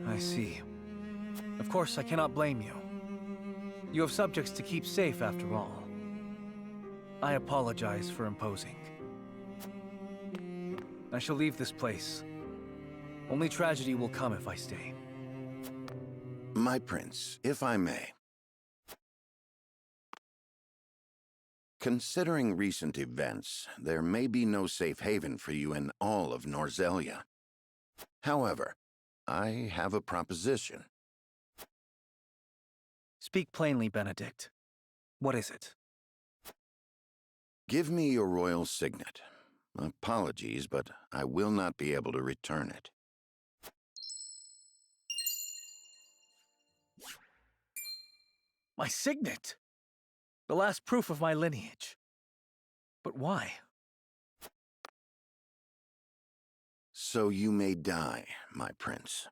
I see. Of course, I cannot blame you. You have subjects to keep safe, after all. I apologize for imposing. I shall leave this place. Only tragedy will come if I stay. My prince, if I may. Considering recent events, there may be no safe haven for you in all of Norzelia. However, I have a proposition. Speak plainly, Benedict. What is it? Give me your royal signet. Apologies, but I will not be able to return it. My signet! The last proof of my lineage. But why? So you may die, my prince.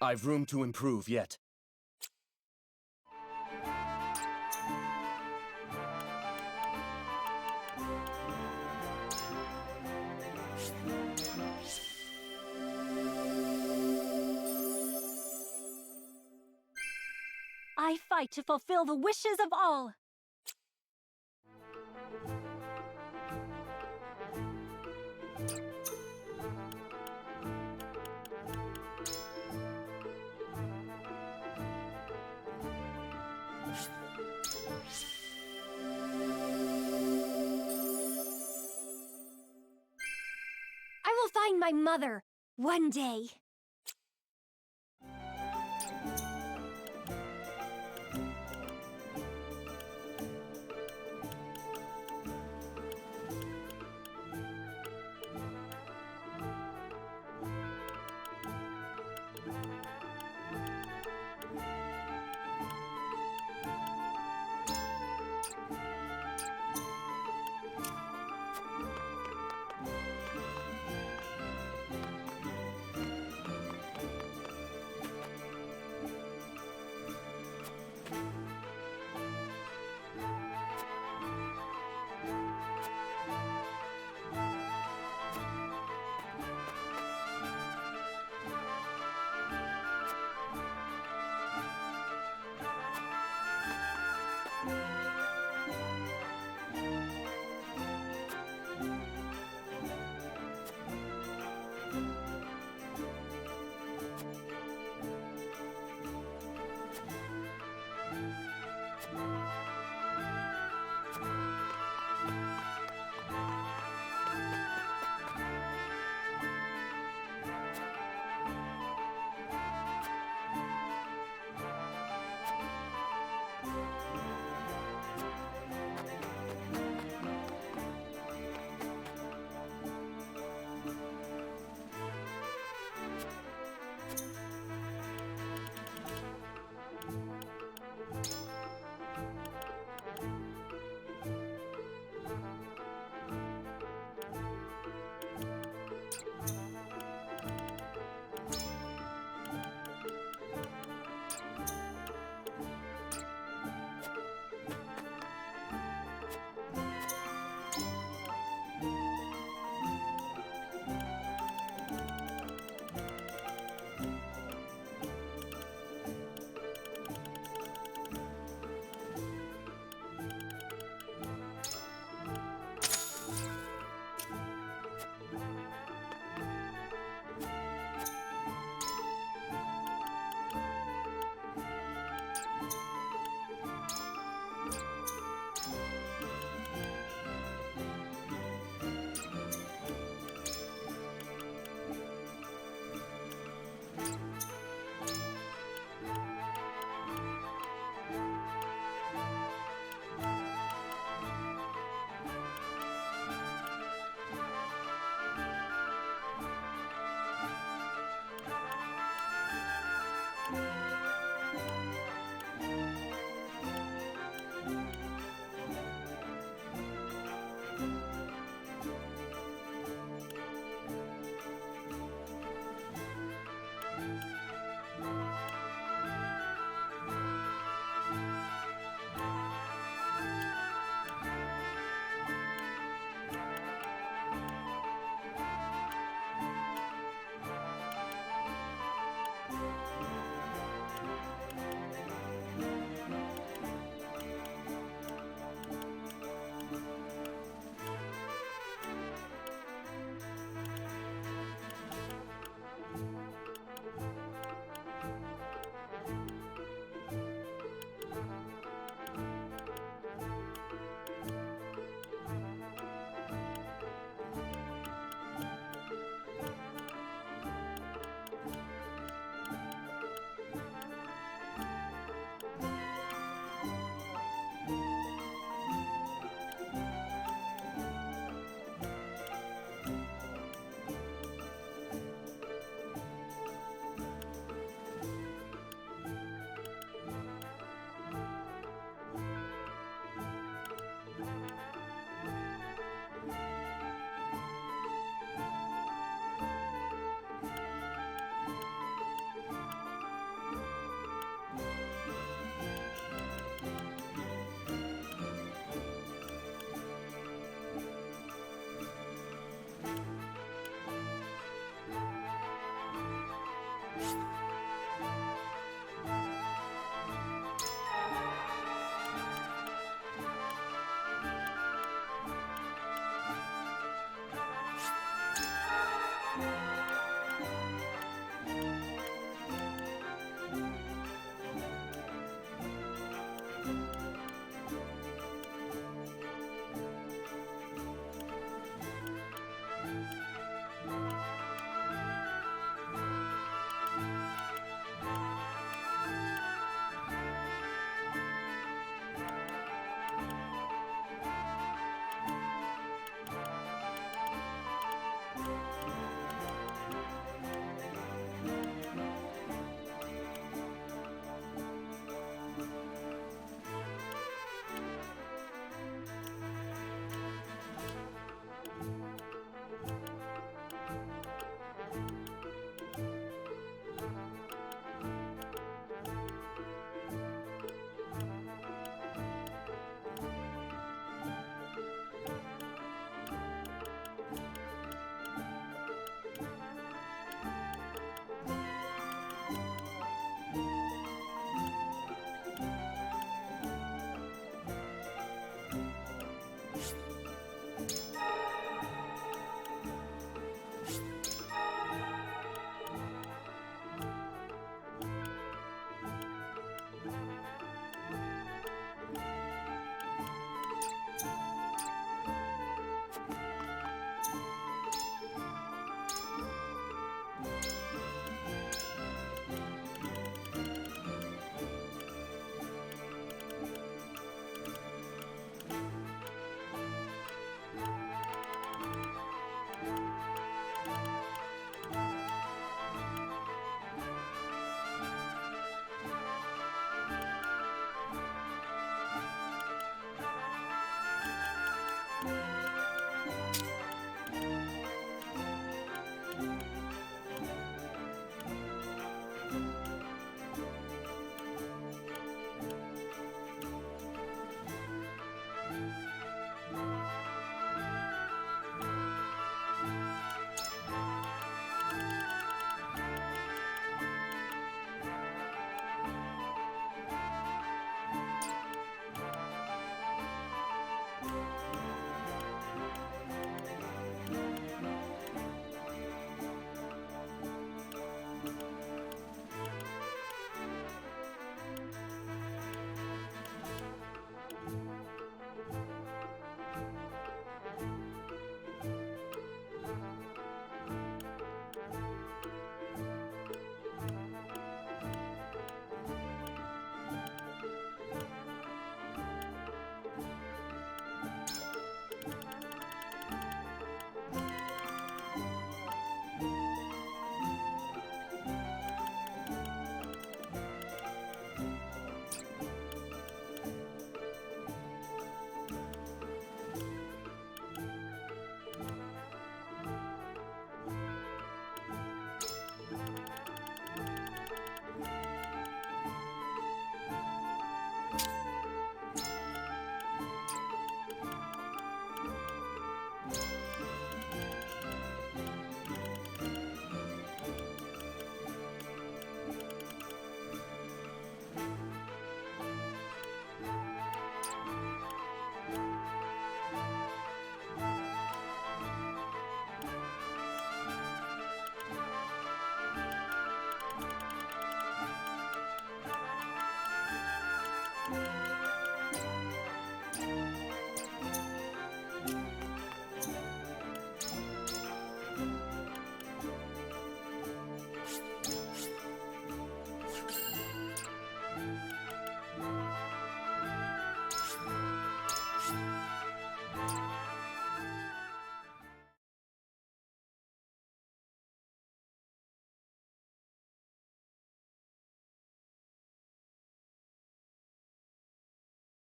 I've room to improve yet. I fight to fulfill the wishes of all. my mother, one day.